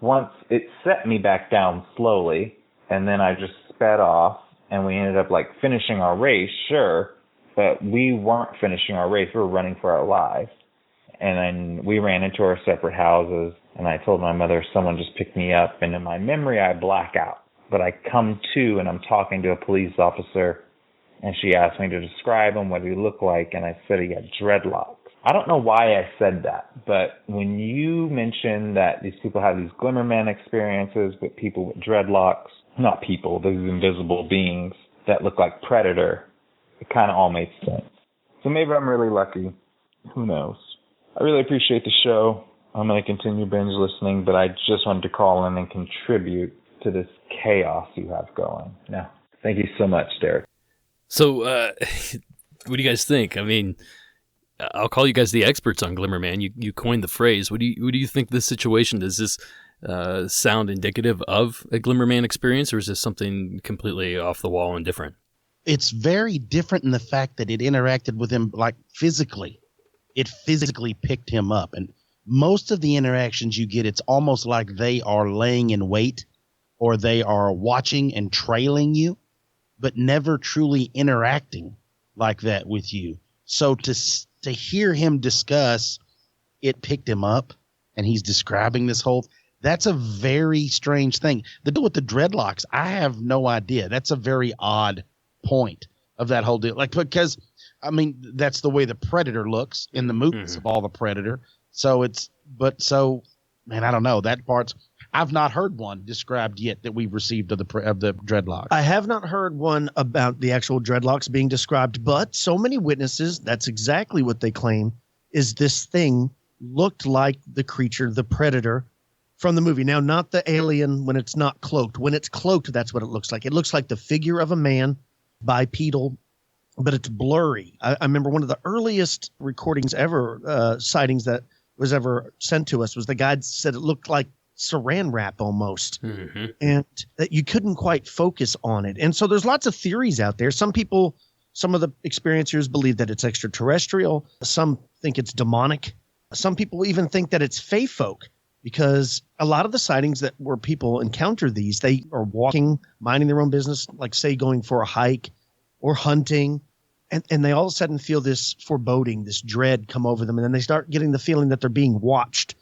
once it set me back down slowly, and then I just sped off, and we ended up finishing our race, sure, but we weren't finishing our race. We were running for our lives. And then we ran into our separate houses, and I told my mother someone just picked me up, and in my memory I black out. but I come to and I'm talking to a police officer, and she asked me to describe him, what he looked like, and I said he had dreadlocks. I don't know why I said that, but when you mentioned that these people have these Glimmerman experiences with people with dreadlocks, not people, these invisible beings that look like Predator, it kind of all made sense. So maybe I'm really lucky. Who knows? I really appreciate the show. I'm going to continue binge listening, but I just wanted to call in and contribute to this chaos you have going. Now, thank you so much, Derek. So, what do you guys think? I mean, I'll call you guys the experts on Glimmerman. You coined the phrase. What do you think this situation, does this sound indicative of a Glimmerman experience, or is this something completely off the wall and different? It's very different in the fact that it interacted with him like physically. It physically picked him up. And most of the interactions you get, it's almost like they are laying in wait or they are watching and trailing you, but never truly interacting like that with you. So to hear him discuss it picked him up and he's describing this whole, that's a very strange thing. The deal with the dreadlocks, I have no idea. That's a very odd point of that whole deal. Like, because I mean, that's the way the Predator looks in the movies of all the Predator. So man, I don't know, that part's, I've not heard one described yet that we've received of the dreadlocks. I have not heard one about the actual dreadlocks being described, but so many witnesses, that's exactly what they claim, is this thing looked like the creature, the Predator from the movie. Now, not the alien when it's not cloaked. When it's cloaked, that's what it looks like. It looks like the figure of a man, bipedal, but it's blurry. I remember one of the earliest recordings ever, sightings that was ever sent to us, was the guy said it looked like saran wrap almost, and that you couldn't quite focus on it. And so there's lots of theories out there. Some people, some of the experiencers believe that it's extraterrestrial. Some think it's demonic. Some people even think that it's fae folk, because a lot of the sightings that where people encounter these, they are walking, minding their own business, like say going for a hike or hunting, and they all of a sudden feel this foreboding, this dread come over them, and then they start getting the feeling that they're being watched.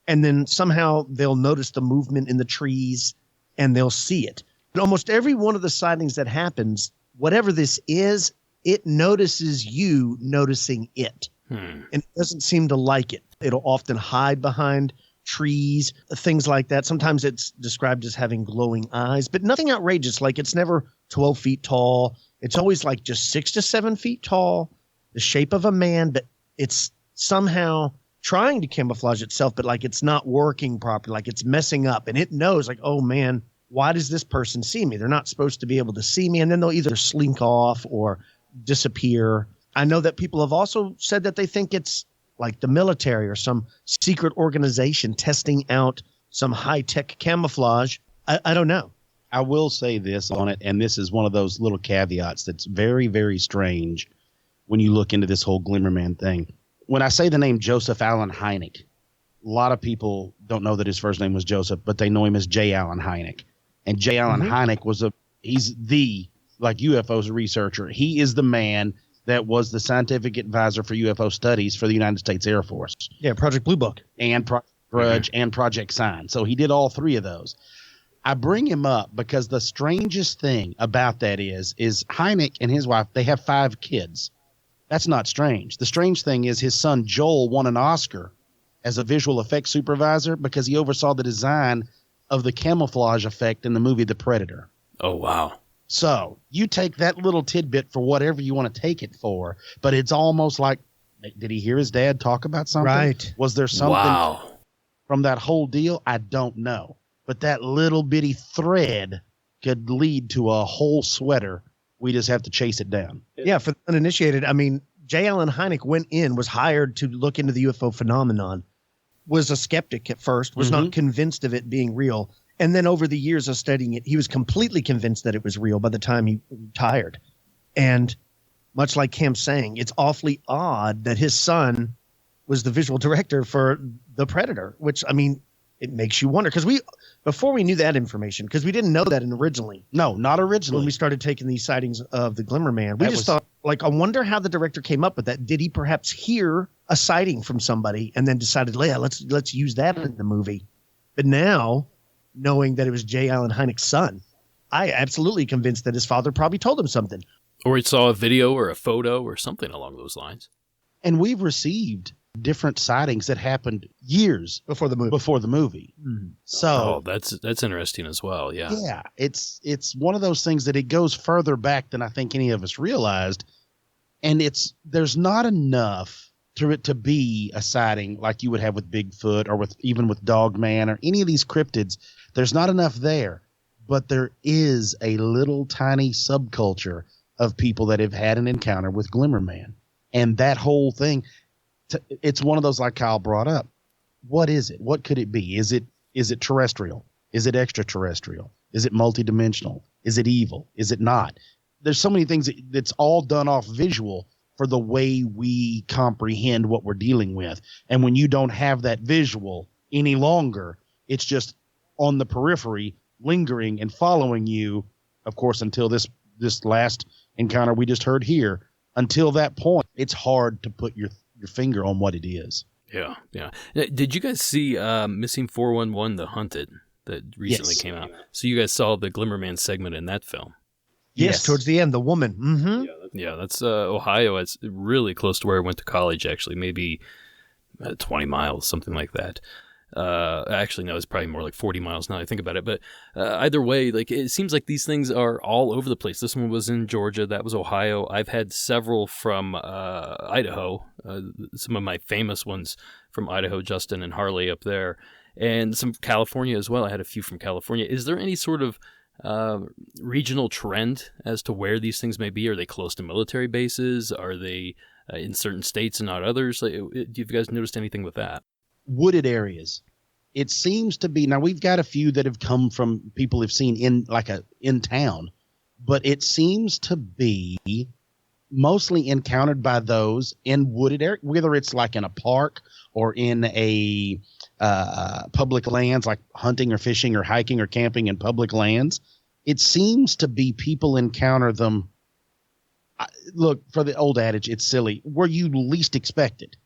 And then somehow they'll notice the movement in the trees and they'll see it. But almost every one of the sightings that happens, whatever this is, it notices you noticing it. And it doesn't seem to like it. It'll often hide behind trees, things like that. Sometimes it's described as having glowing eyes, but nothing outrageous. Like it's never 12 feet tall. It's always like just 6 to 7 feet tall, the shape of a man, but it's somehow trying to camouflage itself, but like it's not working properly, like it's messing up, and it knows like, oh man, why does this person see me? They're not supposed to be able to see me. And then they'll either slink off or disappear. I know that people have also said that they think it's like the military or some secret organization testing out some high-tech camouflage. I don't know. I will say this on it, and this is one of those little caveats that's very, very strange when you look into this whole Glimmerman thing. When I say the name Joseph Allen Hynek, a lot of people don't know that his first name was Joseph, but they know him as J. Allen Hynek. And J. Allen Hynek he's the, like, UFOs researcher. He is the man that was the scientific advisor for UFO studies for the United States Air Force. Yeah, Project Blue Book. And Project Grudge and Project Sign. So he did all three of those. I bring him up because the strangest thing about that is Hynek and his wife, they have 5 kids. That's not strange. The strange thing is his son Joel won an Oscar as a visual effects supervisor because he oversaw the design of the camouflage effect in the movie The Predator. Oh, wow. So you take that little tidbit for whatever you want to take it for, but it's almost like, did he hear his dad talk about something? Right. Was there something from that whole deal? I don't know. But that little bitty thread could lead to a whole sweater. We just have to chase it down. Yeah, for the uninitiated, I mean, J. Allen Hynek was hired to look into the UFO phenomenon, was a skeptic at first, was not convinced of it being real. And then over the years of studying it, he was completely convinced that it was real by the time he retired. And much like Cam's saying, it's awfully odd that his son was the visual director for The Predator, which, I mean, it makes you wonder. Because before we knew that information, because we didn't know that originally. No, not originally. When we started taking these sightings of the Glimmerman, we just thought, like, I wonder how the director came up with that. Did he perhaps hear a sighting from somebody and then decided, yeah, let's use that in the movie? But now, knowing that it was J. Allen Hynek's son, I absolutely convinced that his father probably told him something. Or he saw a video or a photo or something along those lines. And we've received different sightings that happened years before the movie. Mm-hmm. So that's interesting as well. Yeah, it's one of those things that it goes further back than I think any of us realized, and there's not enough to it to be a sighting like you would have with Bigfoot or even with Dogman or any of these cryptids. There's not enough there, but there is a little tiny subculture of people that have had an encounter with Glimmerman, and that whole thing. It's one of those like Kyle brought up. What is it? What could it be? Is it terrestrial? Is it extraterrestrial? Is it multidimensional? Is it evil? Is it not? There's so many things that's all done off visual for the way we comprehend what we're dealing with. And when you don't have that visual any longer, it's just on the periphery, lingering and following you, of course, until this last encounter we just heard here. Until that point, it's hard to put your finger on what it is. Yeah. Did you guys see Missing 411, The Hunted, that recently came out? So you guys saw the Glimmerman segment in that film? Yes, towards the end, the woman. Mm-hmm. Yeah, that's Ohio. It's really close to where I went to college, actually, maybe 20 miles, something like that. Actually, no, it's probably more like 40 miles now that I think about it. But either way, like it seems like these things are all over the place. This one was in Georgia. That was Ohio. I've had several from Idaho. Some of my famous ones from Idaho, Justin and Harley up there. And some California as well. I had a few from California. Is there any sort of regional trend as to where these things may be? Are they close to military bases? Are they in certain states and not others? Like, do you guys noticed anything with that? Wooded areas. It seems to be, now we've got a few that have come from people have seen in town, but it seems to be mostly encountered by those in wooded areas, whether it's like in a park or in a public lands, like hunting or fishing or hiking or camping in public lands. It seems to be people encounter them. Look, for the old adage, it's silly, where you least expect it.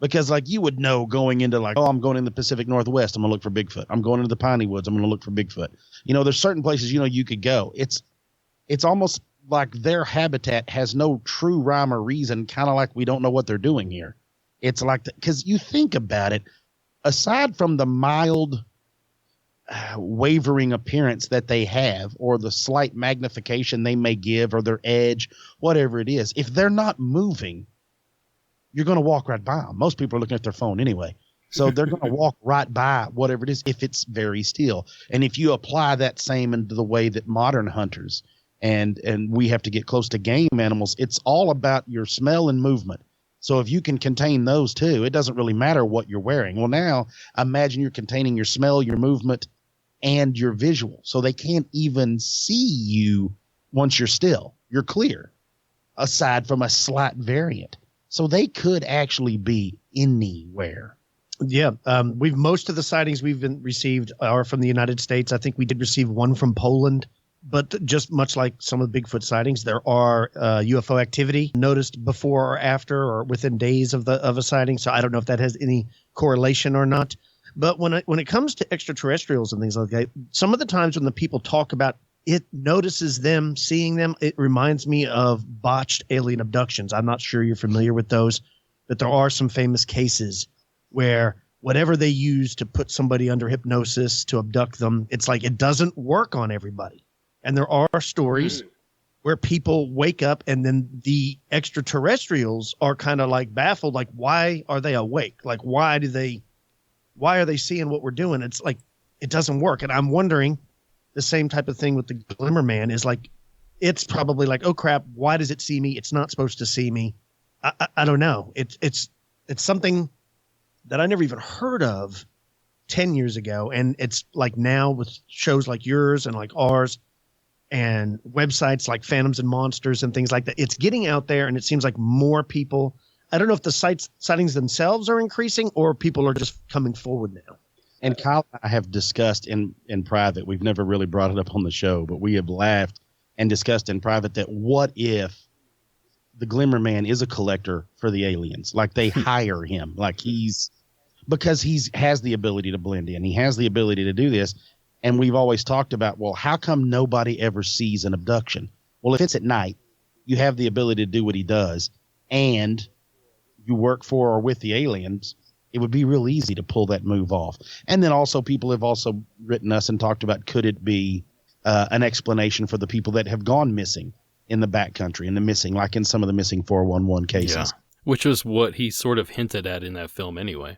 Because like you would know going into like, oh, I'm going in the Pacific Northwest, I'm going to look for Bigfoot. I'm going into the Piney Woods, I'm going to look for Bigfoot. You know, there's certain places, you could go. It's almost like their habitat has no true rhyme or reason, kind of like we don't know what they're doing here. It's like, because you think about it, aside from the mild wavering appearance that they have or the slight magnification they may give or their edge, whatever it is, if they're not moving, you're going to walk right by them. Most people are looking at their phone anyway. So they're going to walk right by whatever it is if it's very still. And if you apply that same into the way that modern hunters and we have to get close to game animals, it's all about your smell and movement. So if you can contain those two, it doesn't really matter what you're wearing. Well, now imagine you're containing your smell, your movement, and your visual. So they can't even see you once you're still. You're clear, aside from a slight variant. So they could actually be anywhere. Yeah, most of the sightings we've received are from the United States. I think we did receive one from Poland, but just much like some of the Bigfoot sightings, there are UFO activity noticed before or after or within days of a sighting. So I don't know if that has any correlation or not. But when it comes to extraterrestrials and things like that, some of the times when the people talk about it notices them, seeing them, it reminds me of botched alien abductions. I'm not sure you're familiar with those, but there are some famous cases where whatever they use to put somebody under hypnosis to abduct them, it's like it doesn't work on everybody. And there are stories where people wake up and then the extraterrestrials are kind of like baffled, like why are they awake? Like why are they seeing what we're doing? It's like it doesn't work. And I'm wondering, the same type of thing with the Glimmerman is like, it's probably like, oh crap, why does it see me? It's not supposed to see me. I don't know. It's something that I never even heard of 10 years ago. And it's like now with shows like yours and like ours and websites like Phantoms and Monsters and things like that, it's getting out there and it seems like more people, I don't know if the sightings themselves are increasing or people are just coming forward now. And Kyle and I have discussed in private, we've never really brought it up on the show, but we have laughed and discussed in private that what if the Glimmerman is a collector for the aliens? Like they hire him, like because he has the ability to blend in. He has the ability to do this. And we've always talked about, well, how come nobody ever sees an abduction? Well, if it's at night, you have the ability to do what he does, and you work for or with the aliens, it would be real easy to pull that move off. And then also people have also written us and talked about, could it be an explanation for the people that have gone missing in the backcountry and the missing, like in some of the missing 411 cases. Yeah. Which was what he sort of hinted at in that film anyway.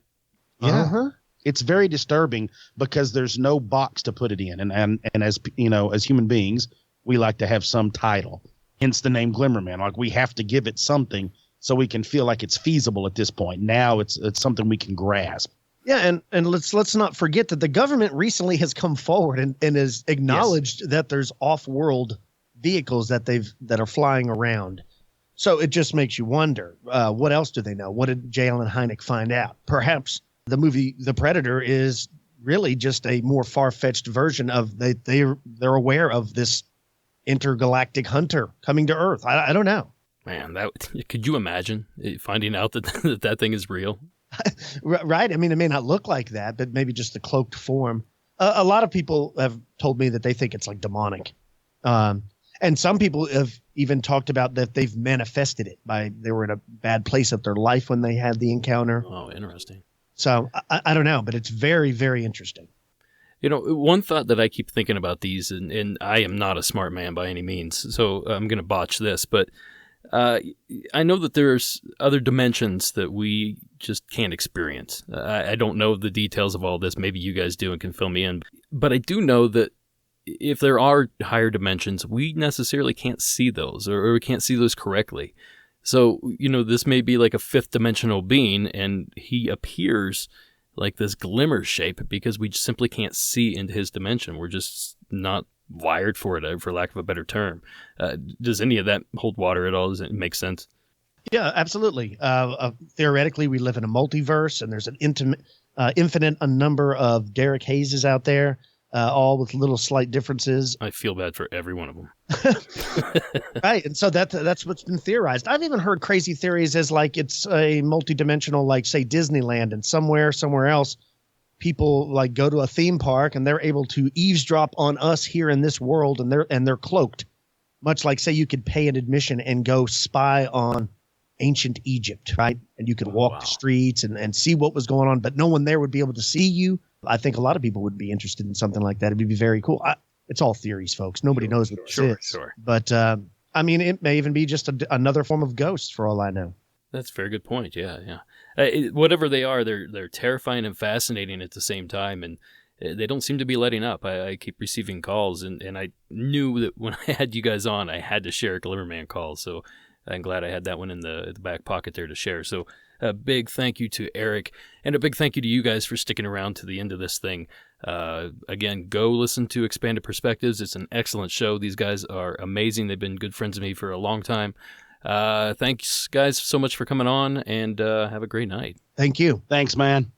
Yeah. It's very disturbing because there's no box to put it in. And as you know, as human beings, we like to have some title, hence the name Glimmerman. Like, we have to give it something so we can feel like it's feasible at this point. Now it's something we can grasp. Yeah, and let's not forget that the government recently has come forward and has acknowledged that there's off-world vehicles that are flying around. So it just makes you wonder, what else do they know? What did J. Allen Hynek find out? Perhaps the movie The Predator is really just a more far-fetched version of they're aware of this intergalactic hunter coming to Earth. I don't know. Man, could you imagine finding out that that thing is real? Right. I mean, it may not look like that, but maybe just the cloaked form. A lot of people have told me that they think it's like demonic. And some people have even talked about that they've manifested it they were in a bad place of their life when they had the encounter. Oh, interesting. So I don't know, but it's very, very interesting. You know, one thought that I keep thinking about these, and I am not a smart man by any means, so I'm going to botch this, but I know that there's other dimensions that we just can't experience. I don't know the details of all this. Maybe you guys do and can fill me in. But I do know that if there are higher dimensions, we necessarily can't see those, or we can't see those correctly. So, you know, this may be like a fifth dimensional being, and he appears like this glimmer shape because we just simply can't see into his dimension. We're just not wired for it, for lack of a better term. Does any of that hold water at all? Does it make sense? Yeah, absolutely. Theoretically, we live in a multiverse, and there's an infinite number of Derek Hayeses out there, all with little slight differences. I feel bad for every one of them. Right, and so that's what's been theorized. I've even heard crazy theories as like it's a multidimensional, like say Disneyland, and somewhere else, people like go to a theme park and they're able to eavesdrop on us here in this world, and they're cloaked, much like say you could pay an admission and go spy on ancient Egypt, right? And you could walk the streets and see what was going on, but no one there would be able to see you. I think a lot of people would be interested in something like that. It'd be very cool. It's all theories, folks. Nobody knows what this is. Sure. But I mean, it may even be just another form of ghost for all I know. That's a very good point. Yeah. Whatever they are, they're terrifying and fascinating at the same time, and they don't seem to be letting up. I keep receiving calls, and I knew that when I had you guys on, I had to share a Glimmerman call. So I'm glad I had that one in the back pocket there to share. So a big thank you to Eric, and a big thank you to you guys for sticking around to the end of this thing. Again, go listen to Expanded Perspectives. It's an excellent show. These guys are amazing. They've been good friends of me for a long time. Thanks, guys, so much for coming on, and have a great night. Thank you. Thanks, man.